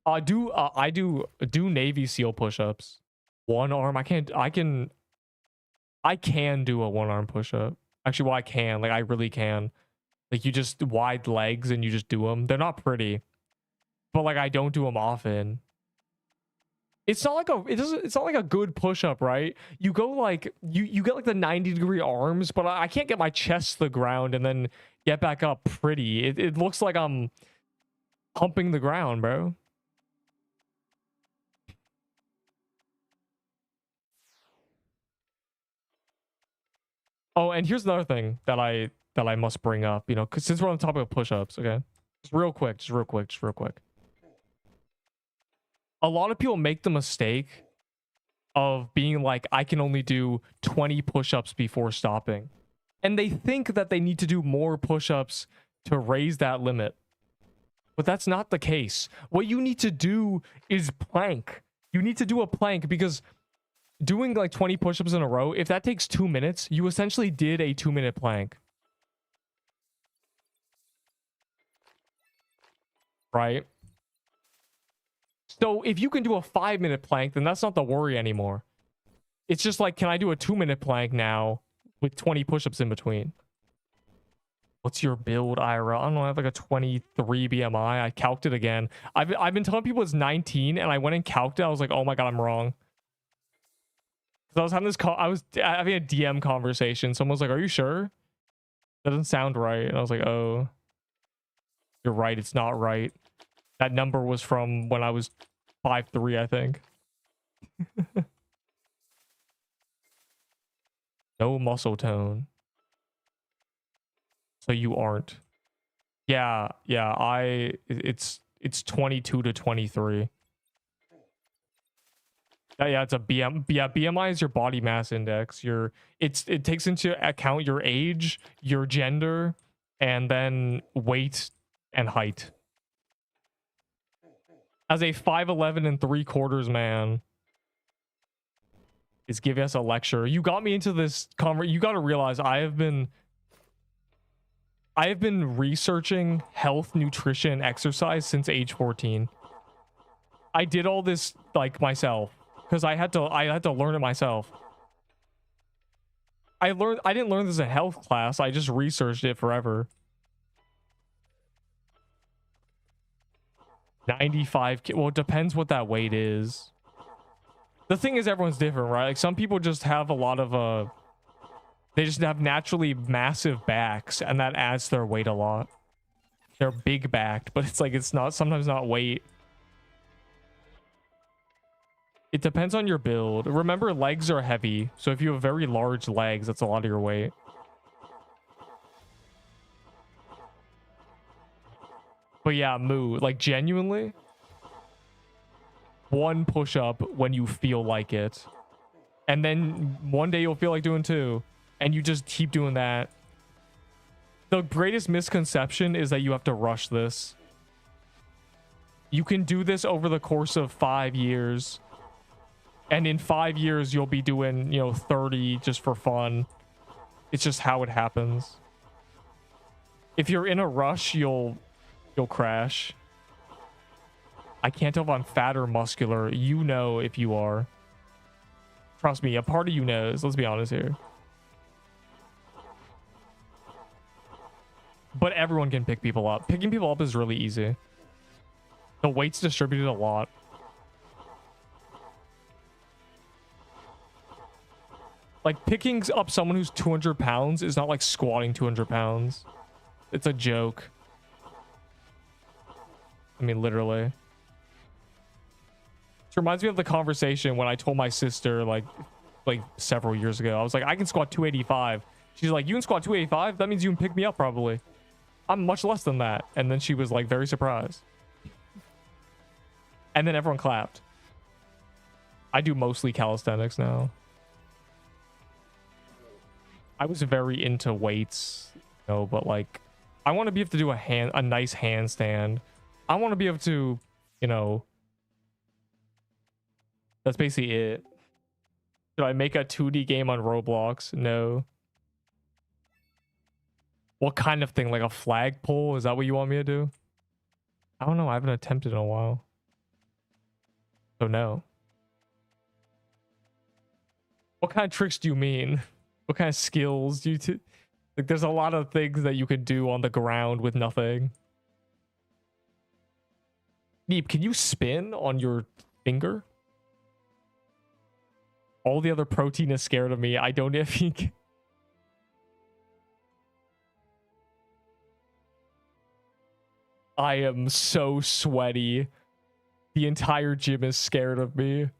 I do Navy SEAL push-ups. 1 arm. I can do a 1 arm push-up. Actually, well, I can. Like, I really can. Like, you just wide legs and you just do them. They're not pretty. But, like, I don't do them often. It's not like it's not like a good push-up, right? You go like you get like the 90-degree arms, but I can't get my chest to the ground and then get back up pretty. It looks like I'm pumping the ground, bro. Oh, and here's another thing that I must bring up, you know, because since we're on the topic of push-ups, okay? Just real quick. A lot of people make the mistake of being like, I can only do 20 push-ups before stopping. And they think that they need to do more push-ups to raise that limit. But that's not the case. What you need to do is plank. You need to do a plank, because doing like 20 push-ups in a row, if that takes 2 minutes, you essentially did a 2-minute plank. Right? So if you can do a 5-minute plank, then that's not the worry anymore. It's just like, can I do a 2-minute plank now with 20 push-ups in between? What's your build, IRL? I don't know. I have like a 23 BMI. I calced it again. I've been telling people it's 19, and I went and calced it. I was like, oh my god, I'm wrong. Because I was having this call. I was having a DM conversation. Someone was like, are you sure? That doesn't sound right. And I was like, oh, you're right. It's not right. That number was from when I was 5'3", I think. No muscle tone. So you aren't. Yeah, it's 22 to 23. Yeah, it's a BMI is your body mass index. It takes into account your age, your gender, and then weight and height. As a 5'11 3/4 man is giving us a lecture. You got me into this you got to realize I have been researching health, nutrition, exercise since age 14. I did all this like myself because I had to learn it myself. I didn't learn this in a health class. I just researched it forever. 95. Well, it depends what that weight is. The thing is, everyone's different, right? Like, some people just have a lot of they just have naturally massive backs, and that adds to their weight a lot. They're big backed, but it's like, it's not sometimes not weight. It depends on your build. Remember, legs are heavy, so if you have very large legs, that's a lot of your weight. But yeah, Moo, like, genuinely, 1 push-up when you feel like it. And then one day you'll feel like doing 2. And you just keep doing that. The greatest misconception is that you have to rush this. You can do this over the course of 5 years. And in 5 years, you'll be doing, 30 just for fun. It's just how it happens. If you're in a rush, you'll crash. I can't tell if I'm fat or muscular. You know if you are. Trust me, a part of you knows. Let's be honest here. But everyone can pick people up. Picking people up is really easy. The weight's distributed a lot. Like, picking up someone who's 200 pounds is not like squatting 200 pounds. It's a joke. I mean, literally. This reminds me of the conversation when I told my sister, like several years ago. I was like, I can squat 285. She's like, you can squat 285? That means you can pick me up, probably. I'm much less than that. And then she was, like, very surprised. And then everyone clapped. I do mostly calisthenics now. I was very into weights, you know, but like, I want to be able to do a nice handstand. I want to be able to, you know, that's basically it. Should I make a 2D game on Roblox? No. What kind of thing? Like a flagpole? Is that what you want me to do? I don't know. I haven't attempted in a while. So no. What kind of tricks do you mean? What kind of skills do you like? There's a lot of things that you could do on the ground with nothing. Neep, can you spin on your finger? All the other protein is scared of me. I don't think. I am so sweaty. The entire gym is scared of me.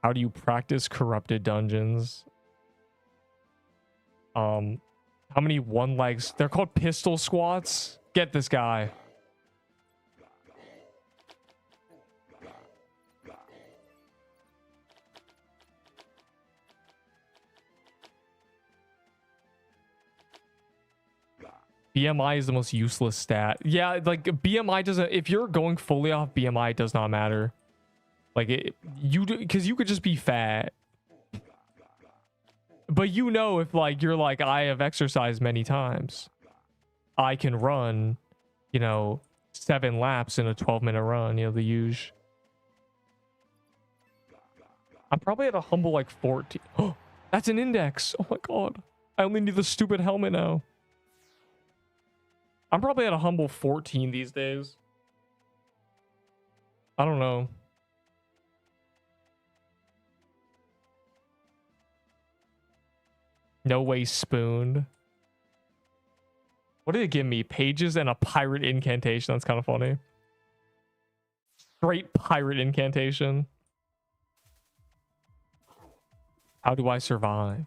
How do you practice corrupted dungeons? How many one legs? They're called pistol squats. Get this guy. BMI is the most useless stat. Yeah, like BMI doesn't, if you're going fully off BMI, it does not matter. Like because you could just be fat. But you know, if like you're like, I have exercised many times, I can run, you know, 7 laps in a 12-minute run, you know, the huge. I'm probably at a humble like 14. Oh, that's an index. Oh my god. I only need the stupid helmet now. I'm probably at a humble 14 these days. I don't know. No way spooned. What did it give me? Pages and a pirate incantation. That's kind of funny. Straight pirate incantation. How do I survive?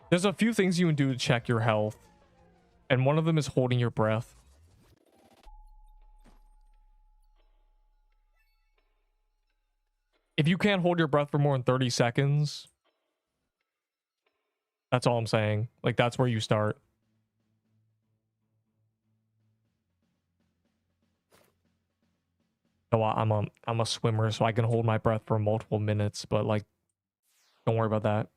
There's a few things you can do to check your health. And one of them is holding your breath. If you can't hold your breath for more than 30 seconds, that's all I'm saying. Like, that's where you start. So I'm a swimmer, so I can hold my breath for multiple minutes, but like, don't worry about that.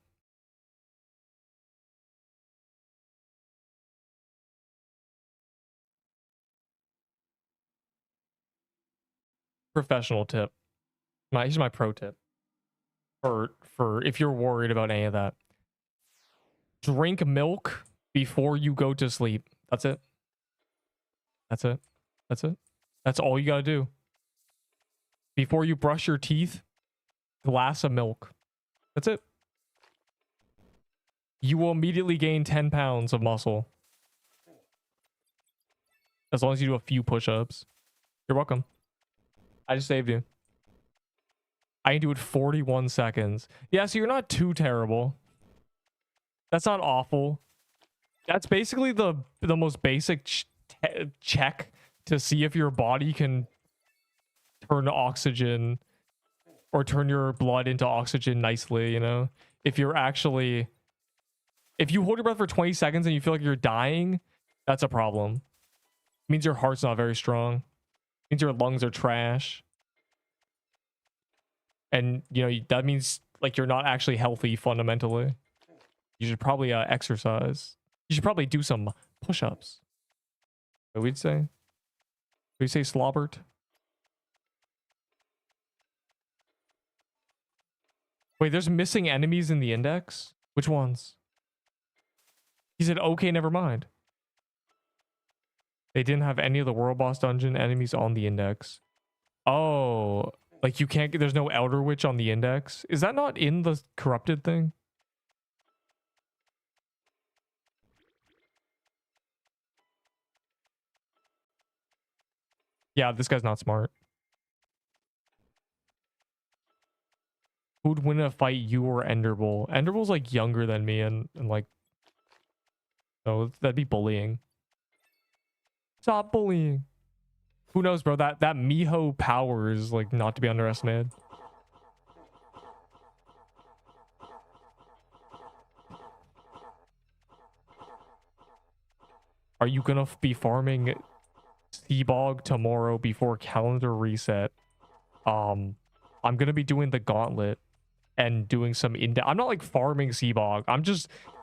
Professional tip. Here's my pro tip. For if you're worried about any of that. Drink milk before you go to sleep. That's it. That's it. That's it. That's all you gotta do. Before you brush your teeth, glass of milk. That's it. You will immediately gain 10 pounds of muscle. As long as you do a few push-ups. You're welcome. I just saved you. I can do it 41 seconds. Yeah, so you're not too terrible. That's not awful. That's basically the most basic check to see if your body can turn oxygen or turn your blood into oxygen nicely, you know? If you hold your breath for 20 seconds and you feel like you're dying, that's a problem. It means your heart's not very strong. It means your lungs are trash. And, you know, that means like you're not actually healthy fundamentally. You should probably exercise. You should probably do some push-ups. What we'd say? We'd say slobbert. Wait, there's missing enemies in the index? Which ones? He said, okay, never mind. They didn't have any of the world boss dungeon enemies on the index. Oh, like you can't get, there's no Elder Witch on the index. Is that not in the corrupted thing? Yeah, this guy's not smart. Who'd win a fight, you or Enderbull? Enderbull's like younger than me and like, so that'd be bullying. Stop bullying. Who knows, bro? That Miho power is like not to be underestimated. Are you gonna be farming Seabog tomorrow before calendar reset? I'm gonna be doing the gauntlet and doing some I'm not like farming Seabog.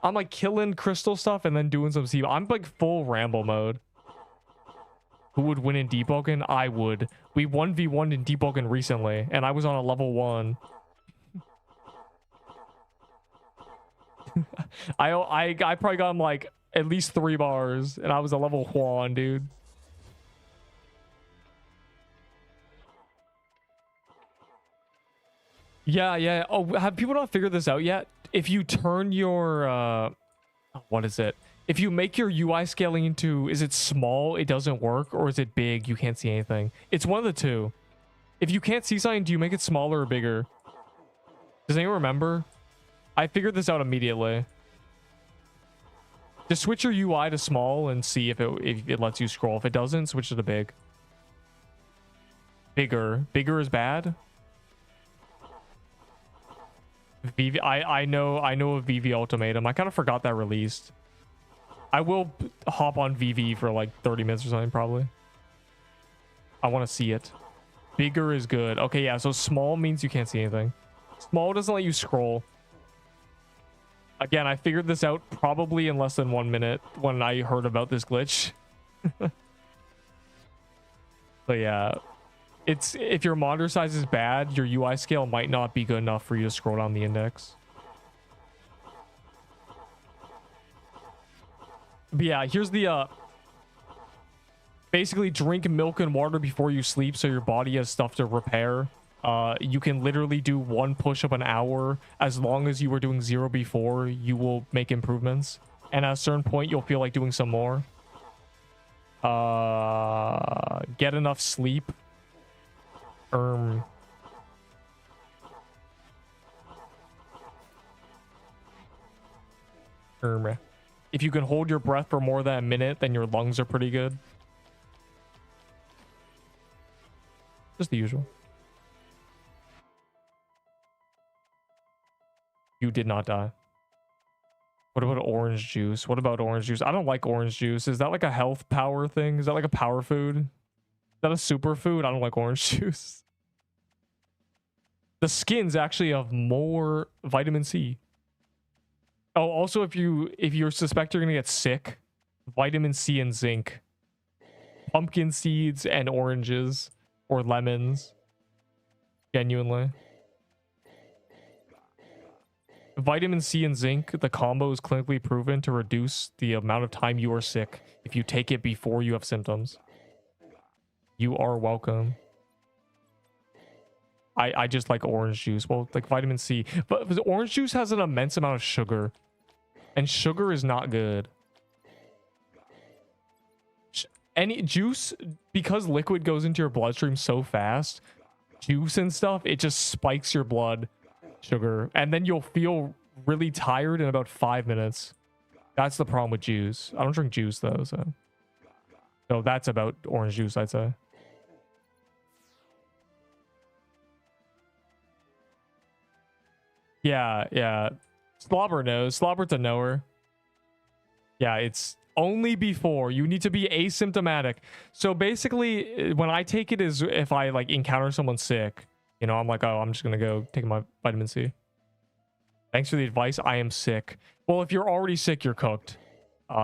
I'm like killing crystal stuff and then doing some Seabog. I'm like full ramble mode. Who would win in Deepwoken? I would. We 1v1 in Deepwoken recently, and I was on a level 1. I probably got him like at least 3 bars, and I was a level 1, dude. Yeah. Oh, have people not figured this out yet? If you turn your what is it? If you make your UI scaling into, is it small, it doesn't work, or is it big, you can't see anything? It's one of the two. If you can't see something, do you make it smaller or bigger? Does anyone remember? I figured this out immediately. Just switch your UI to small and see if it lets you scroll. If it doesn't, switch it to big. Bigger. Bigger is bad? I know of VV Ultimatum. I kind of forgot that released. I will hop on VV for like 30 minutes or something, probably. I want to see it. Bigger is good. Okay, yeah, so small means you can't see anything. Small doesn't let you scroll. Again, I figured this out probably in less than 1 minute when I heard about this glitch. So yeah, it's if your monitor size is bad, your UI scale might not be good enough for you to scroll down the index. But yeah, here's the basically drink milk and water before you sleep so your body has stuff to repair. You can literally do 1 push-up an hour. As long as you were doing 0 before, you will make improvements. And at a certain point, you'll feel like doing some more. Get enough sleep. If you can hold your breath for more than a minute, then your lungs are pretty good. Just the usual. You did not die. What about orange juice? What about orange juice? I don't like orange juice. Is that like a health power thing? Is that like a power food? Is that a superfood? I don't like orange juice. The skins actually have more vitamin C. Oh, also, if you suspect you're gonna get sick, vitamin C and zinc, pumpkin seeds and oranges or lemons. Genuinely, vitamin C and zinc, the combo is clinically proven to reduce the amount of time you are sick if you take it before you have symptoms. You are welcome. I just like orange juice. Well, like vitamin C. But orange juice has an immense amount of sugar. And sugar is not good. Any juice, because liquid goes into your bloodstream so fast, juice and stuff, it just spikes your blood sugar. And then you'll feel really tired in about 5 minutes. That's the problem with juice. I don't drink juice though, so. So that's about orange juice, I'd say. Yeah. Slobber knows. Slobber's a knower. Yeah, it's only before. You need to be asymptomatic. So basically, when I take it is if I like encounter someone sick, you know, I'm like, oh, I'm just going to go take my vitamin C. Thanks for the advice. I am sick. Well, if you're already sick, you're cooked.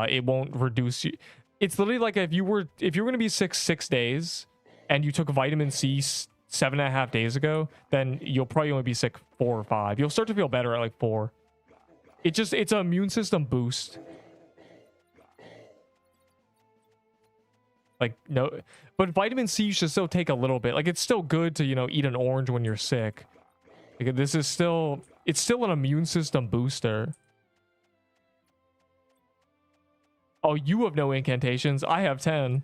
It won't reduce you. It's literally like if you're going to be sick 6 days and you took vitamin C 7.5 days ago, then you'll probably only be sick 4 or 5. You'll start to feel better at like 4. It's an immune system boost. Like, no, but vitamin C you should still take a little bit. Like, it's still good to, you know, eat an orange when you're sick. Like, this is still, it's still an immune system booster. Oh, you have no incantations. I have 10.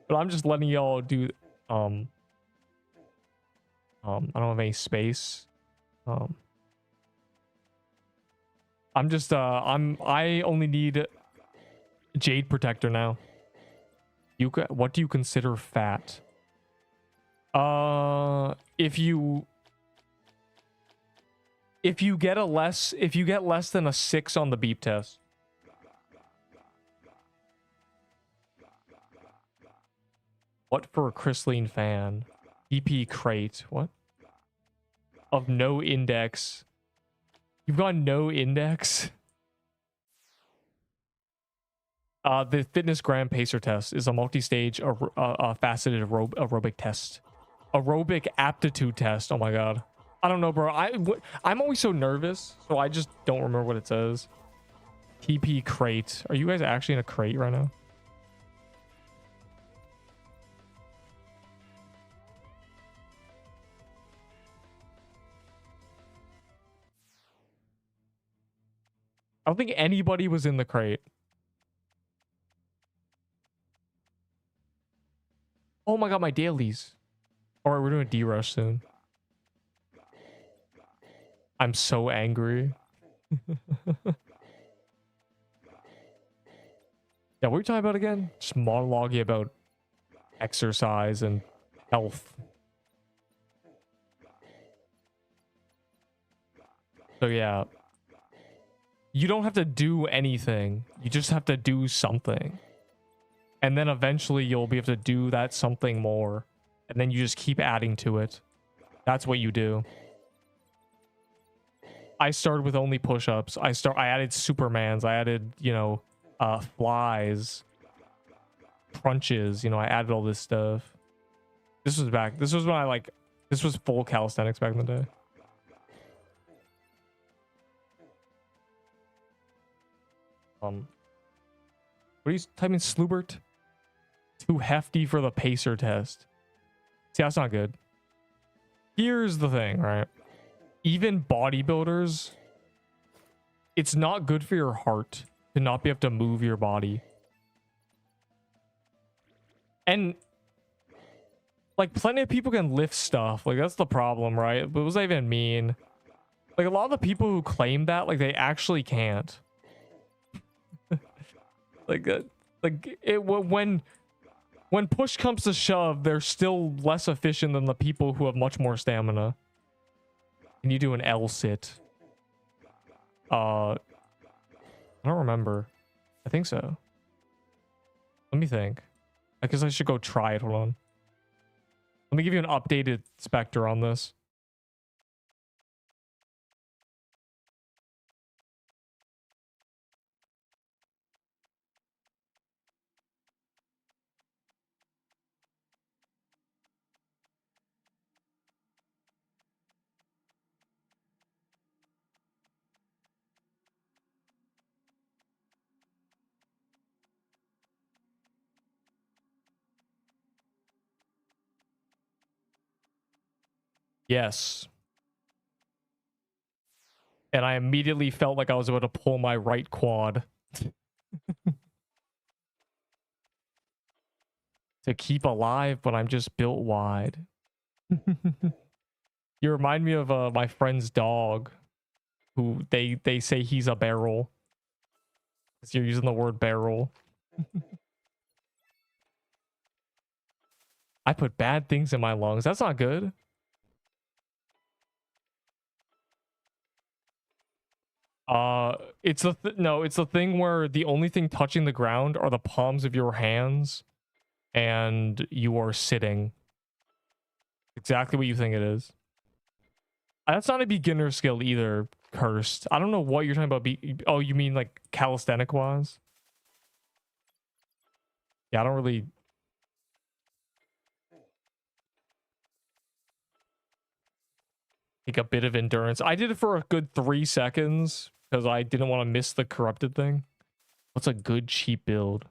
But I'm just letting y'all do, I don't have any space. I'm just, I only need Jade Protector now. What do you consider fat? If you get less than a 6 on the beep test. What for a crystalline fan? EP crate. What? Of no index. You've got no index? The fitness gram pacer test is a multi-stage faceted aerobic test. Aerobic aptitude test. Oh my god. I don't know, bro. I'm always so nervous, so I just don't remember what it says. TP crate. Are you guys actually in a crate right now? I don't think anybody was in the crate. Oh my god, my dailies. Alright, we're doing a D-rush soon. I'm so angry. Yeah, what are we talking about again? Just monologuing about exercise and health. So yeah. You don't have to do anything. You just have to do something. And then eventually you'll be able to do that something more. And then you just keep adding to it. That's what you do. I started with only push-ups. I added Supermans. I added, you know, flies, crunches. You know, I added all this stuff. This was when this was full calisthenics back in the day. What are you typing, Slubert? Too hefty for the pacer test. See, that's not good. Here's the thing, right? Even bodybuilders, it's not good for your heart to not be able to move your body. And like, plenty of people can lift stuff. Like, that's the problem, right? But what does that even mean? Like, a lot of the people who claim that, like, they actually can't. When push comes to shove, they're still less efficient than the people who have much more stamina. Can you do an L sit? I don't remember. I think so. Let me think. I guess I should go try it. Hold on. Let me give you an updated Spectre on this. Yes. And I immediately felt like I was about to pull my right quad. To keep alive, but I'm just built wide. You remind me of my friend's dog, who they say he's a barrel. Because you're using the word barrel. I put bad things in my lungs. That's not good. It's the thing where the only thing touching the ground are the palms of your hands, and you are sitting. Exactly what you think it is. That's not a beginner skill either, Cursed. I don't know what you're talking about. Oh, you mean like calisthenic wise? Yeah, I don't really. like a bit of endurance. I did it for a good 3 seconds because I didn't want to miss the corrupted thing. What's a good cheap build?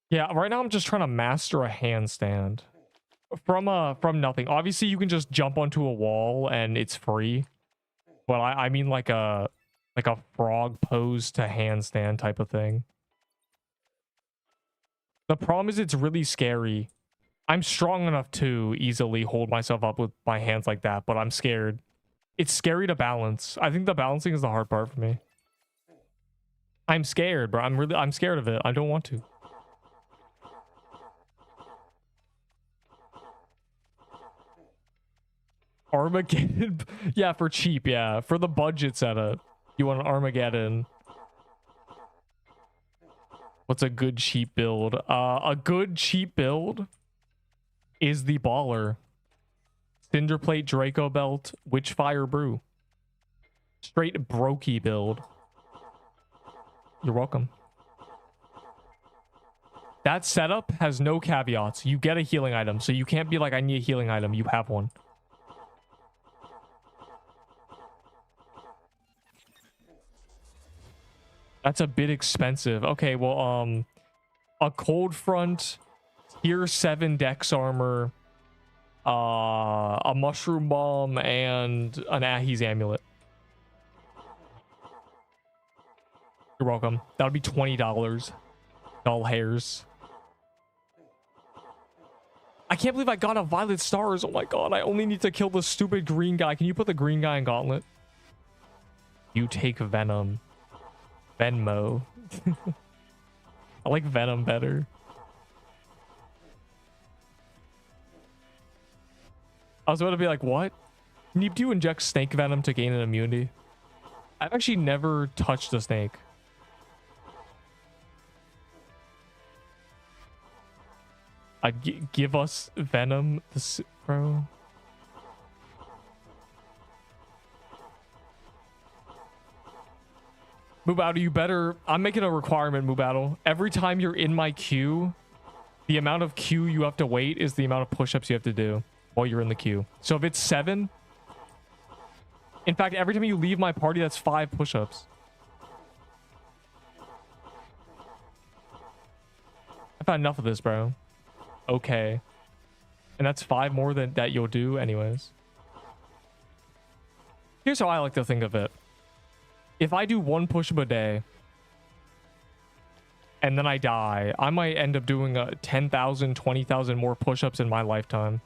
Yeah, right now I'm just trying to master a handstand from nothing. Obviously, you can just jump onto a wall and it's free. But I mean like a frog pose to handstand type of thing. The problem is it's really scary. I'm strong enough to easily hold myself up with my hands like that, but I'm scared. It's scary to balance. I think the balancing is the hard part for me. I'm scared, bro. I'm scared of it. I don't want to. Armageddon. Yeah, for cheap. Yeah, for the budget setup. You want an Armageddon. What's a good cheap build? A good cheap build is the baller. Cinderplate Draco Belt, Witchfire Brew. Straight brokey build. You're welcome. That setup has no caveats. You get a healing item, so you can't be like, I need a healing item. You have one. That's a bit expensive. Okay, well, a cold front, tier 7 dex armor, a mushroom bomb, and an Ahi's amulet. You're welcome. That'll be $20. Dull hairs. I can't believe I got a Violet Stars. Oh my god, I only need to kill the stupid green guy. Can you put the green guy in Gauntlet? You take Venom. Venmo. I like Venom better. I was about to be like, what? Do you inject snake venom to gain an immunity? I've actually never touched a snake. Give us venom, bro. Mubattle, you better... I'm making a requirement, Mubattle. Every time you're in my queue, the amount of queue you have to wait is the amount of push-ups you have to do while you're in the queue. So if it's 7... In fact, every time you leave my party, that's 5 push-ups. I've had enough of this, bro. Okay. And that's 5 more than that you'll do anyways. Here's how I like to think of it. If I do 1 push-up a day and then I die, I might end up doing 10,000, 20,000 more push-ups in my lifetime.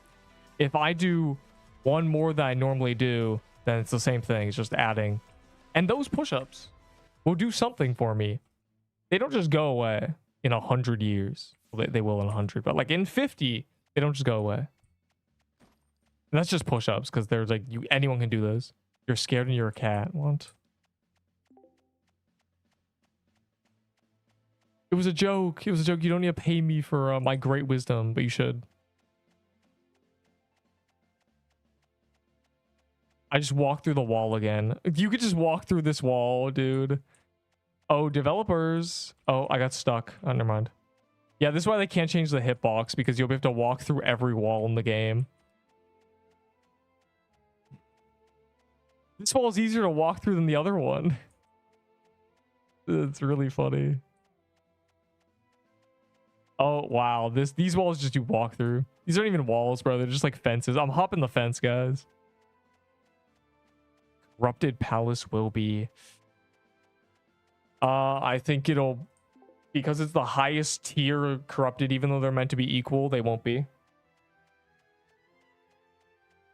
If I do 1 more than I normally do, then it's the same thing. It's just adding. And those push-ups will do something for me. They don't just go away in 100 years. Well, they will in 100, but like in 50, they don't just go away. And that's just push-ups because there's like anyone can do this. You're scared and you're a cat. What? It was a joke. It was a joke. You don't need to pay me for my great wisdom, but you should. I just walked through the wall again. You could just walk through this wall, dude. Oh, developers. Oh, I got stuck. Oh, never mind. Yeah, this is why they can't change the hitbox, because you'll have to walk through every wall in the game. This wall is easier to walk through than the other one. It's really funny. Oh, wow. These walls just you walk through. These aren't even walls, bro. They're just like fences. I'm hopping the fence, guys. Corrupted Palace will be... I think it'll... Because it's the highest tier corrupted, even though they're meant to be equal, they won't be.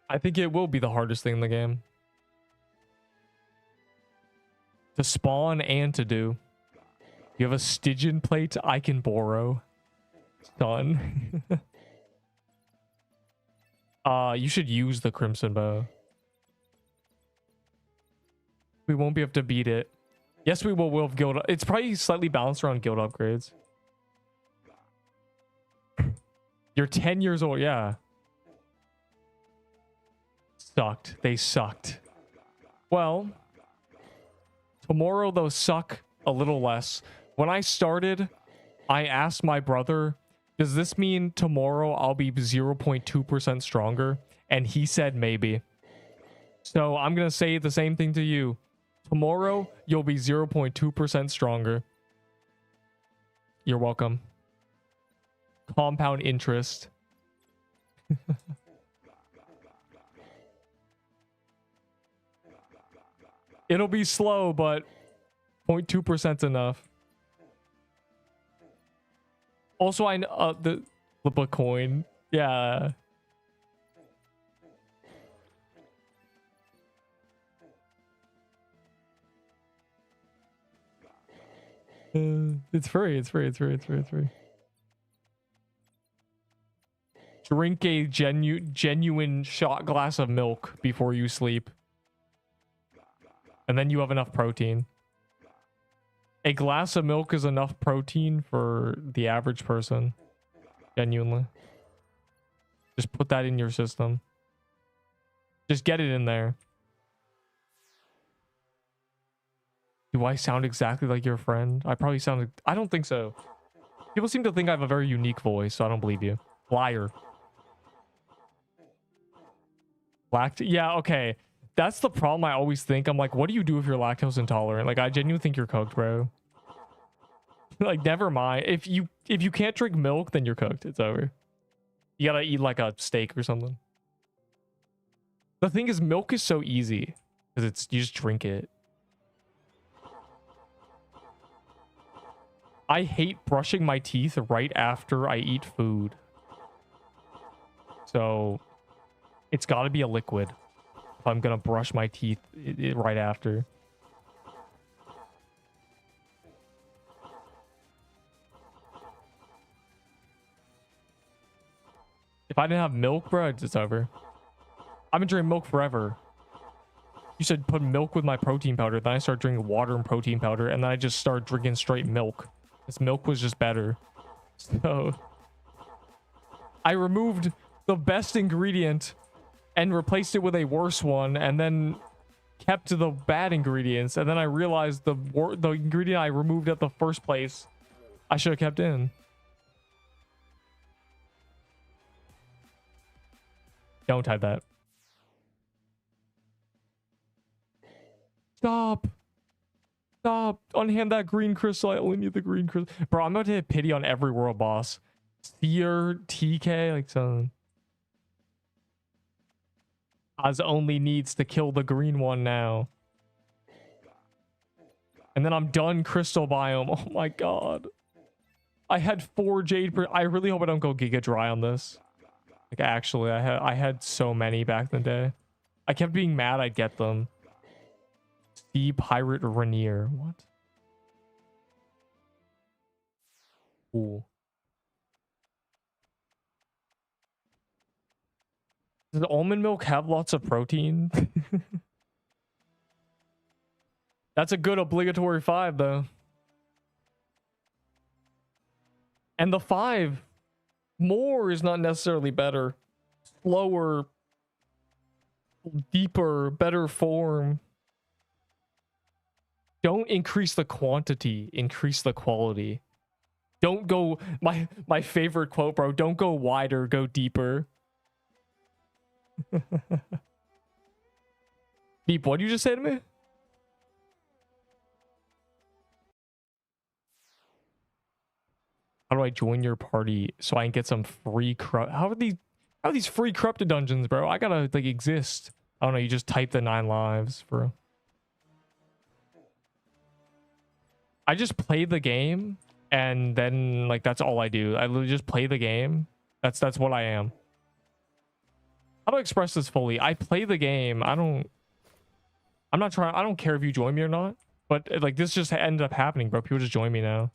I think it will be the hardest thing in the game. To spawn and to do. You have a Stygian plate I can borrow. Done. You should use the Crimson Bow. We won't be able to beat it. Yes, we will. We'll have guild. It's probably slightly balanced around guild upgrades. You're 10 years old. Yeah. Sucked. They sucked. Well, tomorrow they'll suck a little less. When I started, I asked my brother, Does this mean tomorrow I'll be 0.2% stronger? And he said maybe. So I'm going to say the same thing to you. Tomorrow, you'll be 0.2% stronger. You're welcome. Compound interest. It'll be slow, but 0.2% enough. Also, I the flip a coin. Yeah. It's free. It's free. It's free. It's free. It's free. Drink a genuine shot glass of milk before you sleep. And then you have enough protein. A glass of milk is enough protein for the average person. Genuinely. Just put that in your system. Just get it in there. Do I sound exactly like your friend? I probably sound like... I don't think so. People seem to think I have a very unique voice, so I don't believe you. Liar. Yeah, okay. That's the problem I always think. I'm like, what do you do if you're lactose intolerant? Like, I genuinely think you're cooked, bro. Like, never mind. If you can't drink milk, then you're cooked. It's over. You gotta eat like a steak or something. The thing is, milk is so easy. Because you just drink it. I hate brushing my teeth right after I eat food. So, it's gotta be a liquid. If I'm gonna brush my teeth right after. If I didn't have milk, bro, it's over. I've been drinking milk forever. You said put milk with my protein powder. Then I started drinking water and protein powder. And then I just started drinking straight milk. This milk was just better. So I removed the best ingredient and replaced it with a worse one. And then kept the bad ingredients. And then I realized the ingredient I removed at the first place, I should have kept in. Don't type that. Stop. Stop. Unhand that green crystal. I only need the green crystal. Bro, I'm about to hit pity on every world boss. Seer, TK, like something. Oz only needs to kill the green one now. And then I'm done crystal biome. Oh my god. I had 4 jade per... I really hope I don't go giga dry on this. Like, actually, I had so many back in the day. I kept being mad I'd get them. Sea Pirate Rainier. What? Ooh. Does almond milk have lots of protein? That's a good obligatory 5, though. And the 5... more is not necessarily better. Slower, deeper, better form. Don't increase the quantity, increase the quality. Don't go, my favorite quote, bro, don't go wider, go deeper. Deep, what did you just say to me? How do I join your party so I can get some free how are these free corrupted dungeons, bro? I gotta like exist. I don't know, you just type the 9 lives, bro. I just play the game and then like that's all I do. I literally just play the game. That's what I am. How do I express this fully? I play the game. I don't care if you join me or not. But like this just ended up happening, bro. People just join me now.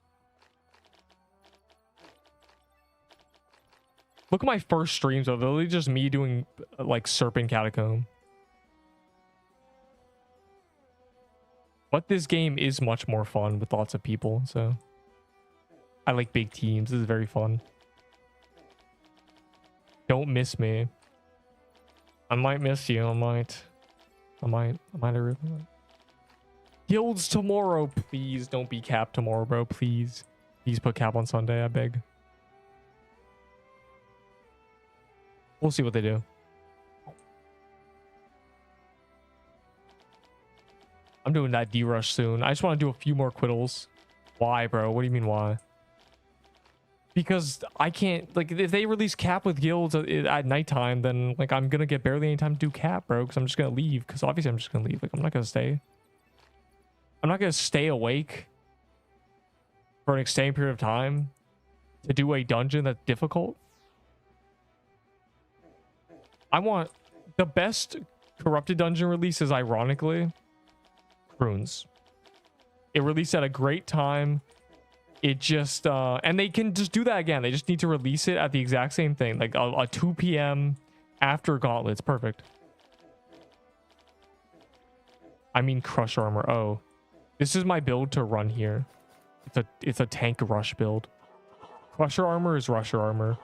Look at my first streams, though. Literally just me doing, like, Serpent Catacomb. But this game is much more fun with lots of people, so... I like big teams. This is very fun. Don't miss me. I might miss you. I might really... Guilds tomorrow. Please don't be capped tomorrow, bro. Please. Please put cap on Sunday, I beg. We'll see what they do. I'm doing that D-rush soon. I just want to do a few more quittles. Why, bro? What do you mean why? Because I can't, like, if they release cap with guilds at nighttime, then, like, I'm gonna get barely any time to do cap, bro, because I'm just gonna leave. Because obviously I'm just gonna leave. Like, I'm not gonna stay. I'm not gonna stay awake for an extended period of time to do a dungeon that's difficult. I want the best corrupted dungeon release is, ironically, Runes. It released at a great time. It just and they can just do that again. They just need to release it at the exact same thing, like a 2 p.m. after Gauntlets. Perfect. I mean crush armor. Oh, this is my build to run here. It's a tank rush build. Crusher armor is rusher armor.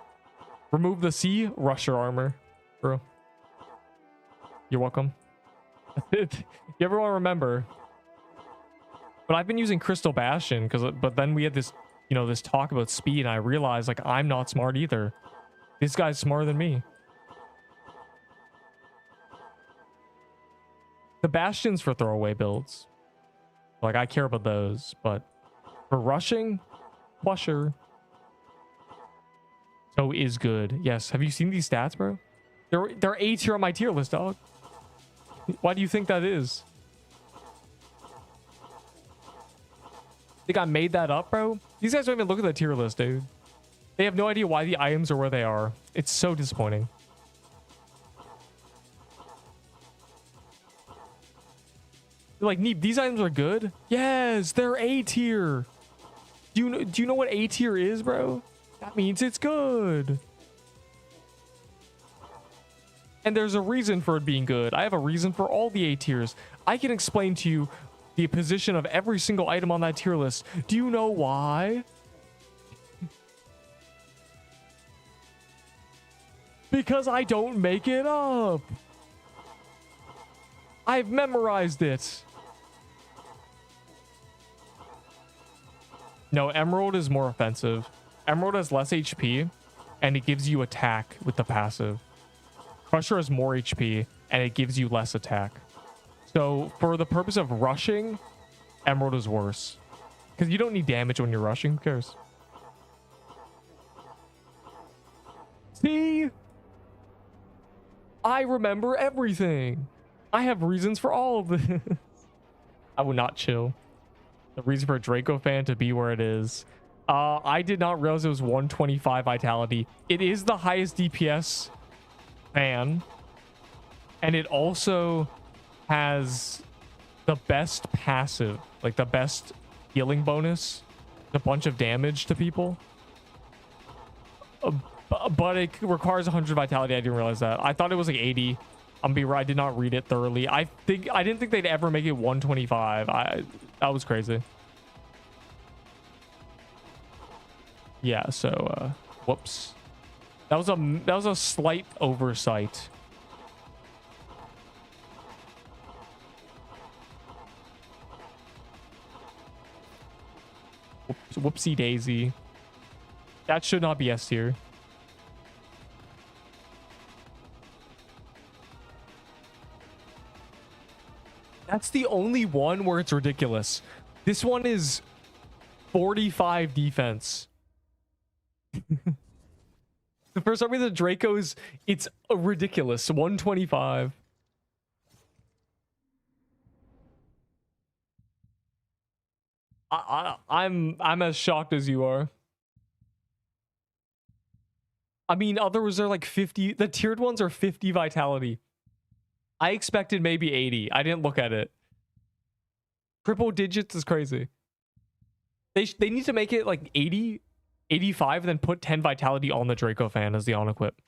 Remove the C, rusher armor, bro. You're welcome. You ever want to remember? But I've been using Crystal Bastion but then we had this, you know, this talk about speed, and I realized, like, I'm not smart either. This guy's smarter than me. The Bastions for throwaway builds. Like, I care about those, but for rushing, Plusher. So is good. Yes. Have you seen these stats, bro? They're A tier on my tier list, dog. Why do you think that is? Think I made that up, bro? These guys don't even look at the tier list, dude. They have no idea why the items are where they are. It's so disappointing. They're like, Neep, these items are good? Yes, they're A tier. Do you know what A tier is, bro? That means it's good. And there's a reason for it being good. I have a reason for all the A tiers. I can explain to you the position of every single item on that tier list. Do you know why? Because I don't make it up. I've memorized it. No, Emerald is more offensive. Emerald has less HP, and it gives you attack with the passive. Crusher has more HP, and it gives you less attack. So, for the purpose of rushing, Emerald is worse. Because you don't need damage when you're rushing. Who cares? See? I remember everything. I have reasons for all of this. I would not chill. The reason for a Draco fan to be where it is. I did not realize it was 125 vitality. It is the highest DPS fan. And it also has the best passive, like the best healing bonus, a bunch of damage to people. But it requires 100 vitality. I didn't realize that. I thought it was like 80. I'm be right. I did not read it thoroughly. I didn't think they'd ever make it 125. That was crazy. Yeah. So, whoops. That was a slight oversight. Whoopsie daisy. That should not be S tier. That's the only one where it's ridiculous. This one is 45 defense. For some reason, the Draco's, it's a ridiculous 125. I'm as shocked as you are. I mean, others are like 50. The tiered ones are 50 vitality. I expected maybe 80. I didn't look at it. Triple digits is crazy. They need to make it like 80, 85, and then put 10 vitality on the Draco fan as the on equip.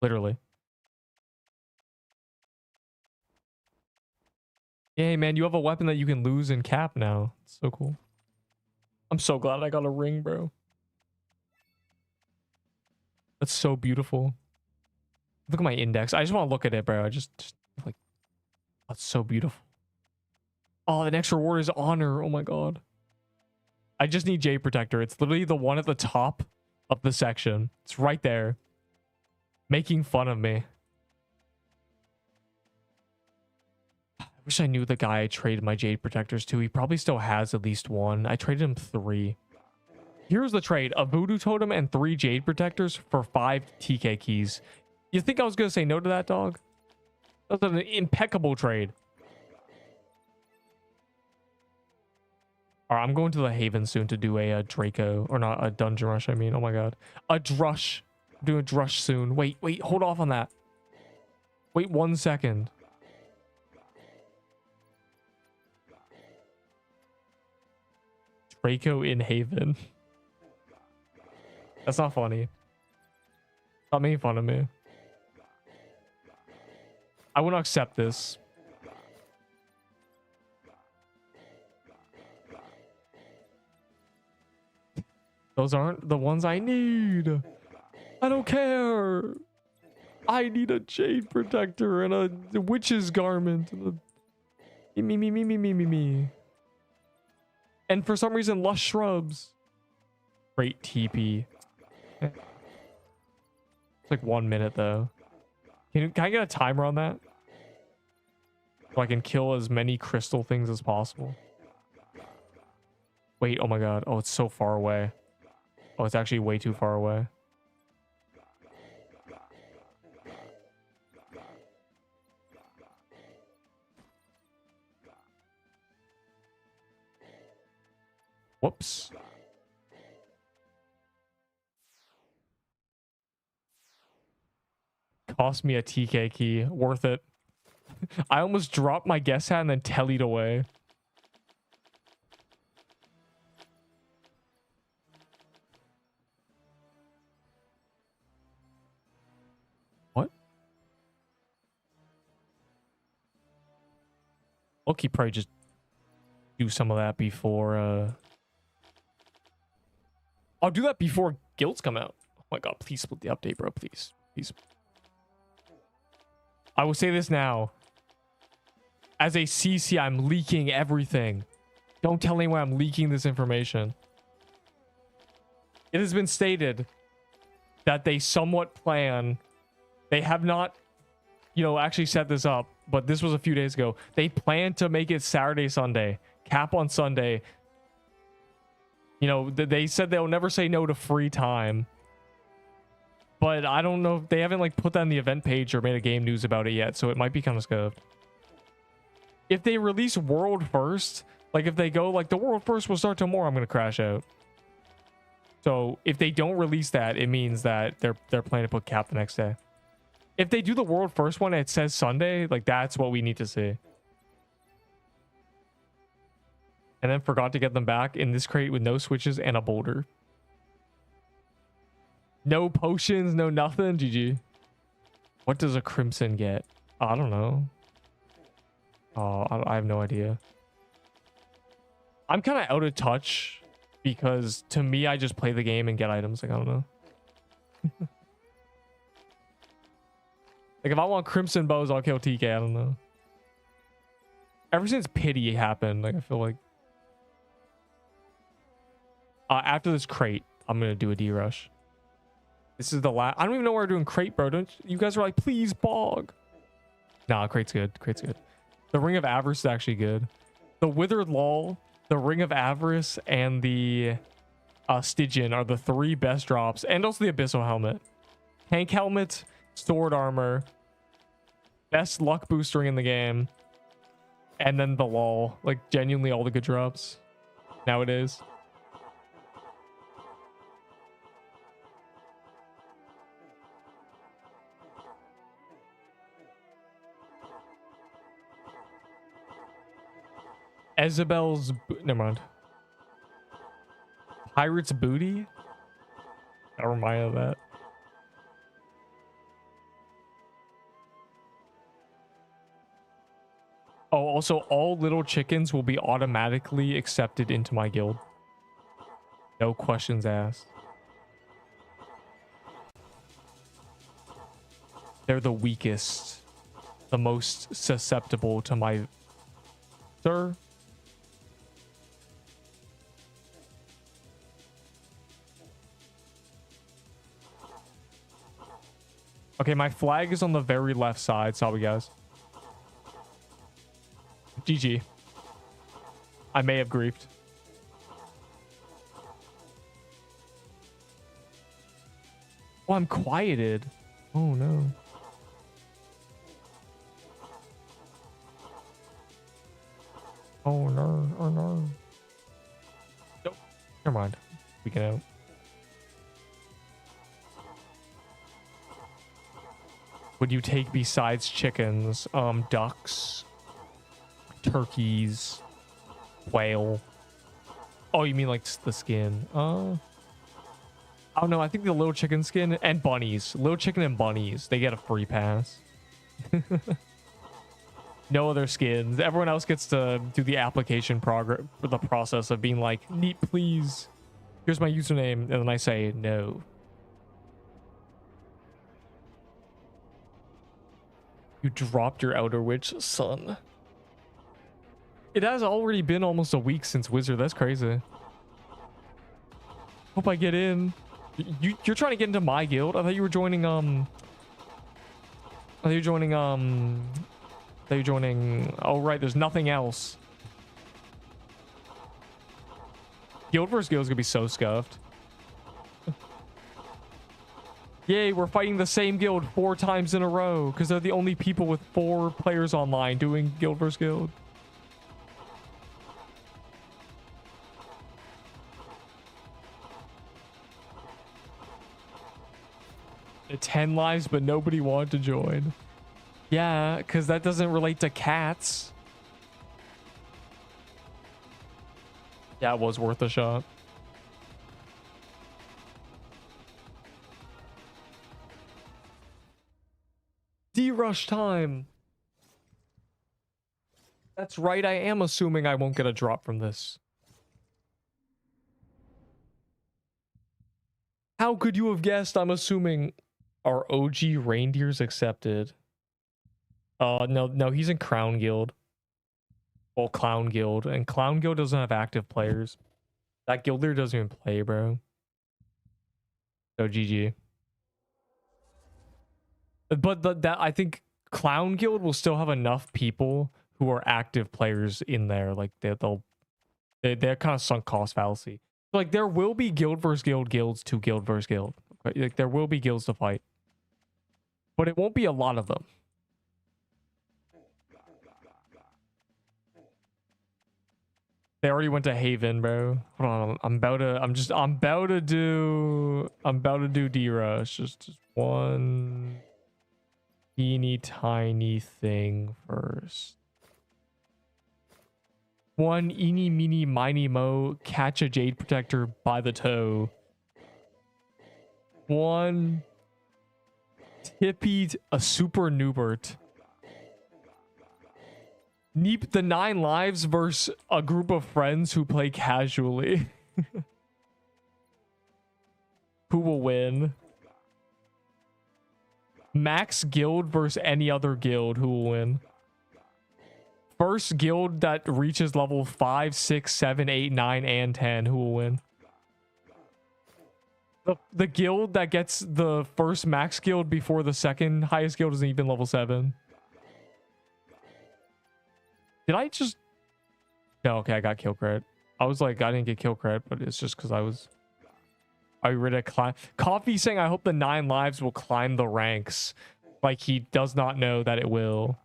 Literally. Yay, man, you have a weapon that you can lose in cap now. It's so cool. I'm so glad I got a ring, bro. That's so beautiful. Look at my index. I just want to look at it, bro. I just like, that's so beautiful. Oh, the next reward is honor. Oh my god. I just need J Protector. It's literally the one at the top of the section. It's right there. Making fun of me. I wish I knew the guy I traded my Jade Protectors to. He probably still has at least one. I traded him 3. Here's the trade. A Voodoo Totem and 3 Jade Protectors for 5 TK keys. You think I was going to say no to that, dog? That was an impeccable trade. All right, I'm going to the Haven soon to do a Draco. Or not, a Dungeon Rush, I mean. Oh my god. A Drush. I'm doing a Drush soon. Wait. Hold off on that. Wait 1 second. Draco in Haven. That's not funny. Stop making fun of me. I will not accept this. Those aren't the ones I need. I don't care. I need a Jade Protector and a Witch's Garment. And a... Me. And for some reason, Lush Shrubs. Great TP. It's like 1 minute though. Can I get a timer on that? So I can kill as many crystal things as possible. Wait, oh my god. Oh, it's so far away. Oh, it's actually way too far away. Whoops. Cost me a TK key. Worth it. I almost dropped my guess hat and then tellied away. What? Loki probably just do some of that before I'll do that before guilds come out. Oh my god, please split the update, bro. Please. I will say this now. As a CC, I'm leaking everything. Don't tell anyone I'm leaking this information. It has been stated that they somewhat plan. They have not, actually set this up, but this was a few days ago. They plan to make it Saturday, Sunday. Cap on Sunday. They said they'll never say no to free time. But I don't know if they haven't put that in the event page or made a game news about it yet, so it might be kind of scuffed. If they release World first, if they go the World first will start tomorrow, I'm gonna crash out. So if they don't release that, it means that they're planning to put cap the next day. If they do the World first one and it says Sunday, that's what we need to see. And then forgot to get them back in this crate with no switches and a boulder. No potions, no nothing. GG. What does a crimson get? I don't know. Oh, I have no idea. I'm kind of out of touch because to me, I just play the game and get items. I don't know. If I want crimson bows, I'll kill TK. I don't know. Ever since pity happened, I feel like after this crate, I'm gonna do a D rush. This is the last. I don't even know where we're doing crate, bro. Don't you guys are please bog. Nah, crate's good. Crate's good. The Ring of Avarice is actually good. The Withered Lull, the Ring of Avarice, and the Stygian are the 3 best drops, and also the Abyssal Helmet. Tank Helmet, Sword Armor, best luck boostering in the game, and then the Lull. Genuinely all the good drops nowadays. Isabel's... Never mind. Pirate's Booty? I remind of that. Oh, also, all little chickens will be automatically accepted into my guild. No questions asked. They're the weakest. The most susceptible to my... Sir? Okay, my flag is on the very left side. Sorry, guys. GG. I may have griefed. Oh, I'm quieted. Oh, no. Oh, no. Oh, no. Nope. Never mind. We can out. Would you take besides chickens? Ducks, turkeys, whale. Oh, you mean like the skin? I don't know. I think the little chicken skin and bunnies. Little chicken and bunnies. They get a free pass. No other skins. Everyone else gets to do the application process of being like, neat, please. Here's my username. And then I say no. You dropped your Outer Witch, son. It has already been almost a week since Wizard. That's crazy. Hope I get in. You're trying to get into my guild? I thought you were joining, I thought you were joining... Oh, right. There's nothing else. Guild vs. Guild is gonna be so scuffed. Yay, we're fighting the same guild 4 times in a row because they're the only people with 4 players online doing Guild vs. Guild. The 10 lives, but nobody wanted to join. Yeah, because that doesn't relate to cats. Yeah, it was worth a shot. D-rush time. That's right, I am assuming I won't get a drop from this. How could you have guessed? I'm assuming our OG reindeers accepted. No, he's in Crown Guild. Well, Clown Guild. And Clown Guild doesn't have active players. That guild leader doesn't even play, bro. So GG. But that I think Clown Guild will still have enough people who are active players in there. Like they're kind of sunk cost fallacy. Like there will be guild versus guild guilds to guild versus guild. Like there will be guilds to fight, but it won't be a lot of them. They already went to Haven, bro. Hold on, I'm about to do D-Rush. Just one teeny tiny thing first. One eeny meeny miny mo, catch a Jade Protector by the toe. One tippied a Super Newbert. Neep the 9 lives versus a group of friends who play casually. Who will win? Max guild versus any other guild. Who will win? First guild that reaches level 5, 6, 7, 8, 9, and 10. Who will win? The guild that gets the first max guild before the second highest guild isn't even level 7. Did I just... No, okay, I got kill credit. I was like, I didn't get kill credit, but it's just because I was... Are you ready to climb? Coffee saying, I hope the 9 lives will climb the ranks. Like, he does not know that it will.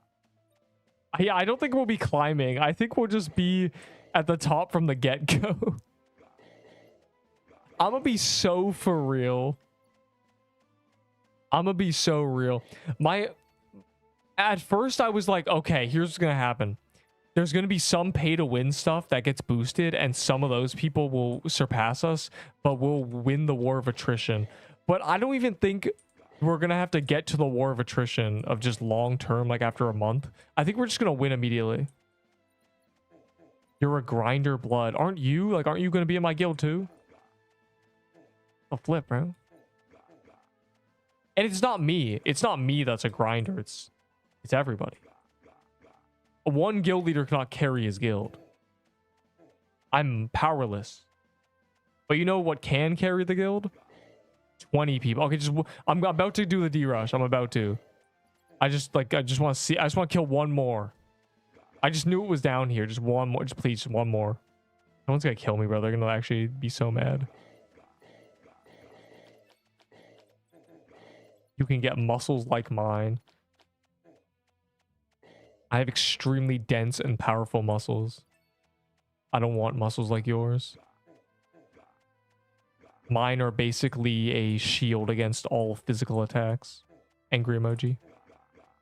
Yeah, I don't think we'll be climbing. I think we'll just be at the top from the get-go. I'm gonna be so for real. I'm gonna be so real. At first, I was like, okay, here's what's gonna happen. There's going to be some pay to win stuff that gets boosted, and some of those people will surpass us, but we'll win the war of attrition. But I don't even think we're going to have to get to the war of attrition of just long term, like after a month. I think we're just going to win immediately. You're a grinder blood. Aren't you? Like, aren't you going to be in my guild too? Oh, flip, bro. And it's not me. It's not me that's a grinder. It's everybody. One guild leader cannot carry his guild. I'm powerless. But you know what can carry the guild? 20 people. Okay, I'm about to do the D rush. I'm about to. I just want to see. I just want to kill one more. I just knew it was down here. Just one more. Just please, just one more. No one's gonna kill me, bro. They're gonna actually be so mad. You can get muscles like mine. I have extremely dense and powerful muscles. I don't want muscles like yours. Mine are basically a shield against all physical attacks. Angry emoji.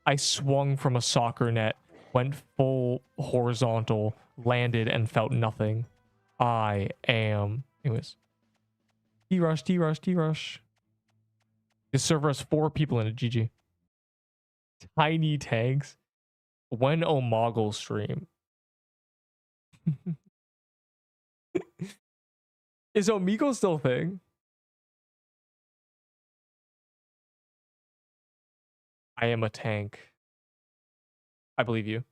I swung from a soccer net, went full horizontal, landed, and felt nothing. I am... Anyways. D-rush, D-rush, D-rush. This server has 4 people in it, GG. Tiny tanks. When Omegle stream? Is Omegle still a thing? I am a tank. I believe you.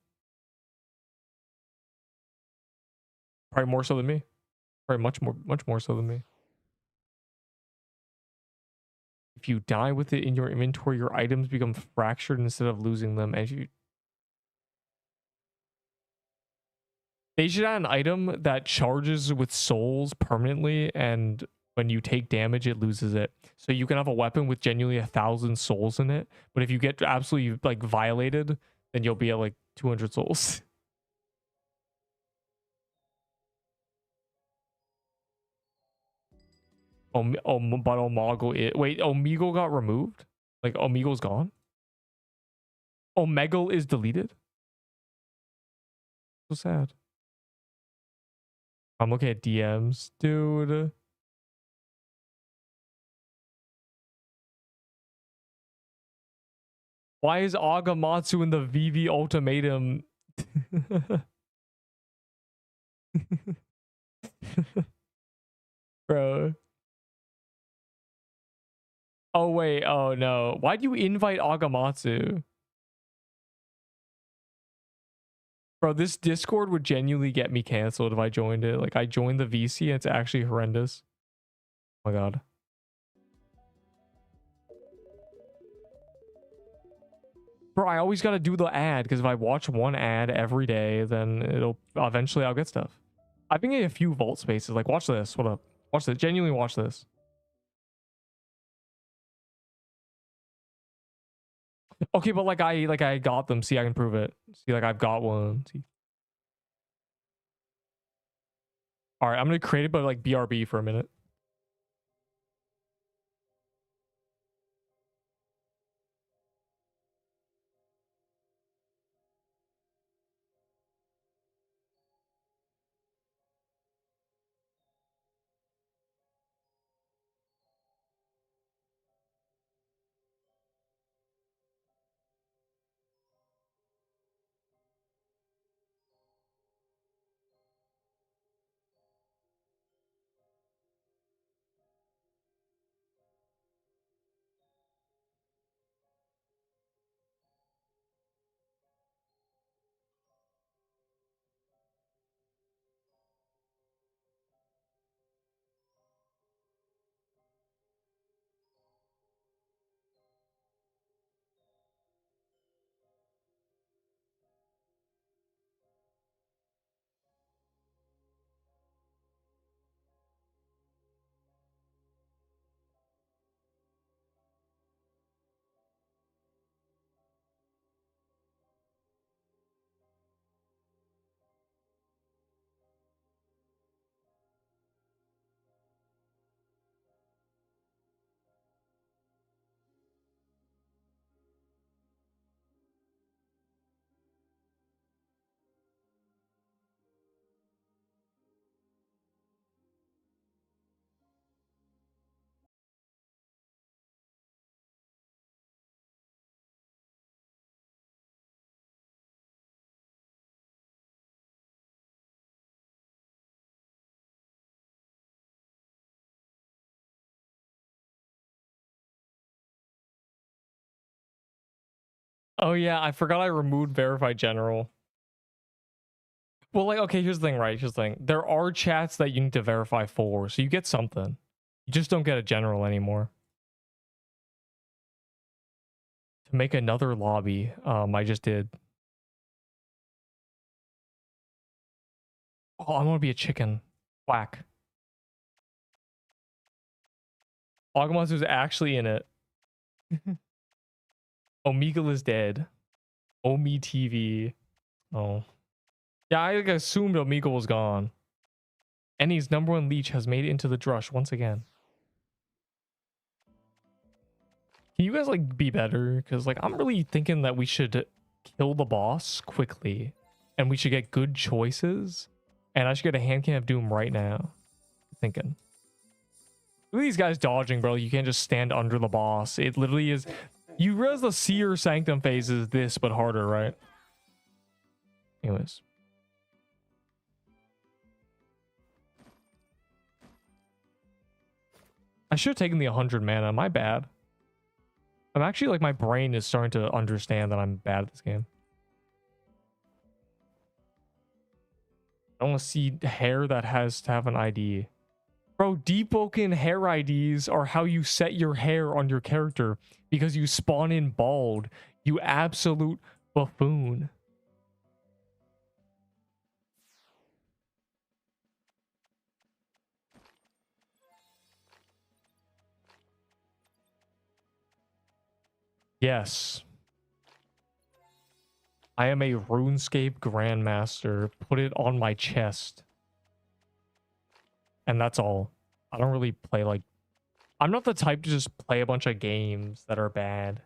Probably more so than me. Probably much more so than me. If you die with it in your inventory, your items become fractured instead of losing them. And if you... They should add an item that charges with souls permanently, and when you take damage, it loses it. So you can have a weapon with genuinely 1,000 souls in it, but if you get absolutely like violated, then you'll be at like 200 souls. But Omegle wait, Omegle got removed? Like Omegle's gone? Omegle is deleted? So sad. I'm looking at DMs, dude. Why is Agamatsu in the VV ultimatum? Bro. Oh, wait. Oh, no. Why'd you invite Agamatsu? Bro, this Discord would genuinely get me canceled if I joined it. Like, I joined the VC and it's actually horrendous. Oh my god. Bro, I always gotta do the ad, because if I watch one ad every day, then eventually I'll get stuff. I've been getting a few vault spaces. Like, watch this. What up? Watch this. Genuinely watch this. Okay, but like I got them. See, I can prove it. See, like I've got one. See. All right, I'm gonna create it, but like BRB for a minute. Oh yeah, I forgot I removed Verify General. Well, like, okay, here's the thing, right? Here's the thing. There are chats that you need to verify for, so you get something. You just don't get a general anymore. to make another lobby. I just did. Oh, I want to be a chicken. Whack. Agamotto's actually in it. Omegle is dead. Omi TV. Oh. Yeah, I assumed Omegle was gone. Annie's #1 leech has made it into the drush once again. Can you guys like be better? Because like I'm really thinking that we should kill the boss quickly. And we should get good choices. And I should get a hand cannon of doom right now. Thinking. Look at these guys dodging, bro. You can't just stand under the boss. It literally is. You realize the Seer Sanctum phase is this, but harder, right? Anyways. I should have taken the 100 mana. My bad. I'm actually like, my brain is starting to understand that I'm bad at this game. I don't want to see hair that has to have an ID. Bro, Deepwoken hair IDs are how you set your hair on your character because you spawn in bald. You absolute buffoon. Yes. I am a RuneScape Grandmaster. Put it on my chest. And that's all. I don't really play like... I'm not the type to just play a bunch of games that are bad.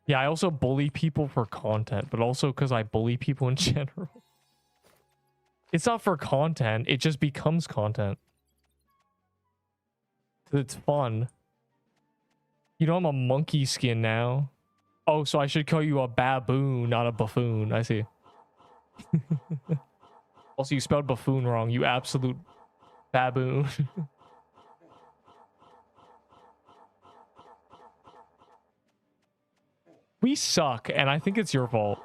Yeah, I also bully people for content, but also because I bully people in general. It's not for content, it just becomes content. It's fun. You know I'm a monkey skin now. Oh, so I should call you a baboon, not a buffoon. I see. Also, you spelled buffoon wrong, you absolute baboon. We suck, and I think it's your fault.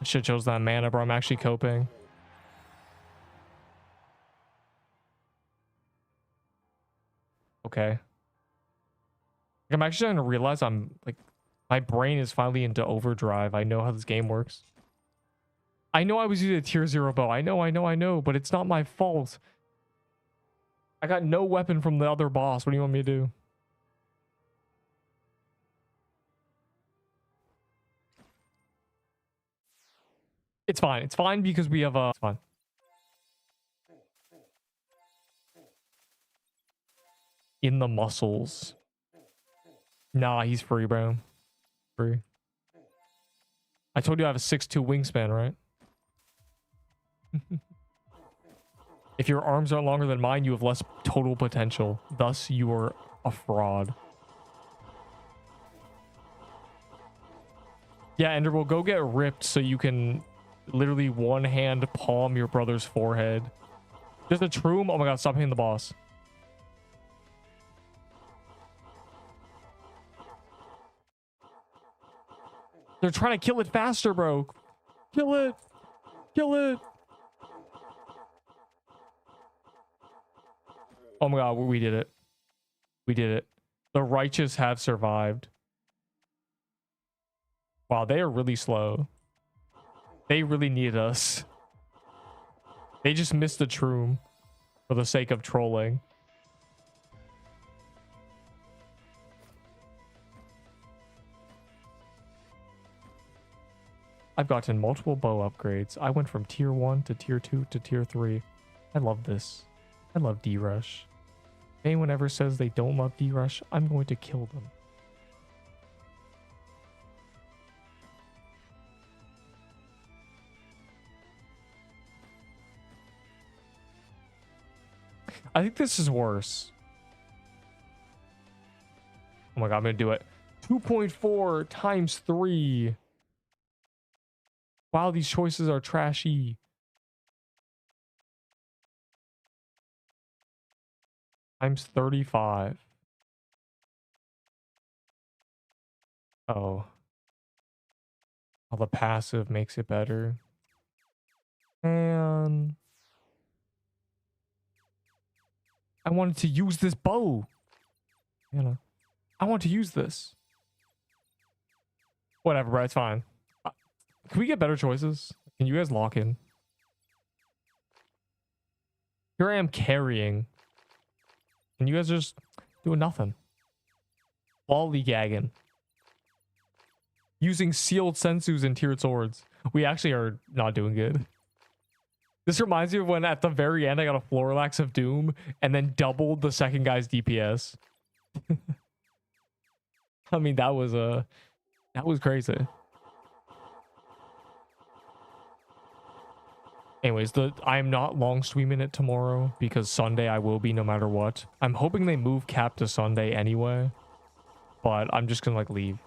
I should have chose that mana, bro. I'm actually coping. Okay. I'm actually starting to realize I'm like, my brain is finally into overdrive. I know how this game works. I know I was using a tier 0 bow. I know, but it's not my fault. I got no weapon from the other boss. What do you want me to do? It's fine. It's fine because we have it's fine. In the muscles. Nah, he's free, bro. Free. I told you I have a 6'2" wingspan, right? If your arms are longer than mine, you have less total potential. Thus, you are a fraud. Yeah, Ender, we'll go get ripped so you can literally one-hand palm your brother's forehead. Just a troom? Oh my god, stop hitting the boss. They're trying to kill it faster, bro. Kill it. Kill it. Oh my god, we did it. We did it. The righteous have survived. Wow, they are really slow. They really need us. They just missed the troom for the sake of trolling. I've gotten multiple bow upgrades. I went from tier 1 to tier 2 to tier 3. I love this. I love D-Rush. If anyone ever says they don't love D-Rush, I'm going to kill them. I think this is worse. Oh my god, I'm gonna do it. 2.4 times 3. Wow, these choices are trashy. Times 35. Oh. Oh, the passive makes it better. And I wanted to use this bow. You know, I want to use this. Whatever, bro. It's fine. Can we get better choices? Can you guys lock in? Here I am carrying. And you guys are just doing nothing. Lollygagging. Using sealed sensus and tiered swords. We actually are not doing good. This reminds me of when at the very end I got a Florilax of Doom and then doubled the second guy's DPS. I mean, that was crazy. Anyways, I am not long streaming it tomorrow because Sunday I will be no matter what. I'm hoping they move cap to Sunday anyway, but I'm just gonna like leave.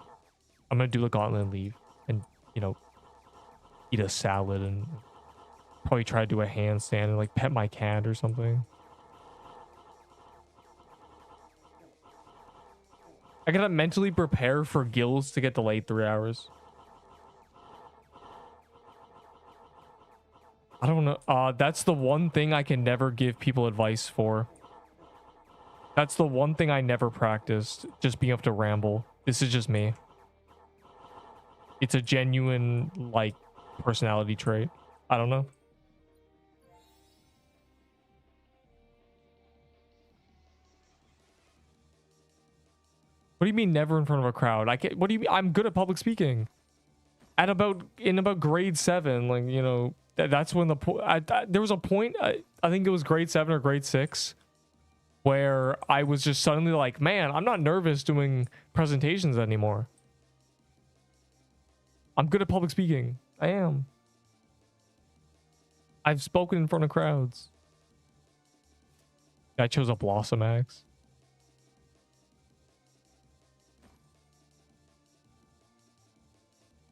I'm gonna do the gauntlet and leave, and you know, eat a salad and probably try to do a handstand and like pet my cat or something. I gotta mentally prepare for guilds to get delayed 3 hours. I don't know. That's the one thing I can never give people advice for. That's the one thing I never practiced. Just being able to ramble. This is just me. It's a genuine, like, personality trait. I don't know. What do you mean never in front of a crowd? I can't. What do you mean? I'm good at public speaking. In about grade 7, like, you know, that's when there was a point, I think it was grade 7 or grade 6, where I was just suddenly like, man, I'm not nervous doing presentations anymore. I'm good at public speaking. I am. I've spoken in front of crowds. I chose a Blossom Axe.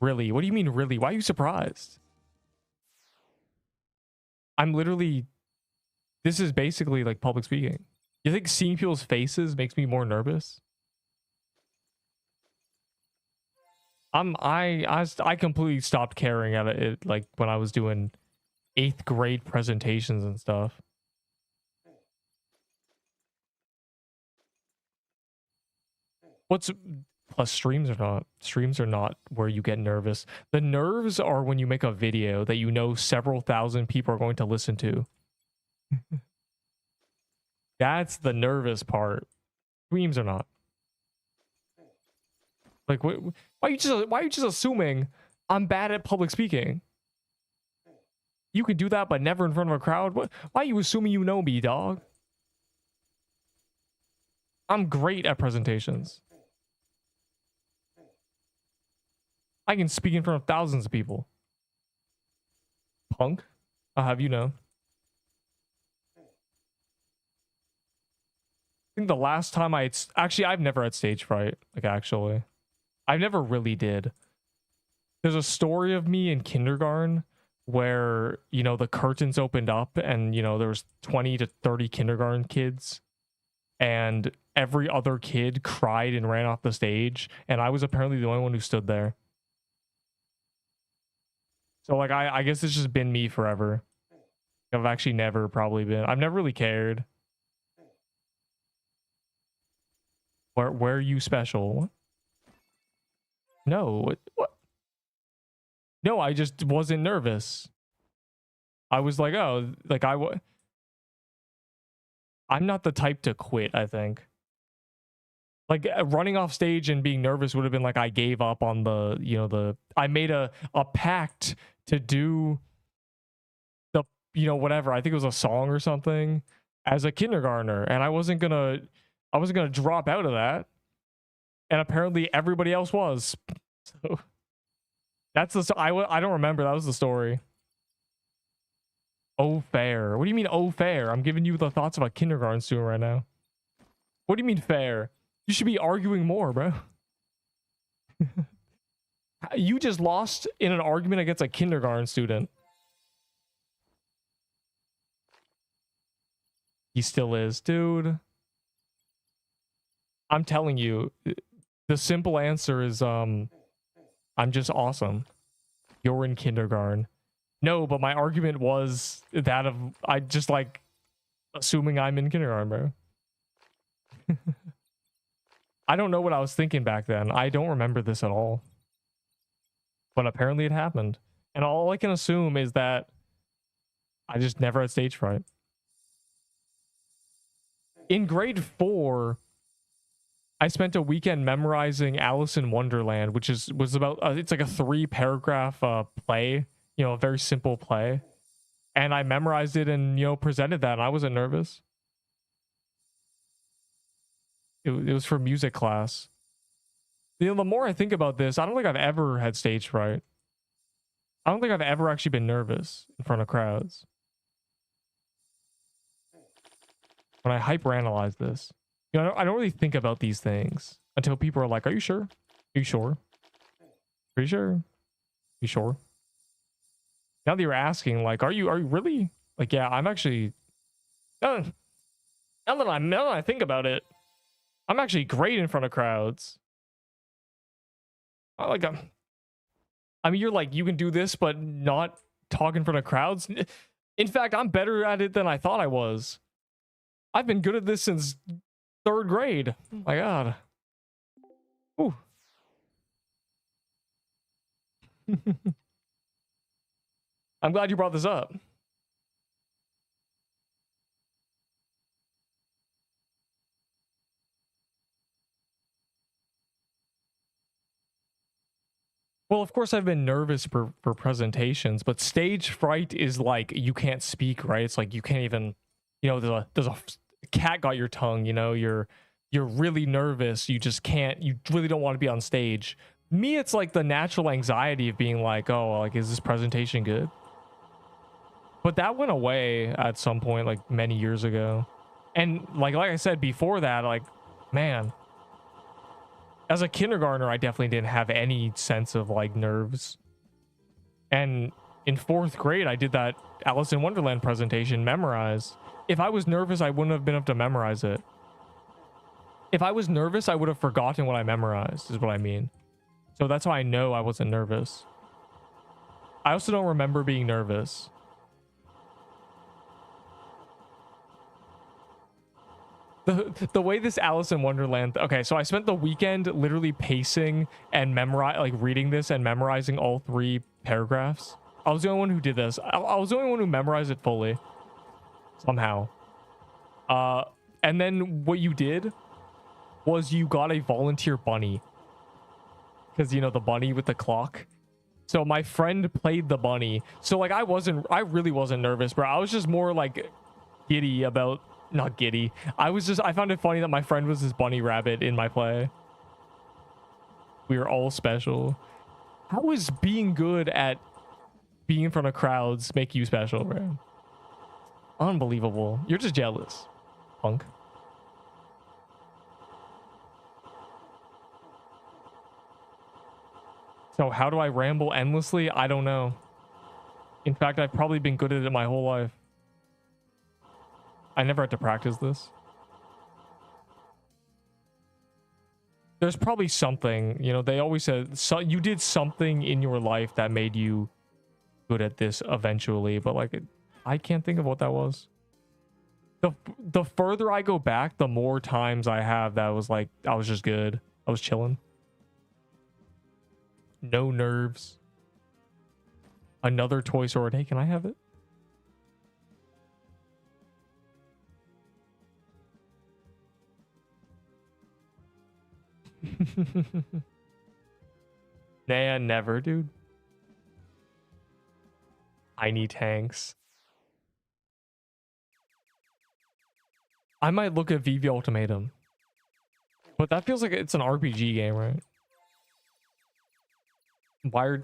Really? What do you mean, really? Why are you surprised? I'm literally... This is basically like public speaking. You think seeing people's faces makes me more nervous? I completely stopped caring at it like when I was doing 8th grade presentations and stuff. Plus streams are not where you get nervous. The nerves are when you make a video that you know several thousand people are going to listen to. That's the nervous part. Streams are not. Like, why are you just assuming I'm bad at public speaking? You can do that, but never in front of a crowd. Why are you assuming you know me, dog? I'm great at presentations. I can speak in front of thousands of people. Punk, I'll have you know. I think the last time I've never had stage fright. Like, actually. I never really did. There's a story of me in kindergarten where, you know, the curtains opened up and, you know, there was 20 to 30 kindergarten kids. And every other kid cried and ran off the stage. And I was apparently the only one who stood there. So, like, I guess it's just been me forever. I've actually never probably been. I've never really cared. Where are you special? What? No. What? No, I just wasn't nervous. I was like, oh, like I'm not the type to quit, I think. Like, running off stage and being nervous would have been like I gave up on the, you know, I made a pact to do the, you know, whatever. I think it was a song or something as a kindergartner, and I wasn't gonna drop out of that. And apparently everybody else was. So that's I don't remember. That was the story. Oh, fair. What do you mean, oh, fair? I'm giving you the thoughts of a kindergarten student right now. What do you mean fair? You should be arguing more, bro. You just lost in an argument against a kindergarten student. He still is, dude. I'm telling you, the simple answer is, I'm just awesome. You're in kindergarten. No, but my argument was that of, I just like, Assuming I'm in kindergarten, bro. I don't know what I was thinking back then. I don't remember this at all. But apparently it happened. And all I can assume is that I just never had stage fright. In grade 4, I spent a weekend memorizing Alice in Wonderland, which was about it's like a 3-paragraph play, you know, a very simple play. And I memorized it and, you know, presented that, and I wasn't nervous. It was for music class. You know, the more I think about this, I don't think I've ever had stage fright. I don't think I've ever actually been nervous in front of crowds. When I hyperanalyze this, you know, I don't really think about these things until people are like, "Are you sure? Are you sure? Pretty sure? You sure?" Now that you're asking, like, are you really? Like, yeah, I'm actually. Now that I think about it, I'm actually great in front of crowds. I like, I mean, you're like, you can do this, but not talk in front of crowds. In fact, I'm better at it than I thought I was. I've been good at this since 3rd grade. My God. Ooh. I'm glad you brought this up. Well, of course, I've been nervous for presentations, but stage fright is like you can't speak, right? It's like you can't even, you know, there's a cat got your tongue, you know, you're really nervous, you just can't, you really don't want to be on stage. Me, it's like the natural anxiety of being like, oh, like, is this presentation good? But that went away at some point, like many years ago. And like I said before that, like, man, as a kindergartner, I definitely didn't have any sense of like nerves. And in 4th grade, I did that Alice in Wonderland presentation, memorize. If I was nervous, I wouldn't have been able to memorize it. If I was nervous, I would have forgotten what I memorized, is what I mean. So that's how I know I wasn't nervous. I also don't remember being nervous. The way this Alice in Wonderland, okay, so I spent the weekend literally pacing and like reading this and memorizing all 3 paragraphs. I was the only one who did this. I was the only one who memorized it fully somehow. And then what you did was you got a volunteer bunny, because, you know, the bunny with the clock. So my friend played the bunny. So like I really wasn't nervous, bro. I was just more like giddy about. Not giddy. I found it funny that my friend was this bunny rabbit in my play. We were all special. How is being good at being in front of crowds make you special, bro? Unbelievable. You're just jealous, punk. So how do I ramble endlessly? I don't know. In fact, I've probably been good at it my whole life. I never had to practice this. There's probably something, you know, they always said, so you did something in your life that made you good at this eventually, but like, I can't think of what that was. The further I go back, the more times I have that was like, I was just good. I was chilling. No nerves. Another toy sword. Hey, can I have it? Nah, never, dude. Tiny tanks. I might look at VV Ultimatum. But that feels like it's an RPG game, right? Why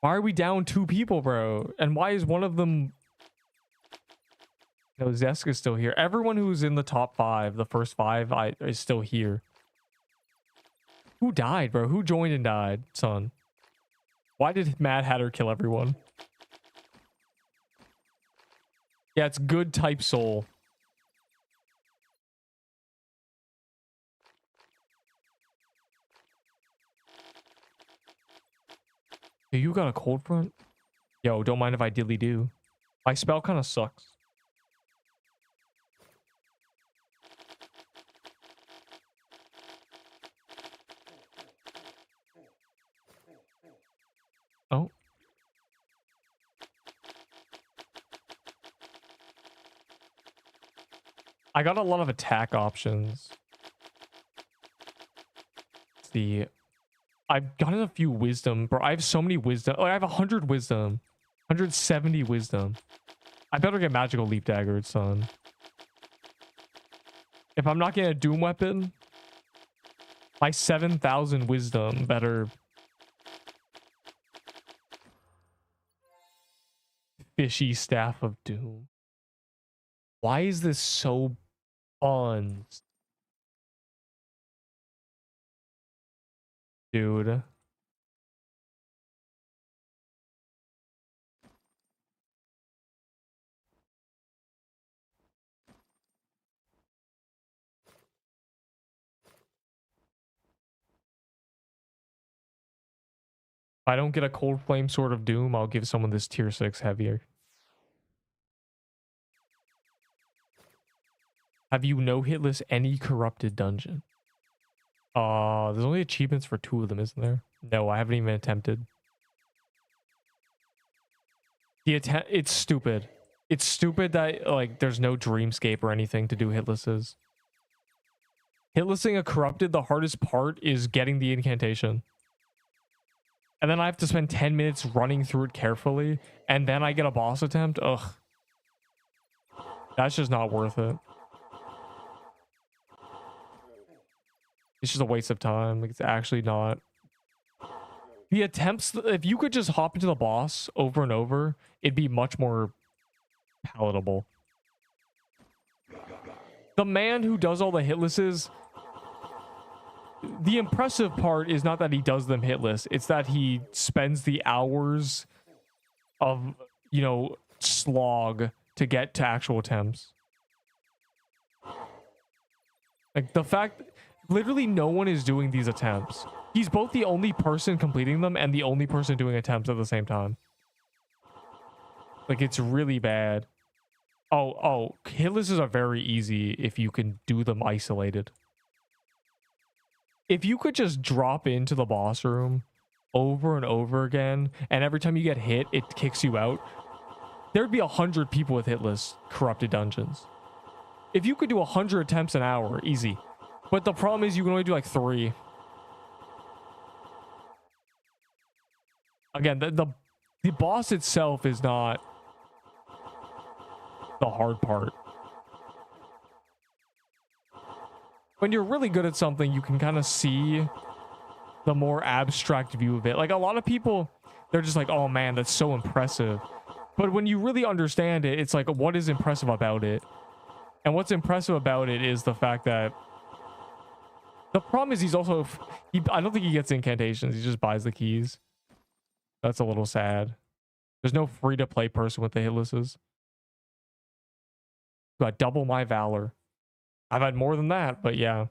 are we down 2 people, bro? And why is one of them... No, Zeska's still here. Everyone who's in the top 5, the first 5, is still here. Who died, bro? Who joined and died, son? Why did Mad Hatter kill everyone? Yeah, it's good type soul. Hey, you got a cold front? Yo, don't mind if I dilly do. My spell kind of sucks. I got a lot of attack options. Let's see. I've gotten a few wisdom, bro. I have so many wisdom. Oh, I have 100 wisdom. 170 wisdom. I better get magical leap daggered, son. If I'm not getting a doom weapon, my 7,000 wisdom better. Fishy staff of doom. Why is this so buns? Dude. If I don't get a cold flame sword of doom, I'll give someone this tier 6 heavier. Have you no hitless any corrupted dungeon? There's only achievements for 2 of them, isn't there? No, I haven't even attempted. It's stupid. It's stupid that like there's no dreamscape or anything to do hitlesses. Hitlessing a corrupted, the hardest part is getting the incantation. And then I have to spend 10 minutes running through it carefully, and then I get a boss attempt. Ugh. That's just not worth it. It's just a waste of time. Like, it's actually not. The attempts, if you could just hop into the boss over and over, it'd be much more palatable. The man who does all the hitlesses, the impressive part is not that he does them hitless. It's that he spends the hours of, you know, slog to get to actual attempts. Like, the fact, literally no one is doing these attempts. He's both the only person completing them and the only person doing attempts at the same time. Like, it's really bad. Oh, hitlesses are very easy if you can do them isolated. If you could just drop into the boss room over and over again, and every time you get hit, it kicks you out, there'd be 100 people with hitless corrupted dungeons. If you could do 100 attempts an hour, easy. But the problem is you can only do like 3. Again, the boss itself is not the hard part. When you're really good at something, you can kind of see the more abstract view of it. Like, a lot of people, they're just like, oh man, that's so impressive. But when you really understand it, it's like, what is impressive about it? And what's impressive about it is the fact that the problem is he's also, I don't think he gets incantations. He just buys the keys. That's a little sad. There's no free-to-play person with the hitlesses. Got double my valor. I've had more than that, but yeah.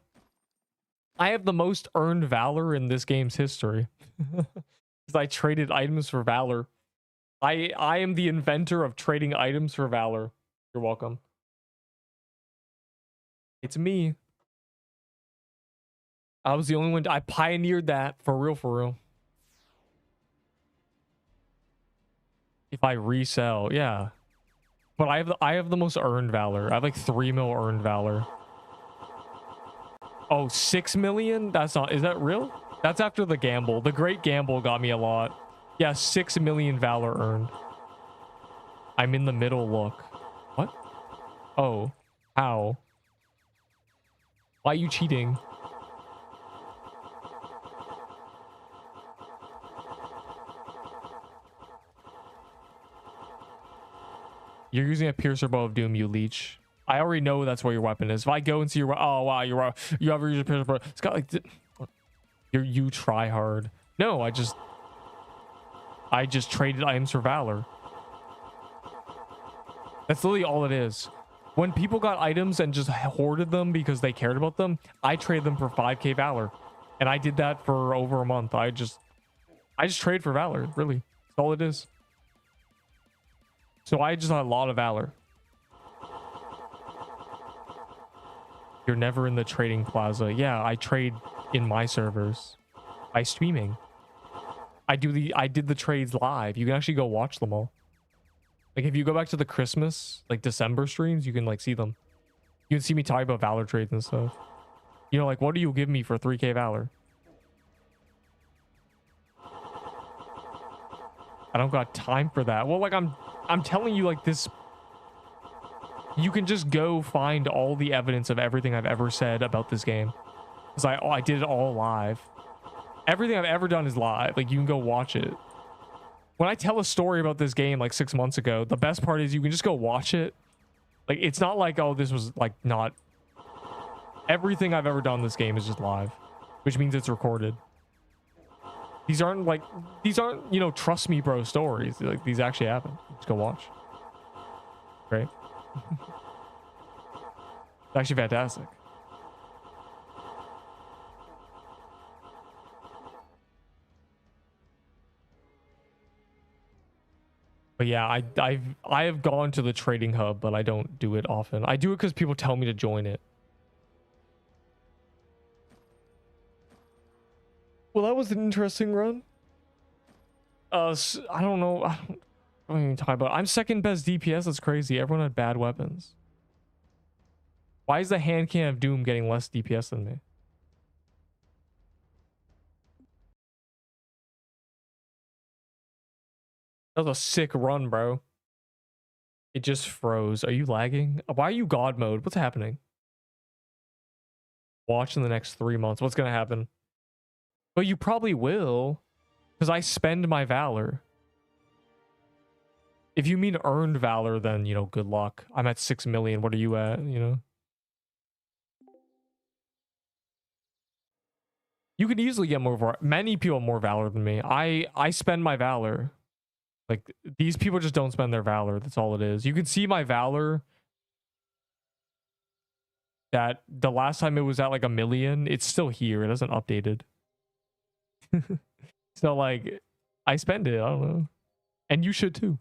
I have the most earned valor in this game's history. Because I traded items for valor. I am the inventor of trading items for valor. You're welcome. It's me. I was the only one. I pioneered that for real, for real. If I resell, yeah. But I have the most earned valor. I have like 3 mil earned valor. Oh, 6 million? That's not, is that real? That's after the gamble. The great gamble got me a lot. Yeah, 6 million valor earned. I'm in the middle, look. What? Oh, how? Why are you cheating? You're using a piercer bow of doom, you leech. I already know that's where your weapon is. If I go and see your, oh wow, you ever use a piercer bow? It's got like, you try hard. No, I just traded items for valor. That's literally all it is. When people got items and just hoarded them because they cared about them, I traded them for 5k valor, and I did that for over a month. I just trade for valor. Really, that's all it is. So I just had a lot of valor. You're never in the trading plaza. Yeah, I trade in my servers by streaming. I did the trades live. You can actually go watch them all. Like, if you go back to the Christmas, like December streams, you can like see them. You can see me talking about Valor trades and stuff. You know, like, what do you give me for 3k Valor? I don't got time for that. Well, like, I'm telling you, like, this... You can just go find all the evidence of everything I've ever said about this game. Because I did it all live. Everything I've ever done is live. Like, you can go watch it. When I tell a story about this game, like, 6 months ago, the best part is you can just go watch it. Like, it's not like, oh, this was, like, not... Everything I've ever done in this game is just live. Which means it's recorded. These aren't, like... These aren't, you know, trust me, bro, stories. Like, these actually happen. Just go watch. Great. It's actually fantastic. But yeah, I have gone to the trading hub, but I don't do it often. I do it because people tell me to join it. Well, that was an interesting run. I don't know. I don't even talk about it. I'm second best DPS. That's crazy. Everyone had bad weapons. Why is the hand cannon of Doom getting less DPS than me? That was a sick run, bro. It just froze. Are you lagging? Why are you God mode? What's happening? Watch in the next 3 months. What's gonna happen? But you probably will, because I spend my Valor. If you mean earned Valor, then, you know, good luck. I'm at 6 million. What are you at, you know? You could easily get more. Many people have more Valor than me. I spend my Valor. Like, these people just don't spend their Valor. That's all it is. You can see my Valor. That the last time it was at like 1 million. It's still here. It hasn't updated. So, like, I spend it. I don't know. And you should too.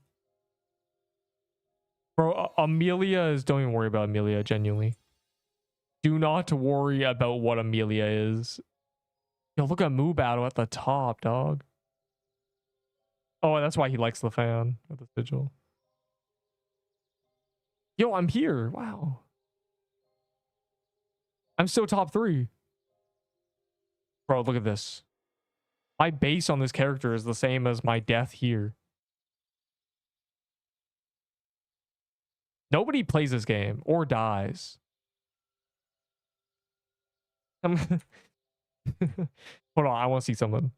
Bro, Amelia is... Don't even worry about Amelia, genuinely. Do not worry about what Amelia is. Yo, look at Moo Battle at the top, dog. Oh, that's why he likes the fan at the sigil. Yo, I'm here. Wow. I'm still top 3. Bro, look at this. My base on this character is the same as my death here. Nobody plays this game or dies. Hold on, I want to see something.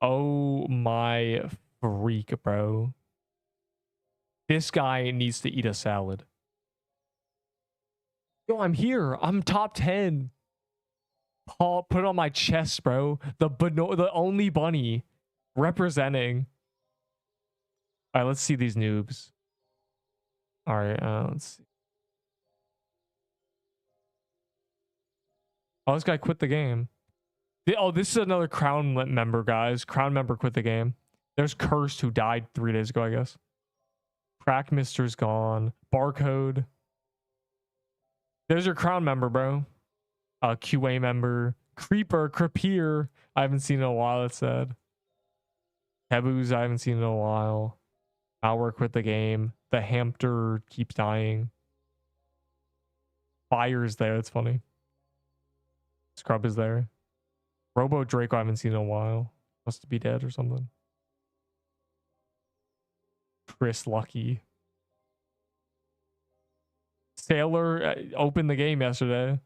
Oh my freak, bro. This guy needs to eat a salad. Yo, I'm here. I'm top 10. Paul, put it on my chest, bro. The only bunny representing. All right, let's see these noobs. All right, let's see. Oh, this guy quit the game. Oh, this is another Crown member, guys. Crown member quit the game. There's Cursed, who died 3 days ago, I guess. Crack Mister's gone. Barcode. There's your Crown member, bro. QA member. Creeper. I haven't seen in a while, it said. Heboo's, I haven't seen in a while. Malware quit the game. The Hamster keeps dying. Fire's there. That's funny. Scrub is there. Robo Draco I haven't seen in a while. Must be dead or something. Chris Lucky. Sailor opened the game yesterday.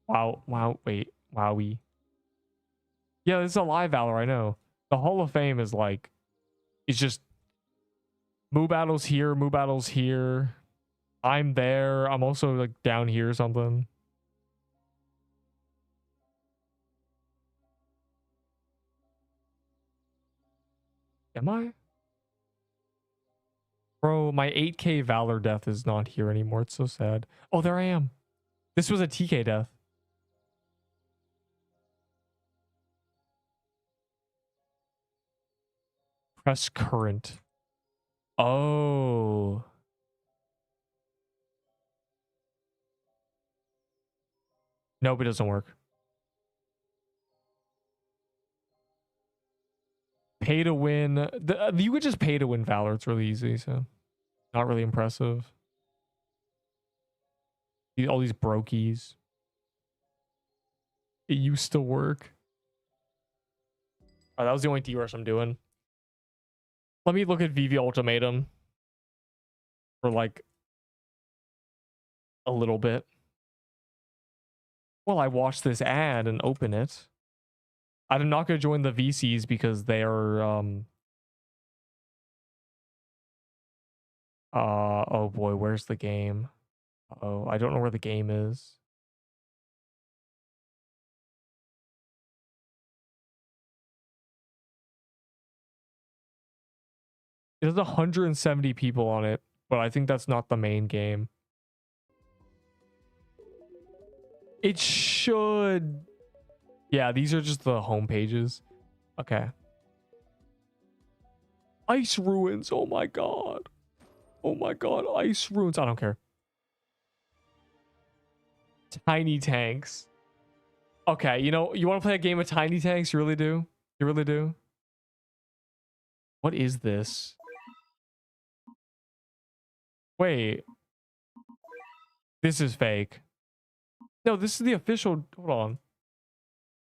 Wow. Wait. Wowie. Yeah, this is a live Valor, I know. The Hall of Fame is like... It's just... Moo Battle's here. Moo Battle's here. I'm there. I'm also like down here or something. Am I? Bro, my 8k Valor death is not here anymore. It's so sad. Oh, there I am. This was a TK death. Press current. Oh. Nope, it doesn't work. Pay to win. You could just pay to win Valor. It's really easy, so not really impressive. All these brokies. It used to work. Oh, that was the only D-rush I'm doing. Let me look at VV Ultimatum for like a little bit. Well, I watched this ad and open it. I'm not going to join the VCs because they are oh boy, where's the game? Oh, I don't know where the game is. There's 170 people on it, but I think that's not the main game. It should. Yeah, these are just the home pages. Okay. Ice Ruins. Oh my god. Oh my god. Ice Ruins. I don't care. Tiny Tanks. Okay, you know, you want to play a game of Tiny Tanks? You really do? You really do? What is this? Wait. This is fake. No, this is the official. Hold on.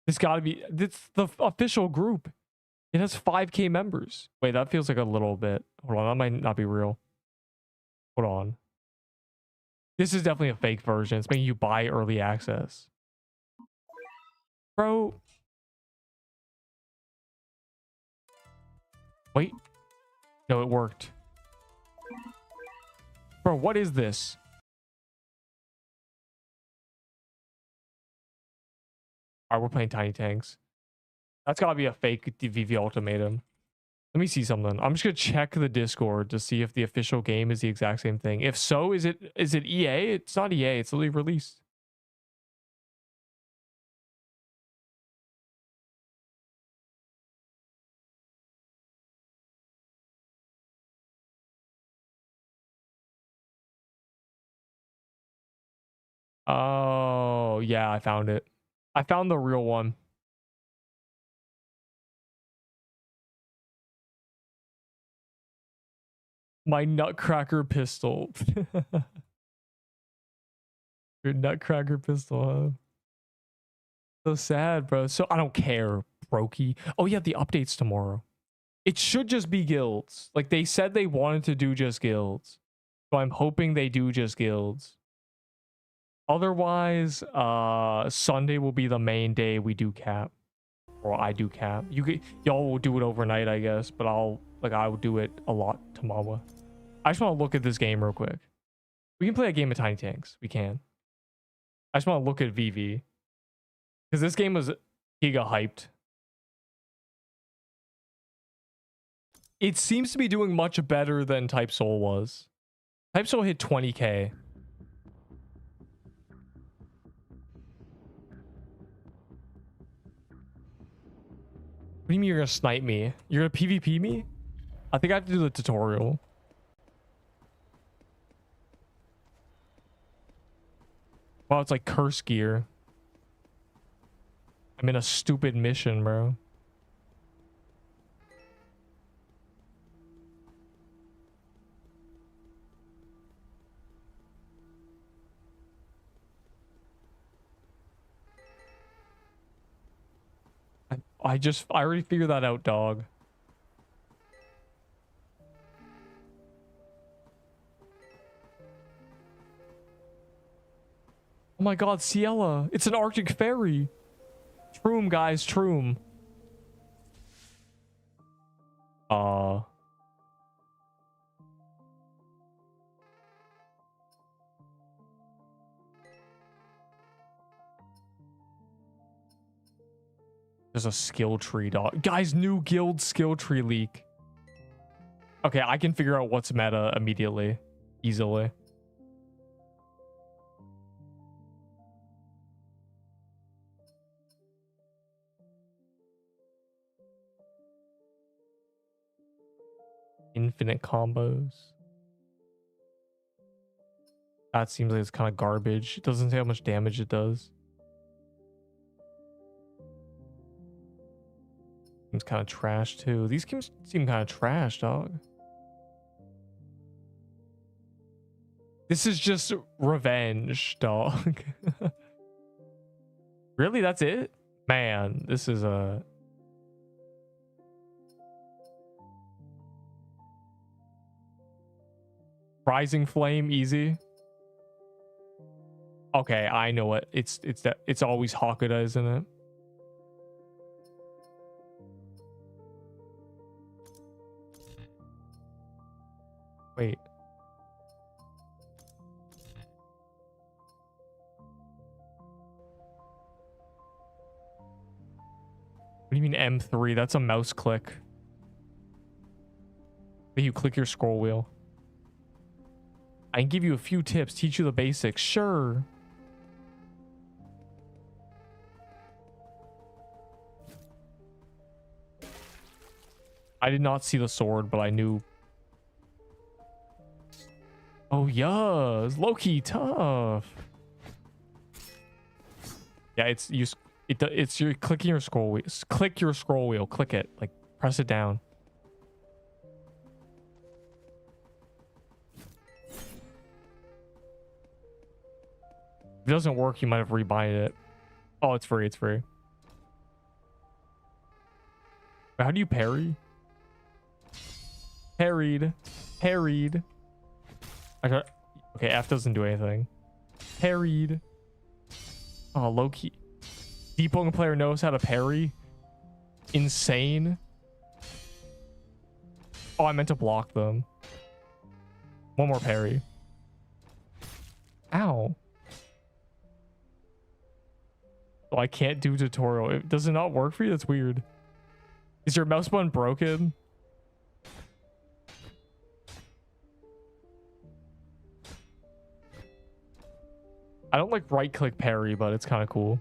This gotta be. It's the official group. It has 5K members. Wait, that feels like a little bit. Hold on, that might not be real. Hold on. This is definitely a fake version. It's making you buy early access. Bro. Wait. No, it worked. Bro, what is this? Alright, we're playing Tiny Tanks. That's gotta be a fake VV Ultimatum. Let me see something. I'm just gonna check the Discord to see if the official game is the exact same thing. If so, is it EA? It's not EA. It's literally released. Oh, yeah, I found it. I found the real one. My Nutcracker pistol. Your Nutcracker pistol, huh? So sad, bro. So I don't care, brokey. Oh yeah, the update's tomorrow. It should just be guilds. Like they said they wanted to do just guilds. So I'm hoping they do just guilds. Otherwise, Sunday will be the main day we do cap. Or I do cap. Y'all will do it overnight, I guess, but I will do it a lot tomorrow. I just want to look at this game real quick. We can play a game of Tiny Tanks. We can. I just want to look at VV. Because this game was giga hyped. It seems to be doing much better than Type Soul was. Type Soul hit 20K. What do you mean you're gonna snipe me? You're gonna PvP me? I think I have to do the tutorial. Wow, it's like curse gear. I'm in a stupid mission, bro. I already figured that out, dog. Oh my god, Ciela. It's an Arctic ferry. Troom, guys, Troom. There's a skill tree, dog. Guys, new guild skill tree leak. Okay, I can figure out what's meta immediately. Easily. Infinite combos. That seems like it's kind of garbage. It doesn't say how much damage it does. seems kind of trash too. These games seem kind of trash, dog. This is just revenge, dog. Really? That's it? Man, this is a... Rising Flame, easy. Okay, I know what. It's always Hakuda, isn't it? Wait. What do you mean M3? That's a mouse click. You click your scroll wheel. I can give you a few tips, teach you the basics. Sure. I did not see the sword, but I knew. Oh yeah, it's low-key tough. Yeah, it's you're clicking your scroll wheel. Click your scroll wheel. Click it. Like press it down. If it doesn't work, you might have rebind it. Oh, it's free. It's free. How do you parry? Parried. Parried. Okay, F doesn't do anything. Parried. Oh, low-key. Deepwoken player knows how to parry. Insane. Oh, I meant to block them. One more parry. Ow. Oh, I can't do tutorial. Does it not work for you? That's weird. Is your mouse button broken? I don't like right click parry, but it's kind of cool.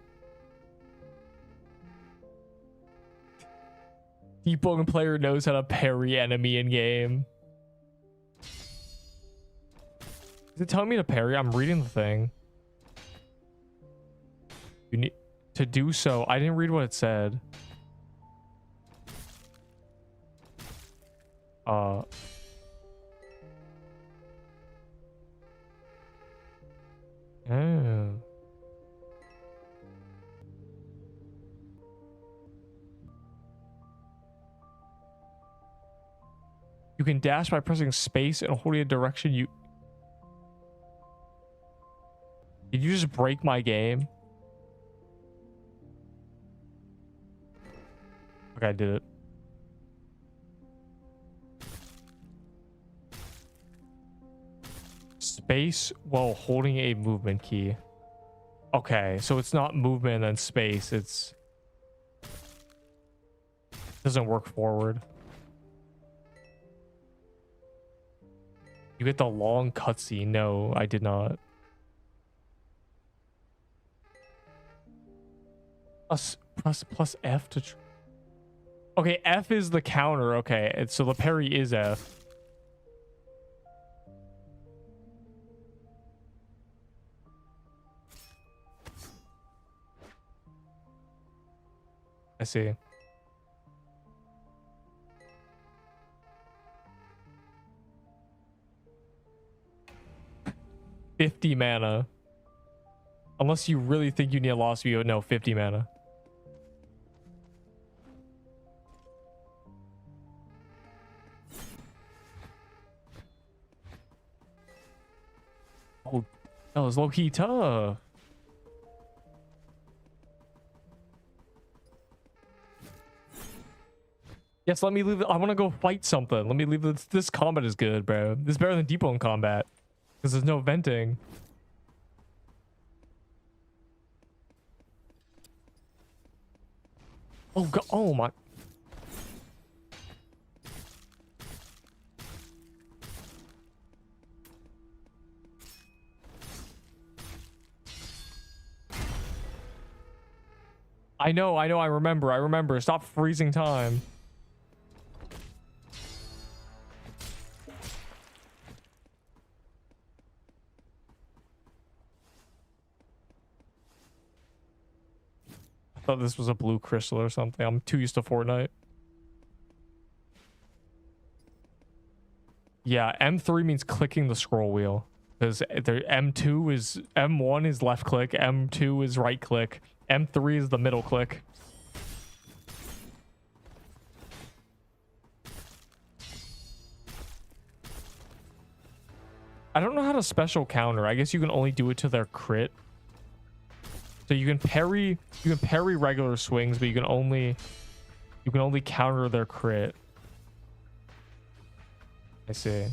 Deepwoken player knows how to parry enemy in game. Is it telling me to parry? I'm reading the thing. You need to do so. I didn't read what it said. Oh. You can dash by pressing space and holding a direction you... Did you just break my game? Okay, I did it. Space while holding a movement key. Okay, so it's not movement and then space. It's... doesn't work forward. You get the long cutscene. No, I did not. Plus F to... Okay, F is the counter. Okay, and so the parry is F. I see. $50 mana. Unless you really think you need a lost view. No, 50 mana. Oh, that was low-key tough. Yes, let me leave. I want to go fight something. Let me leave. This combat is good, bro. This is better than Deepwoken combat. Because there's no venting. Oh, God. Oh, my. I know. I remember. Stop freezing time. I thought this was a blue crystal or something. I'm too used to Fortnite. Yeah, M3 means clicking the scroll wheel. Because M1 is left click, M2 is right click, M3 is the middle click. I don't know how to special counter. I guess you can only do it to their crit. So you can parry regular swings, but you can only counter their crit. I see.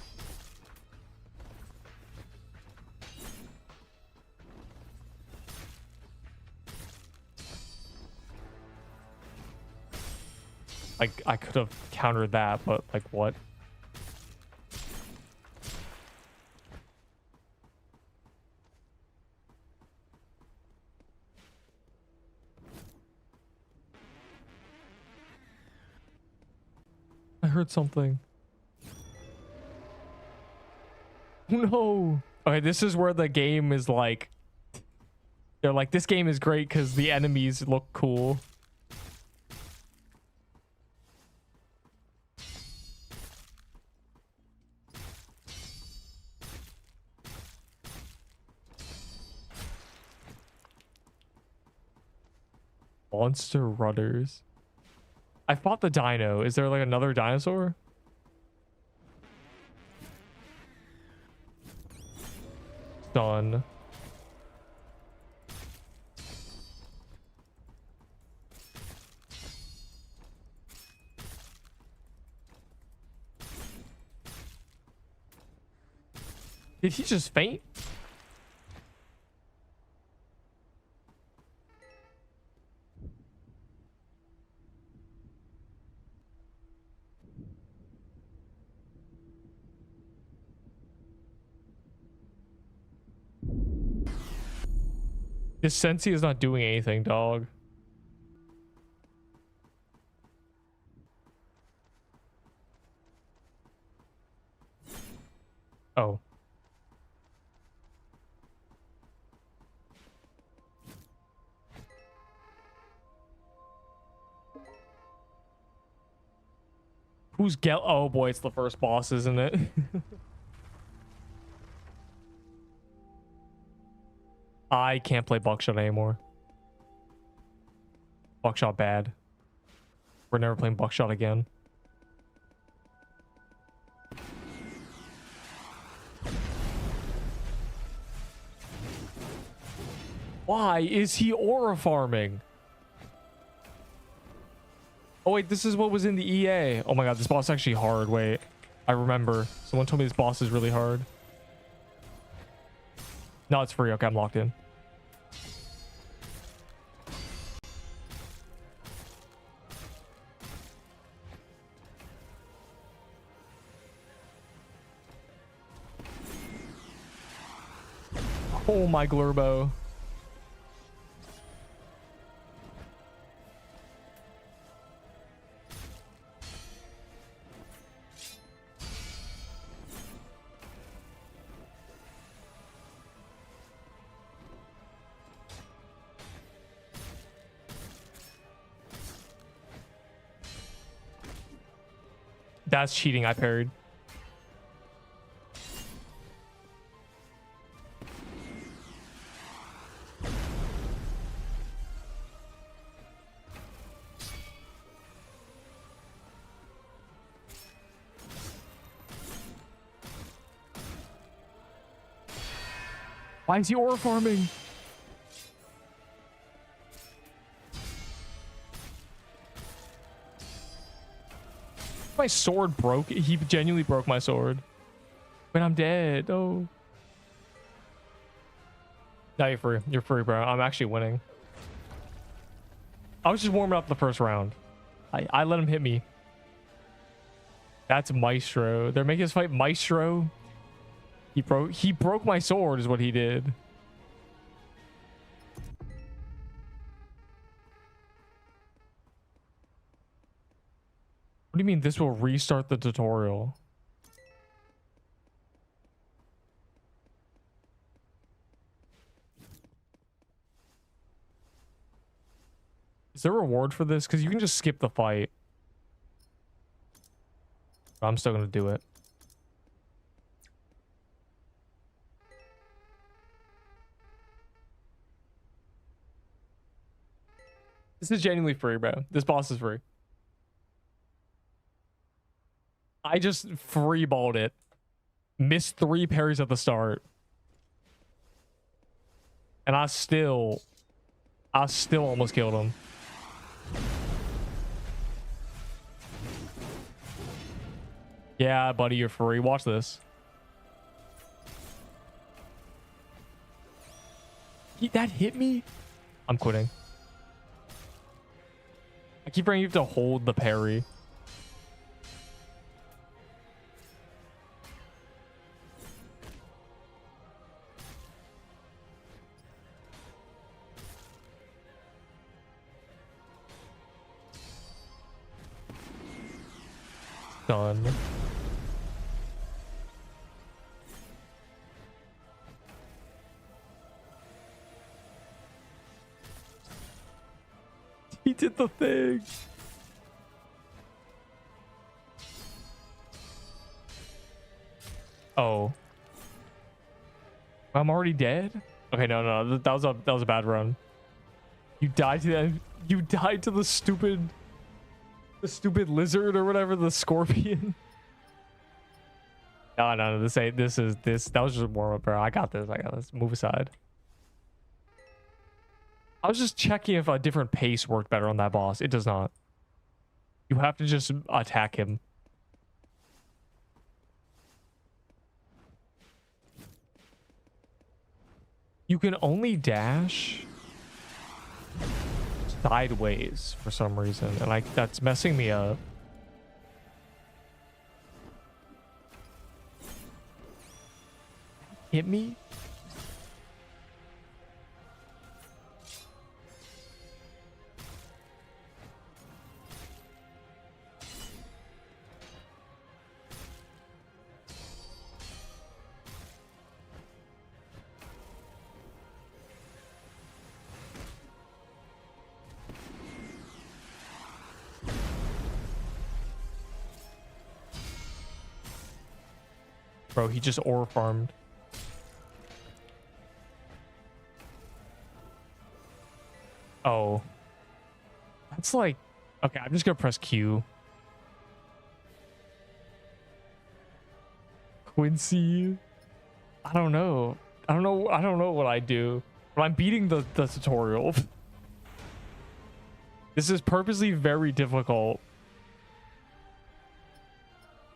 Like I could have countered that, but like what? I heard something. Oh no. Okay, this is where the game is like, they're like, this game is great because the enemies look cool. Monster rudders. I fought the dino. Is there like another dinosaur? Done. Did he just faint? This Sensi is not doing anything, dog. Oh. Who's oh boy, it's the first boss, isn't it? I can't play Buckshot anymore. Buckshot bad. We're never playing Buckshot again. Why is he aura farming? Oh wait, this is what was in the EA. Oh my god, this boss is actually hard. Wait, I remember. Someone told me this boss is really hard. No, it's free. Okay, I'm locked in. Oh my Glurbo. That's cheating. I parried. Why is he aura farming? My sword broke. He genuinely broke my sword. But I'm dead. Oh. No, you're free. You're free, bro. I'm actually winning. I was just warming up the first round. I let him hit me. That's Maestro. They're making us fight Maestro. He broke my sword is what he did. What do you mean this will restart the tutorial? Is there a reward for this? Because you can just skip the fight. I'm still going to do it. This is genuinely free, bro. This boss is free. I just free balled it. Missed 3 parries at the start. And I still almost killed him. Yeah, buddy, you're free. Watch this. That hit me? I'm quitting. I keep forgetting you have to hold the parry. Done. He did the thing. Oh. I'm already dead? Okay, no. That was a bad run. You died to that. You died to the stupid lizard or whatever, the scorpion. No, this that was just a warm up, bro. I got this. Move aside. I was just checking if a different pace worked better on that boss. It does not. You have to just attack him. You can only dash sideways for some reason, and that's messing me up. Hit me? Bro, he just ore farmed. Oh. That's like... Okay, I'm just gonna press Q. Quincy. I don't know what I do. But I'm beating the tutorial. This is purposely very difficult.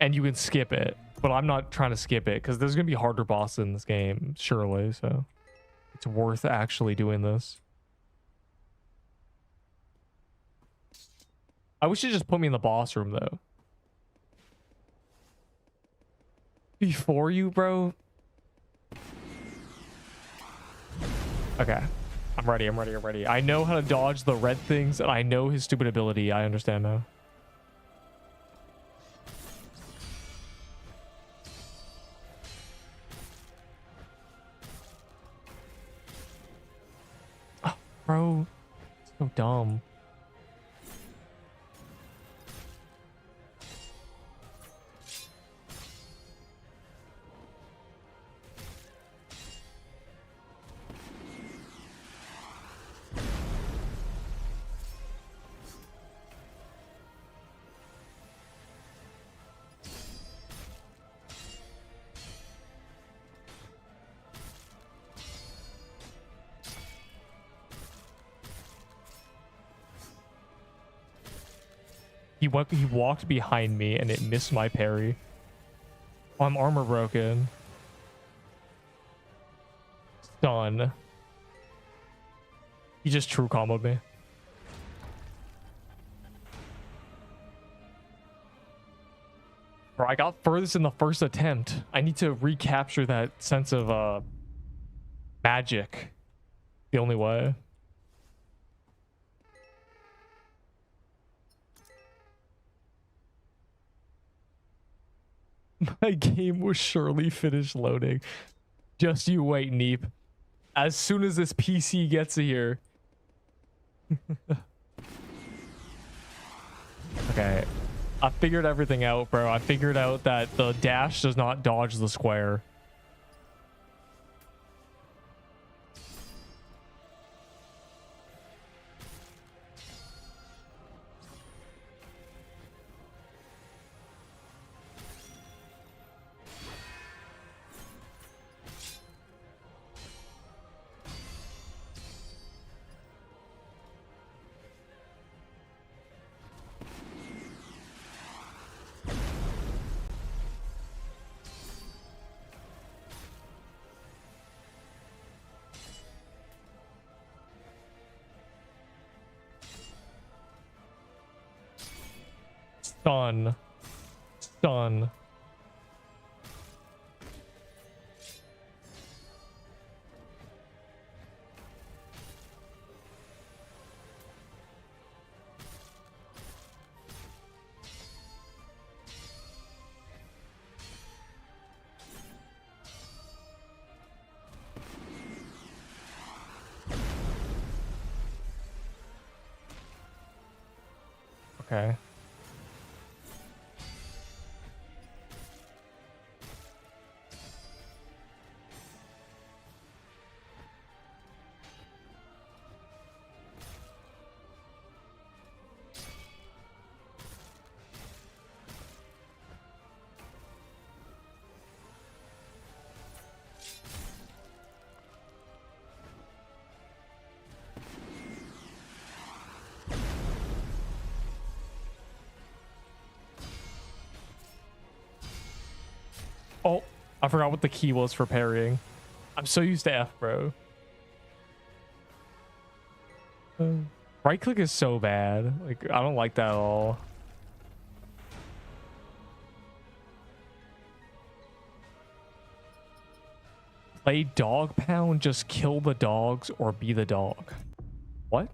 And you can skip it. But I'm not trying to skip it because there's going to be harder bosses in this game, surely. So it's worth actually doing this. I wish you just put me in the boss room, though. Before you, bro. Okay. I'm ready. I know how to dodge the red things, and I know his stupid ability. I understand now. Bro, so dumb. He walked behind me and it missed my parry. Oh, I'm armor broken. Stun. He just true comboed me. Bro, I got furthest in the first attempt. I need to recapture that sense of magic. The only way. My game will surely finish loading. Just you wait, Neep. As soon as this PC gets here. Okay. I figured everything out, bro. I figured out that the dash does not dodge the square. Stun. Stun. Okay. Oh, I forgot what the key was for parrying. I'm so used to F, bro. Right click is so bad. Like, I don't like that at all. Play dog pound, just kill the dogs or be the dog. What?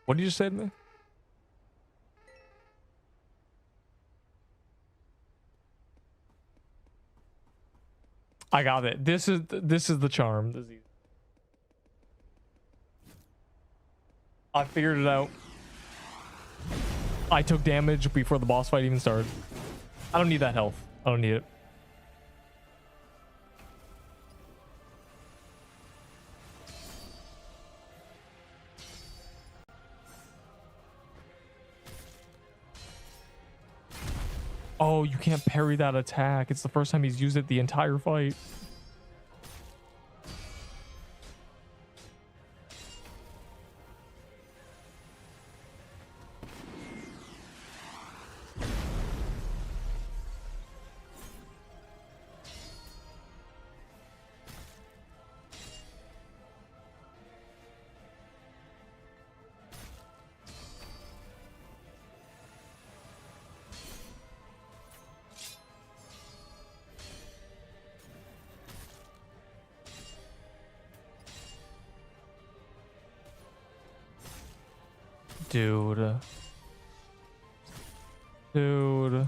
What did you just say to me? I got it. This is the charm. This is easy. I figured it out. I took damage before the boss fight even started. I don't need that health. I don't need it. Oh, you can't parry that attack. It's the first time he's used it the entire fight. Dude. Dude.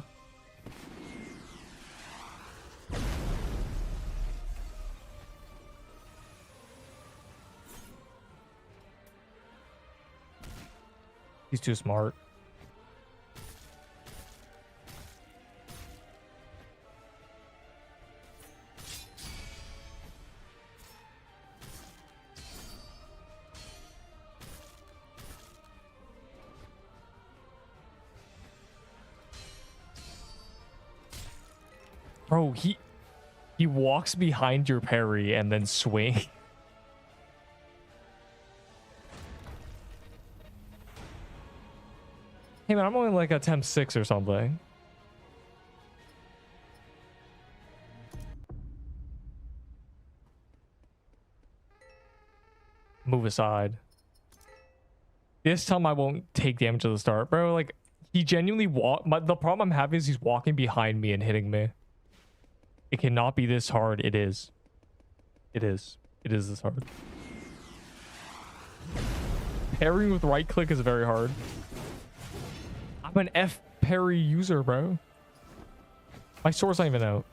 He's too smart. Bro, he walks behind your parry and then swing. Hey man, I'm only like attempt 6 or something. Move aside. This time I won't take damage at the start, bro. Like, he genuinely the problem I'm having is he's walking behind me and hitting me. It cannot be this hard. It is. It is. It is this hard. Parrying with right click is very hard. I'm an F parry user, bro. My sword's not even out.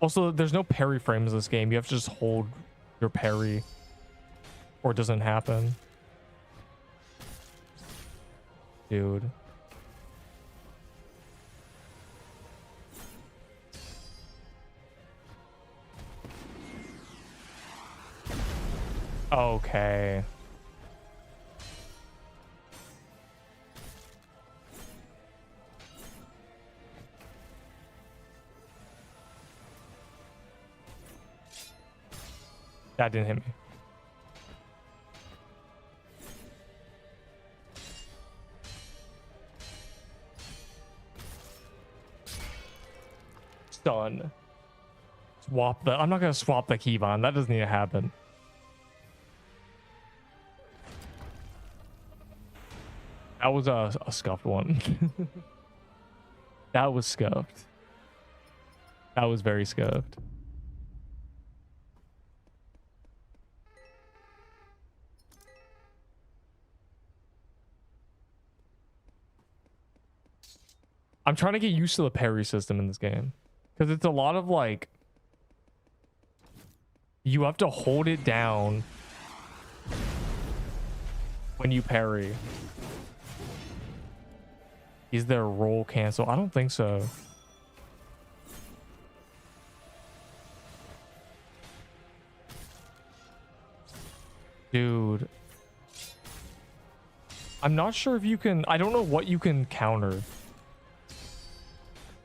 Also, there's no parry frames in this game. You have to just hold your parry or it doesn't happen. Dude. Okay. That didn't hit me. Stun. Swap the... I'm not going to swap the keybind. That doesn't need to happen. That was a scuffed one. That was scuffed. That was very scuffed. I'm trying to get used to the parry system in this game. Because it's a lot of like... You have to hold it down when you parry. Is there a roll cancel? I don't think so. Dude. I'm not sure if you can... I don't know what you can counter.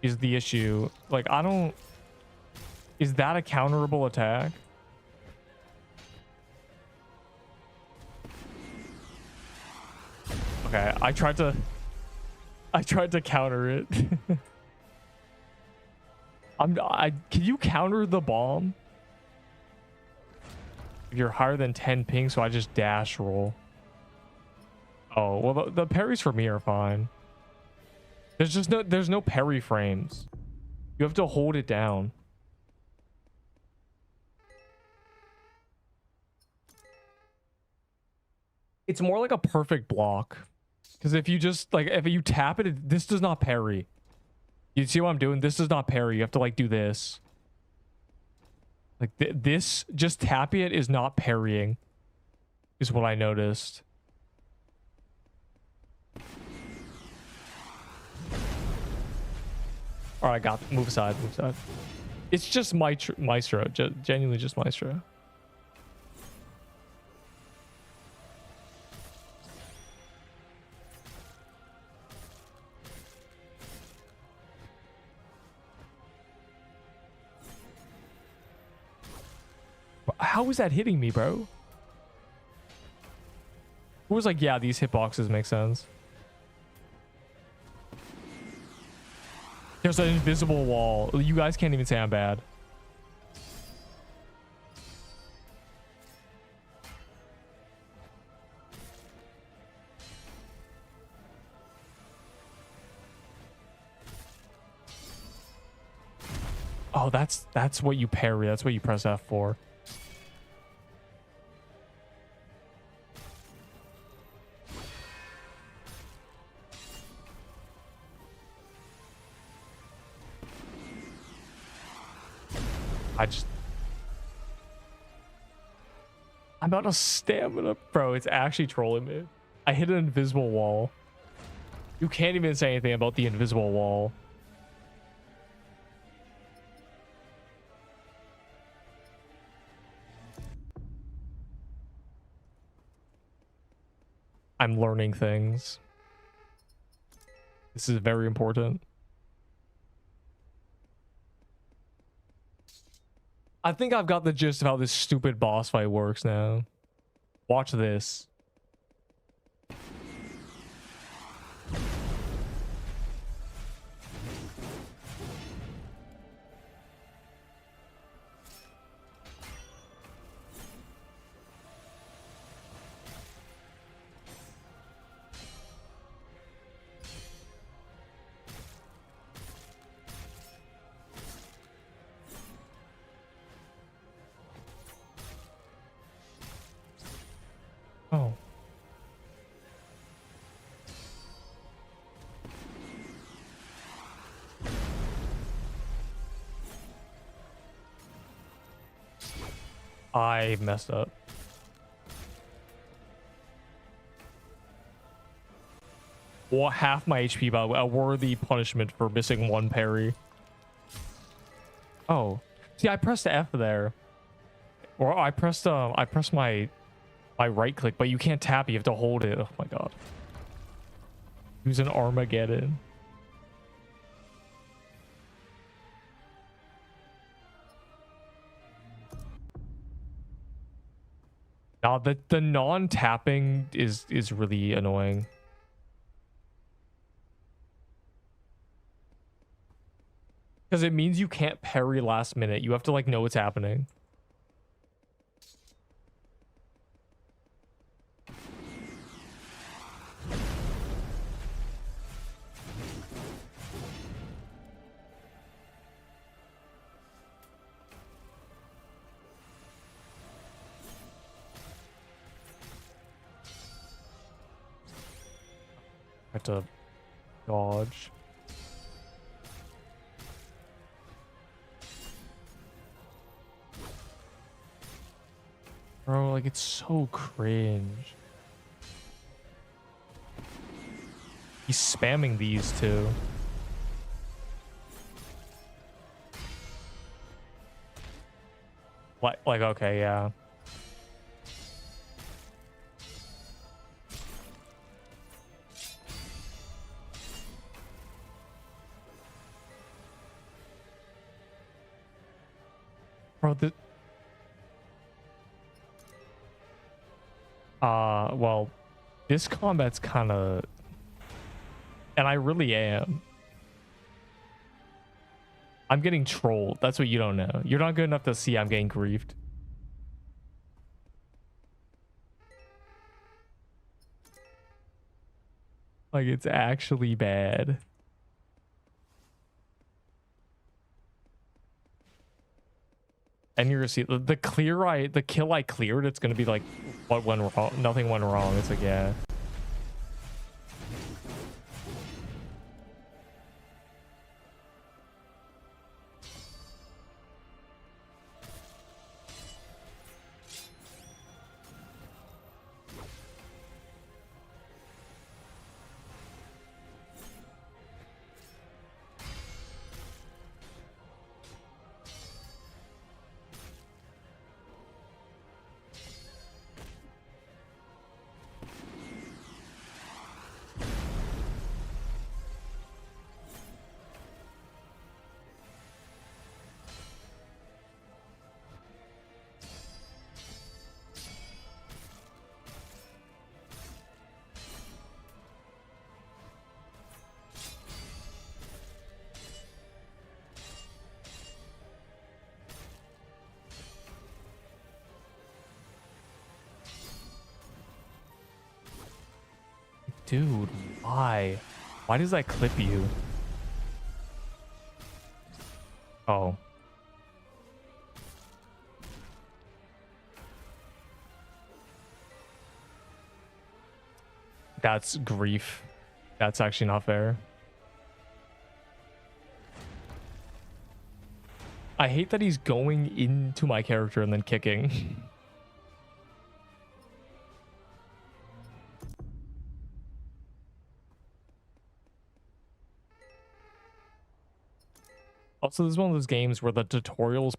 Is the issue. Like, I don't... Is that a counterable attack? Okay, I tried to counter it. Can you counter the bomb? If you're higher than 10 ping, so I just dash roll. Oh, well the parries for me are fine. There's no parry frames. You have to hold it down. It's more like a perfect block. Because if you just like if you tap it, this does not parry. You see what I'm doing? This does not parry. You have to like do this. Like this, just tapping it is not parrying. Is what I noticed. All right, got it. Move aside, move aside. It's just Maestro, genuinely just Maestro. How is that hitting me, bro? Who was like, yeah, these hitboxes make sense. There's an invisible wall. You guys can't even say I'm bad. Oh, that's what you parry. That's what you press F for. I'm out of stamina. Bro, it's actually trolling me. I hit an invisible wall. You can't even say anything about the invisible wall. I'm learning things. This is very important. I think I've got the gist of how this stupid boss fight works now. Watch this. Oh. I messed up. Well, half my HP, by the way. A worthy punishment for missing one parry. Oh. See, I pressed F there. Or I pressed my right click, but you can't tap it. You have to hold it. Oh my god. Use an Armageddon. Now the non-tapping is really annoying. Because it means you can't parry last minute. You have to like know what's happening. Have to dodge. Bro, like it's so cringe. He's spamming these too. Like okay, yeah. Bro, well, this combat's kind of, and I really am. I'm getting trolled. That's what you don't know. You're not good enough to see I'm getting griefed. Like it's actually bad. And you're gonna see the kill I cleared, it's gonna be like, what went wrong? Nothing went wrong. It's like, yeah. Dude, why? Why does that clip you? Oh. That's grief. That's actually not fair. I hate that he's going into my character and then kicking. Also, this is one of those games where the tutorial is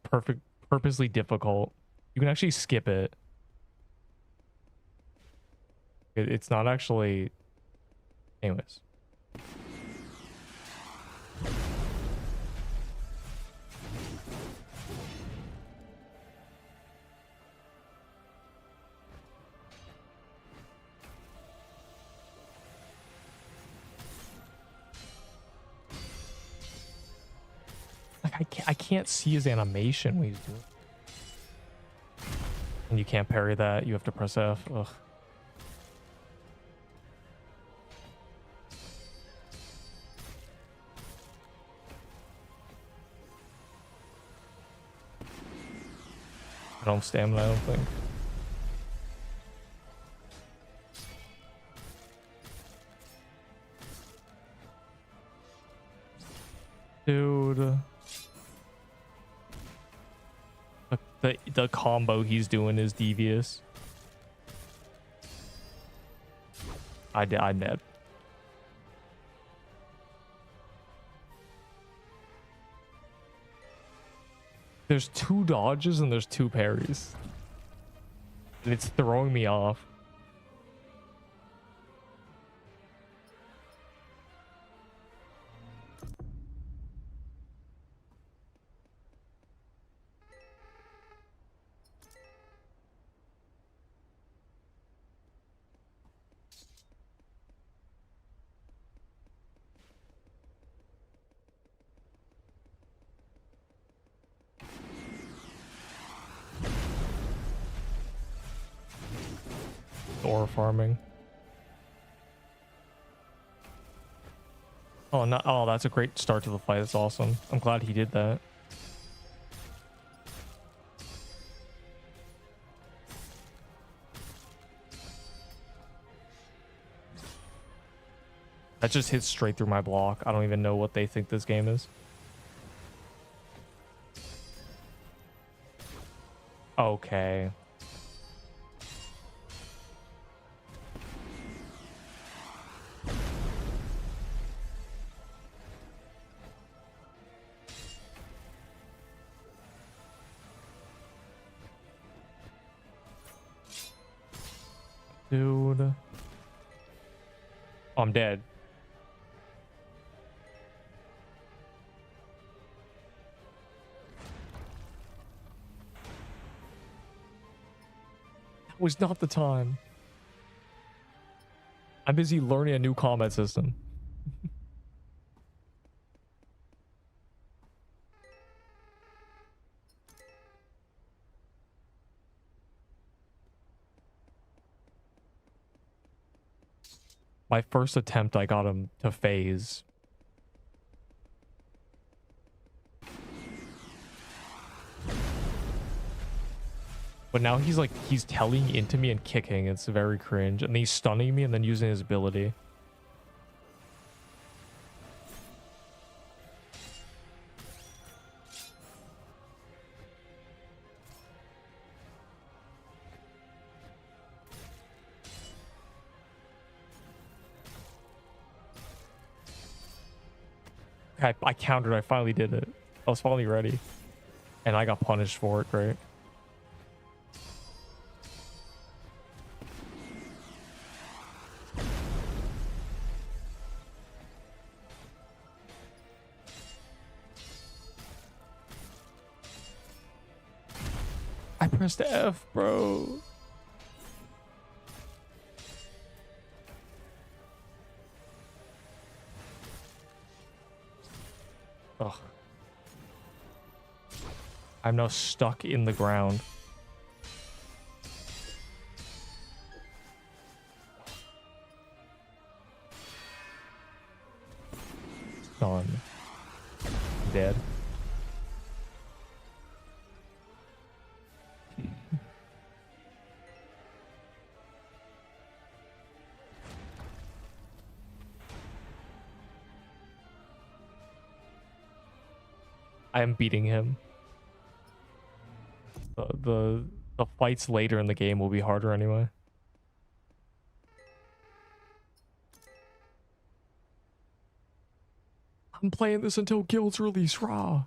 purposely difficult. You can actually skip it. It's not actually... Anyways. Like I can't see his animation when he's doing it. And you can't parry that. You have to press F. Ugh. I don't have stamina, I don't think. Dude. The combo he's doing is devious. I'm dead. There's 2 dodges and there's 2 parries. And it's throwing me off. ore farming. Oh, no, oh, that's a great start to the fight. That's awesome. I'm glad he did that. That just hits straight through my block. I don't even know what they think this game is. Okay. Dude. Oh, I'm dead. That was not the time. I'm busy learning a new combat system. My first attempt, I got him to phase. But now he's like, he's telling into me and kicking. It's very cringe. And he's stunning me and then using his ability. I countered. I finally did it. I was finally ready. And I got punished for it, right? I pressed F, bro. Ugh. I'm now stuck in the ground. Done. Dead. I am beating him. The fights later in the game will be harder anyway. I'm playing this until guilds release raw.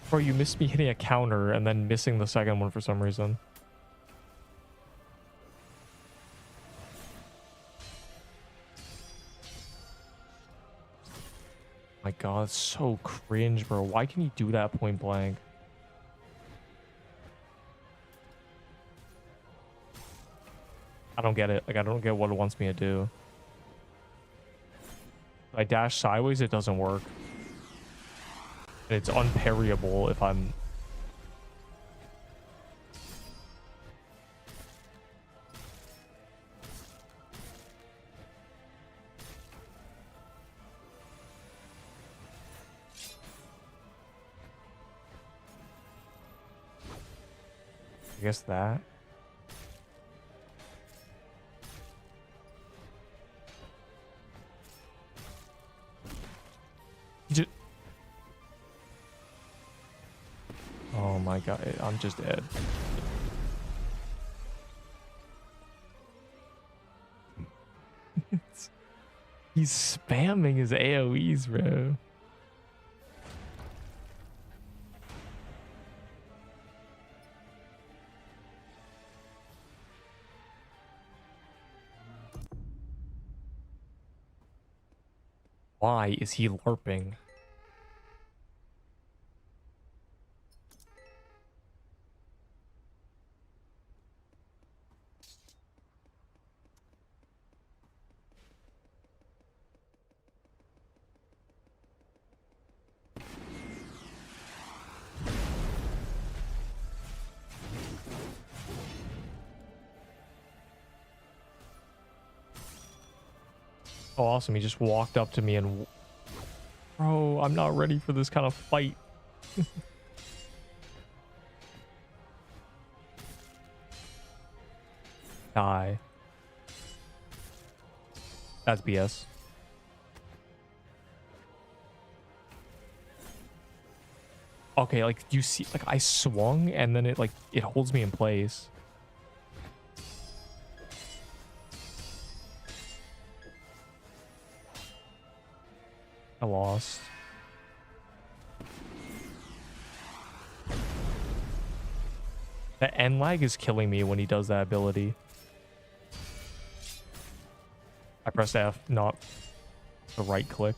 Bro, you missed me hitting a counter and then missing the second one for some reason. My god, it's so cringe, bro. Why can he do that point blank? I don't get it. Like, I don't get what it wants me to do. If I dash sideways, it doesn't work. And it's unparryable if I'm... I guess that. Oh my god, I'm just dead. He's spamming his AoEs, bro. Why is he LARPing? Oh, awesome. He just walked up to me and... Bro, I'm not ready for this kind of fight. Die. That's BS. Okay, like, you see, like, I swung and then it holds me in place. I lost. The end lag is killing me when he does that ability. I pressed F, not the right click.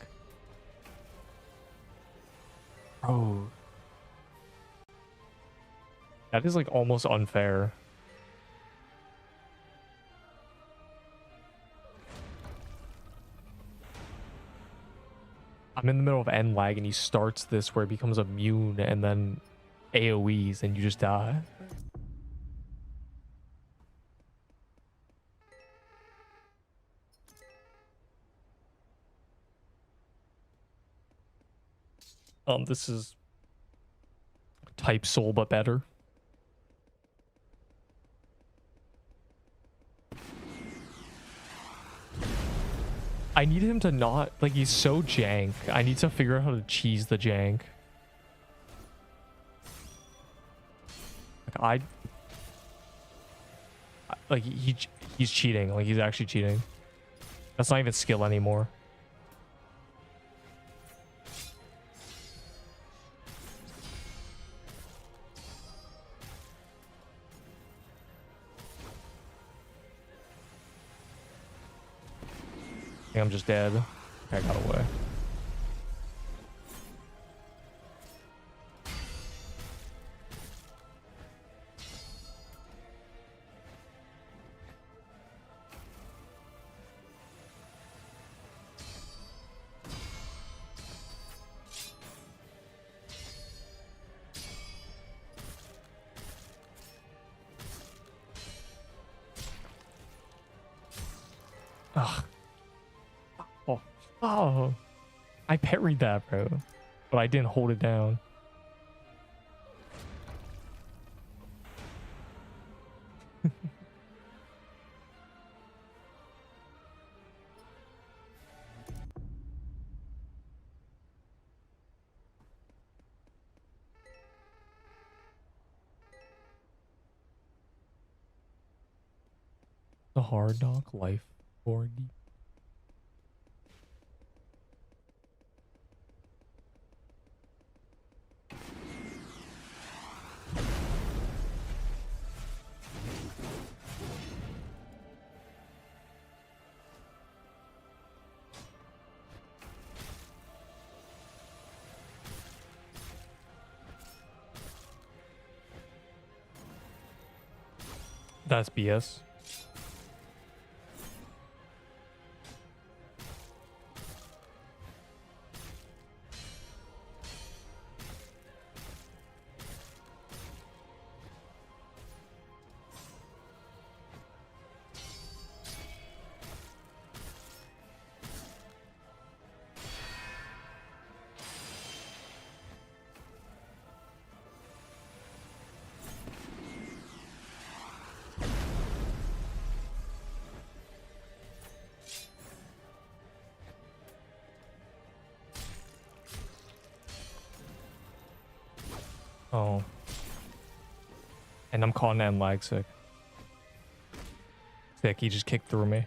Oh. That is like almost unfair. I'm in the middle of end lag and he starts this where it becomes immune and then AoEs and you just die. This is type soul but better. I need him to not, like, he's so jank. I need to figure out how to cheese the jank. Like, like, he's cheating. Like, he's actually cheating. That's not even skill anymore. I think I'm just dead. Okay, I got away. Ugh. Oh, I parried that, bro, but I didn't hold it down. The hard knock life 40. That's BS. Oh. And I'm calling that lag sick. Sick, he just kicked through me.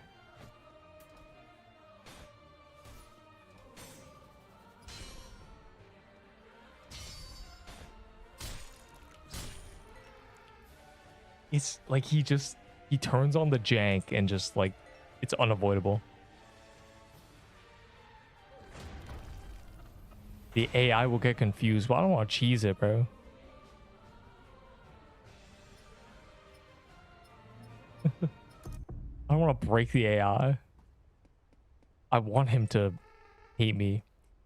It's like he turns on the jank and just like, it's unavoidable. The AI will get confused, but I don't want to cheese it, bro. I don't want to break the AI. I want him to hate me.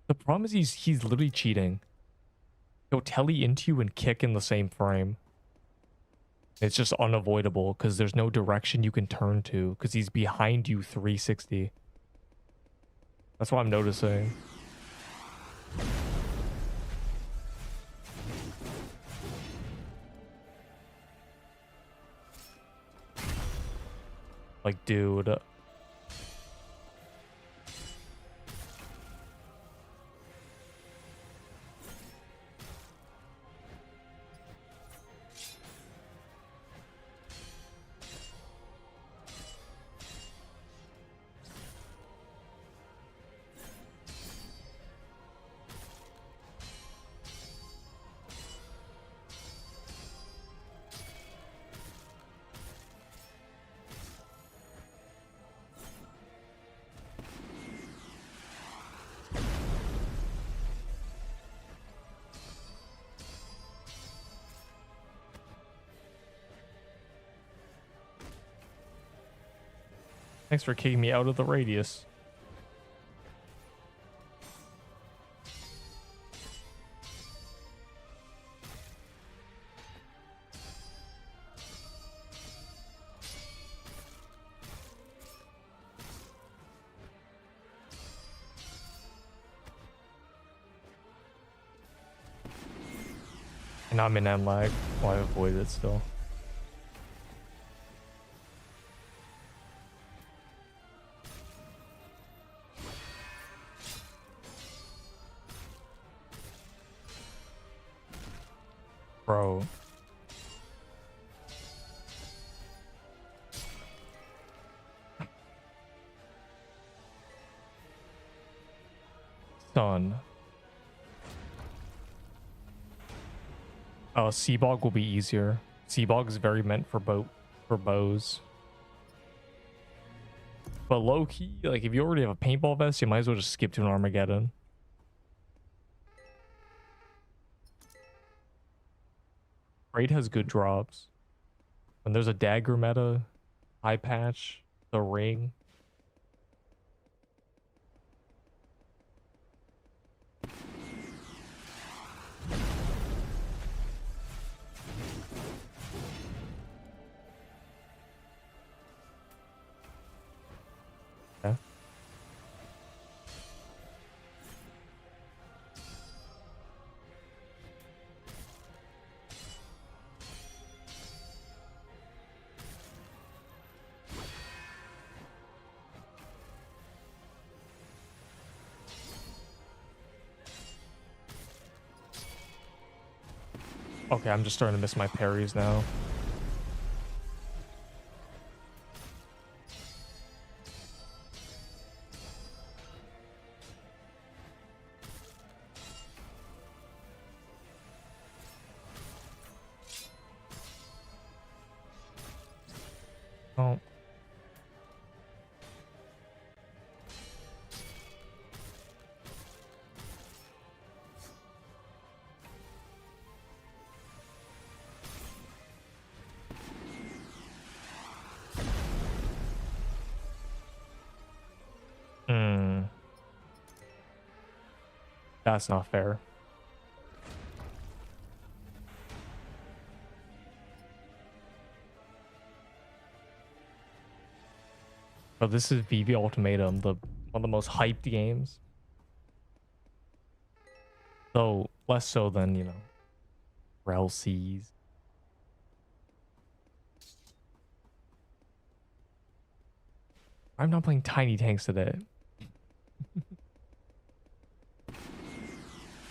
The problem is he's literally cheating. He'll telly into you and kick in the same frame. It's just unavoidable because there's no direction you can turn to because he's behind you 360. That's what I'm noticing. Like, dude. Thanks for kicking me out of the radius. And I'm in end lag. Well, I avoid it still. Bro. Son. Oh, Seabog will be easier. Seabog is very meant for bows. But low key, like if you already have a paintball vest, you might as well just skip to an Armageddon. Raid has good drops. When there's a dagger meta, eye patch, the ring. Yeah. Okay, I'm just starting to miss my parries now. Oh. That's not fair. But this is VV Ultimatum, one of the most hyped games. So less so than, you know, Rel Seas. I'm not playing Tiny Tanks today.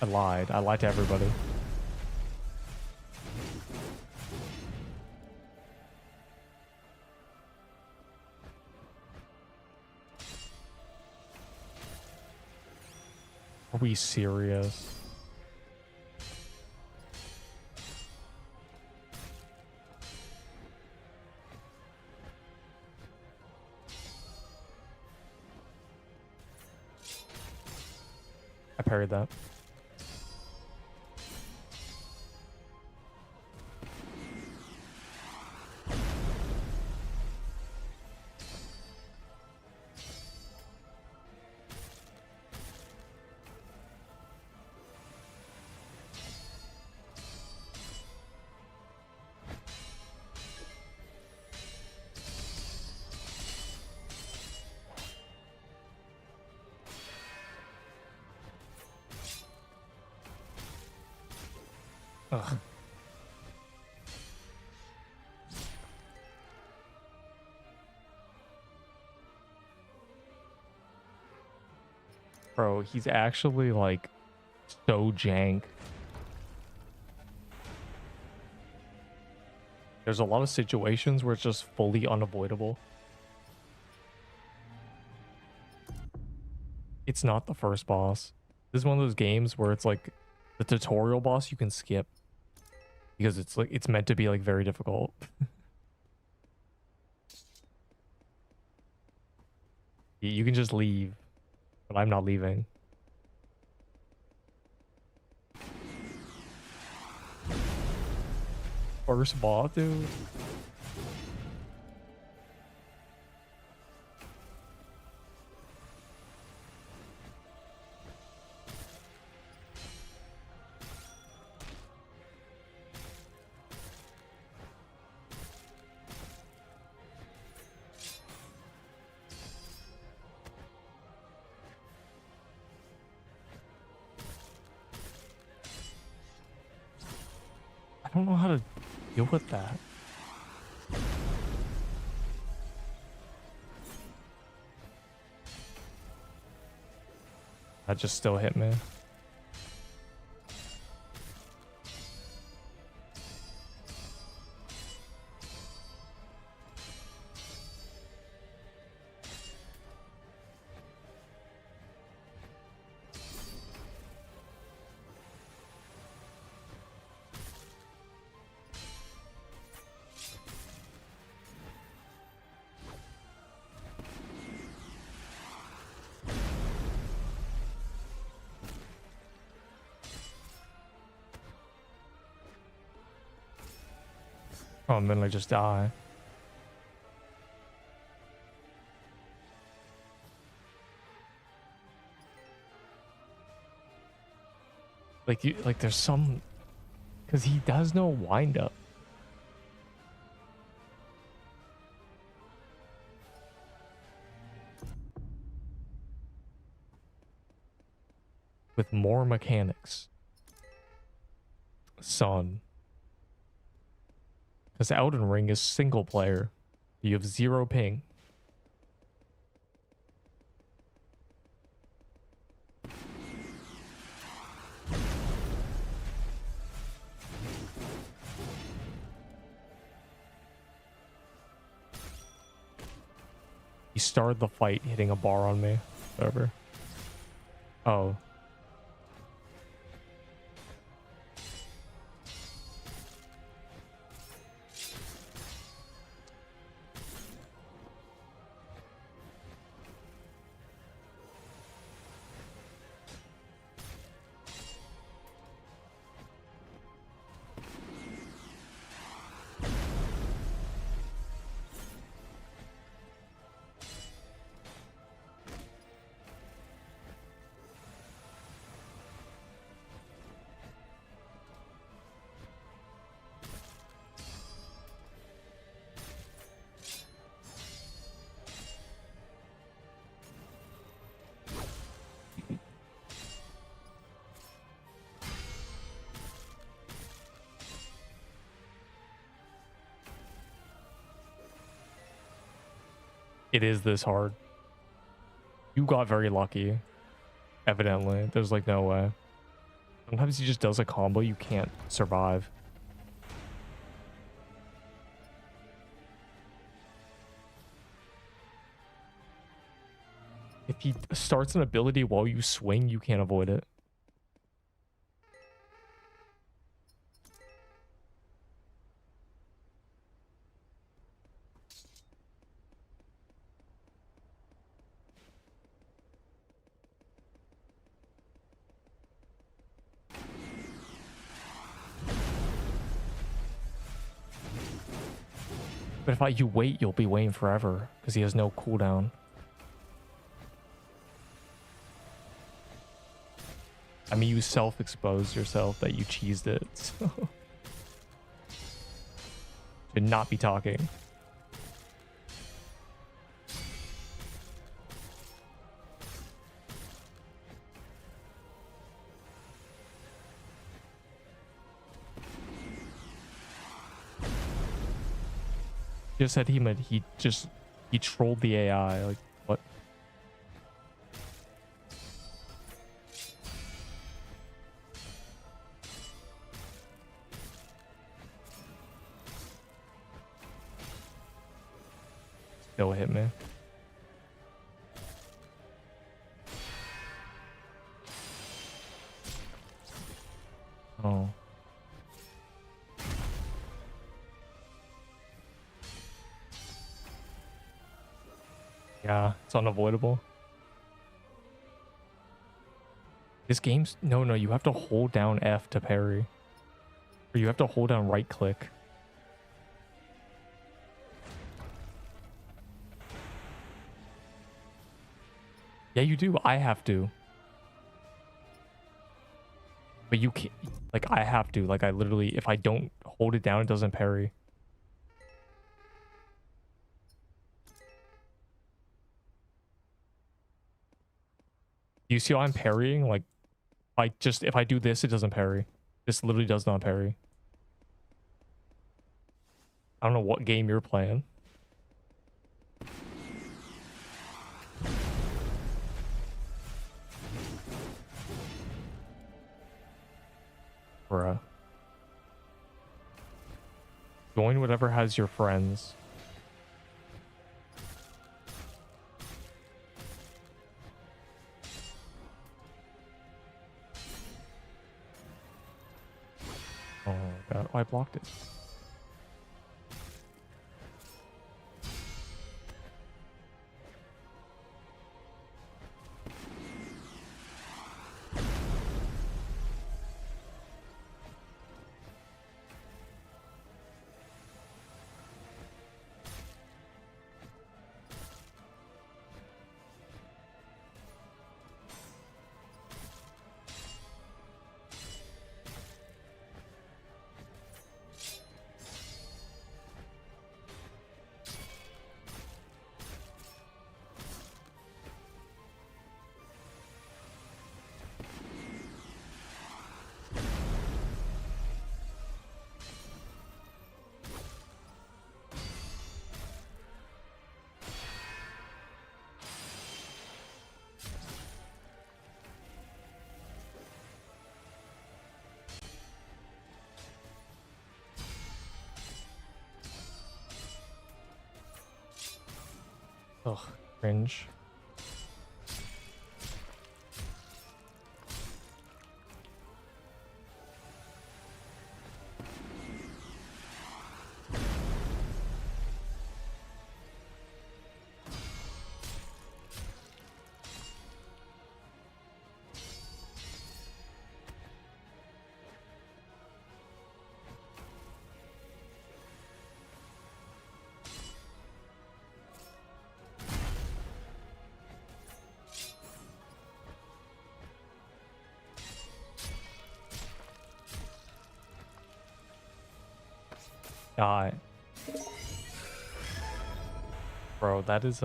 I lied. I lied to everybody. Are we serious? I parried that. Ugh. Bro, he's actually like so jank. There's a lot of situations where it's just fully unavoidable. It's not the first boss. This is one of those games where it's like the tutorial boss you can skip because it's like it's meant to be like very difficult. You can just leave, but I'm not leaving. First boss, dude. I don't know how to deal with that. That just still hit me. Oh, and then I just die. Like you, like there's some, because he does no wind up. With more mechanics. Son. Because Elden Ring is single player. You have 0 ping. He started the fight hitting a bar on me. Whatever. Oh. It is this hard. You got very lucky. Evidently. There's like no way. Sometimes he just does a combo you can't survive. If he starts an ability while you swing, you can't avoid it. But if you wait, you'll be waiting forever because he has no cooldown. I mean, you self-exposed yourself that you cheesed it, so... Should not be talking. Just said he trolled the AI. Like what? Still hit me. Oh. Yeah, it's unavoidable. This game's no, you have to hold down F to parry. Or you have to hold down right click. Yeah, you do. I have to. But you can't, like, I have to. Like, I literally, if I don't hold it down, it doesn't parry. You see how I'm parrying? Like, if I do this, it doesn't parry. This literally does not parry. I don't know what game you're playing. Bruh. Join whatever has your friends. Oh god, oh, I blocked it. Ugh, cringe. Die. Bro, that is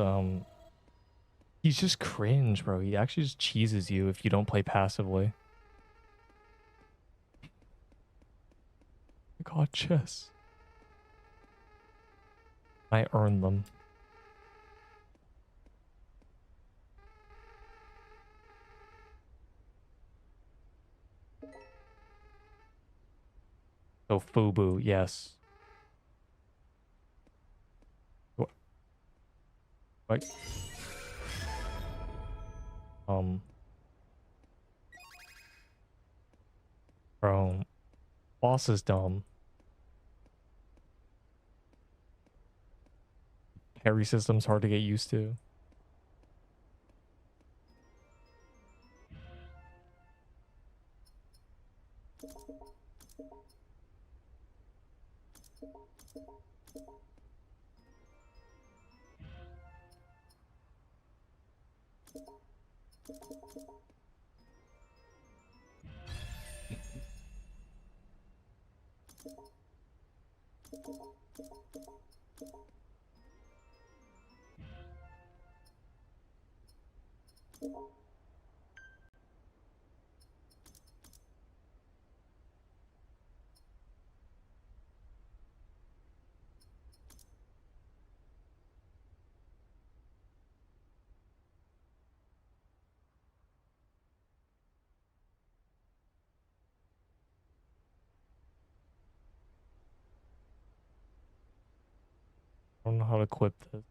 he's just cringe, bro. He actually just cheeses you if you don't play passively. God, chess. I earned them. So Fubu, yes. What? Bro, boss is dumb. Parry system's hard to get used to. I don't know how to clip this.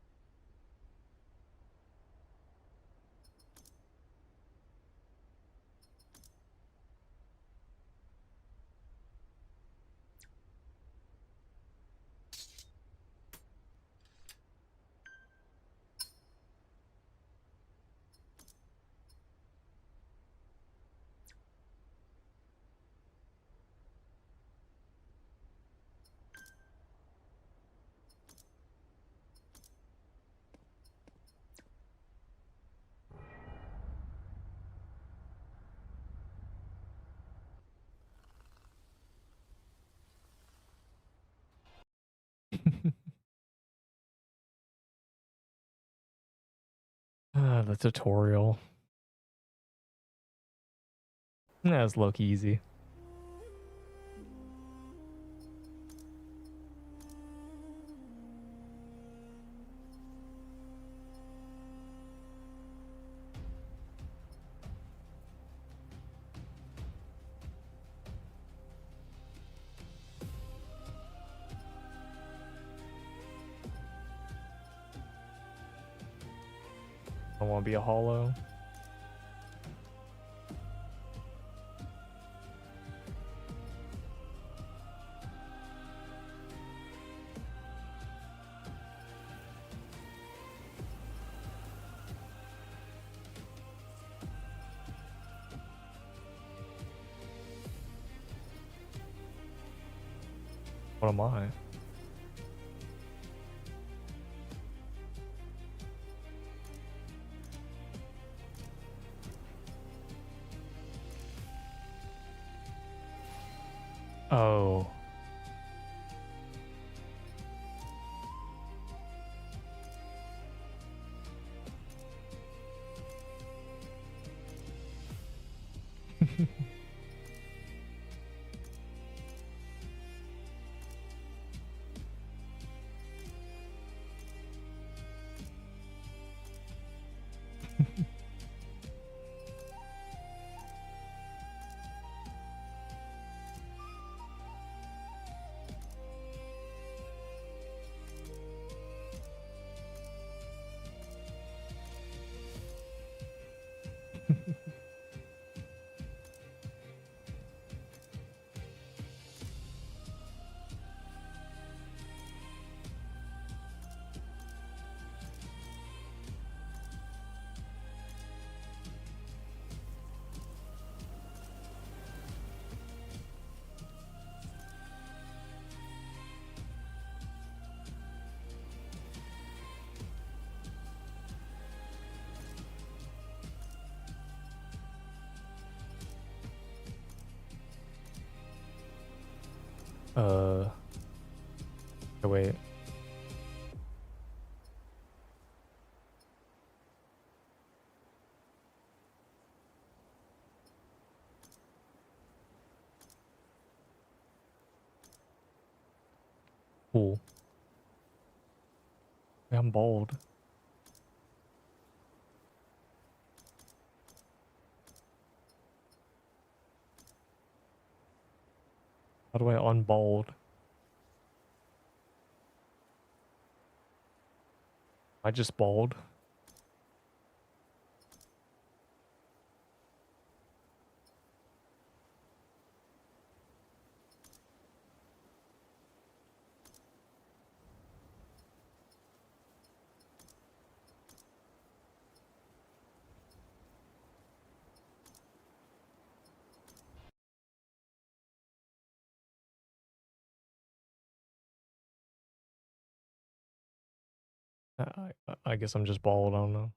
The tutorial. That's look easy. I want to be a hollow. What am I? Oh. Oh, wait. Cool. I'm bald. How do I unbald? I just bald. I guess I'm just bald. I don't know.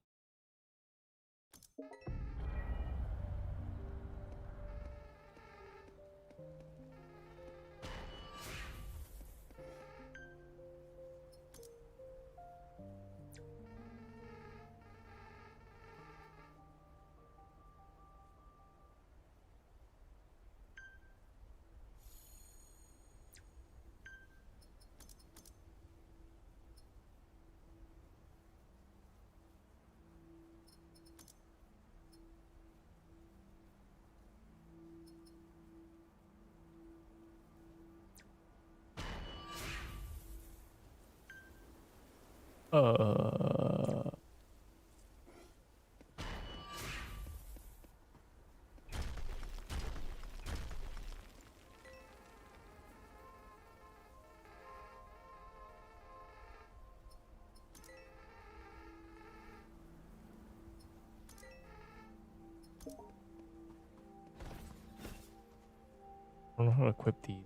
Uh, I don't know how to equip these.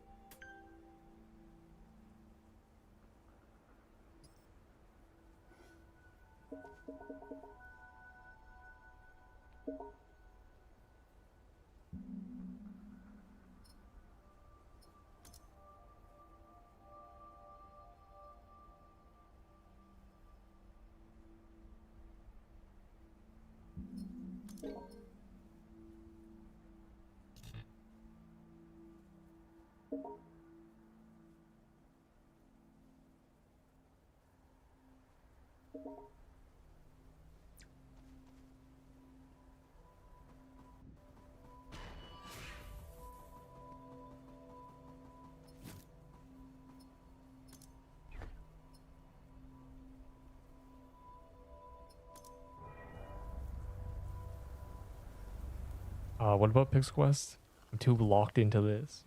What about Pixel Quest? I'm too locked into this.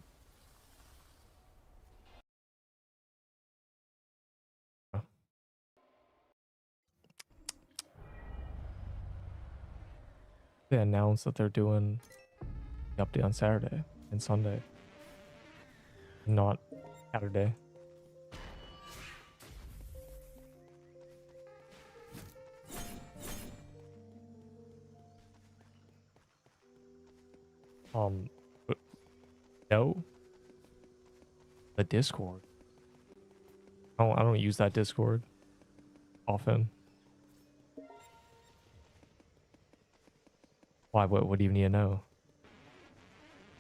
They announced that they're doing the update on Saturday and Sunday, not Saturday. But no, the Discord. I don't use that Discord often. Why? What do you need to know?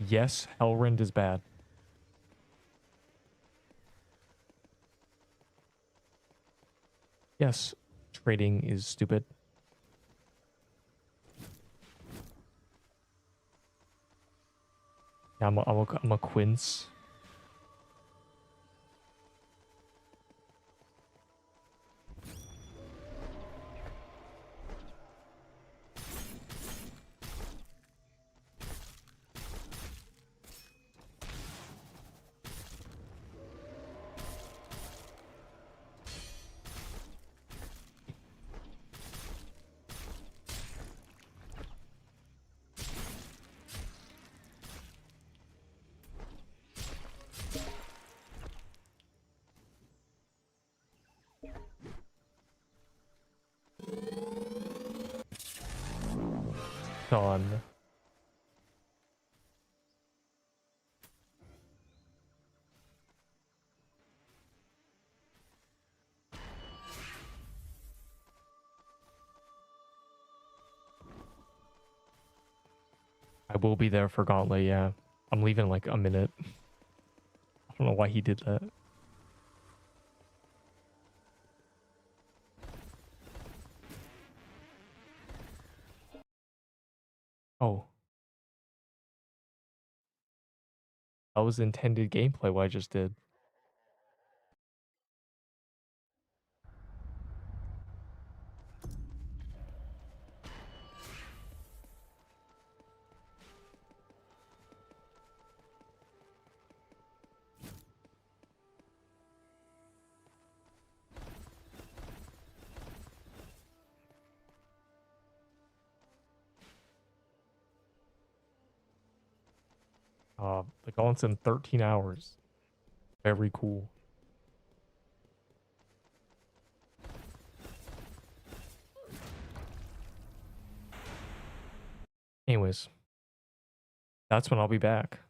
Yes, Elrond is bad. Yes, trading is stupid. Yeah, I'm a quince. Done. I will be there for Gauntlet, yeah. I'm leaving in like a minute. I don't know why he did that. Oh. That was intended gameplay, what I just did. The Gauntlet's in 13 hours. Very cool. Anyways, that's when I'll be back.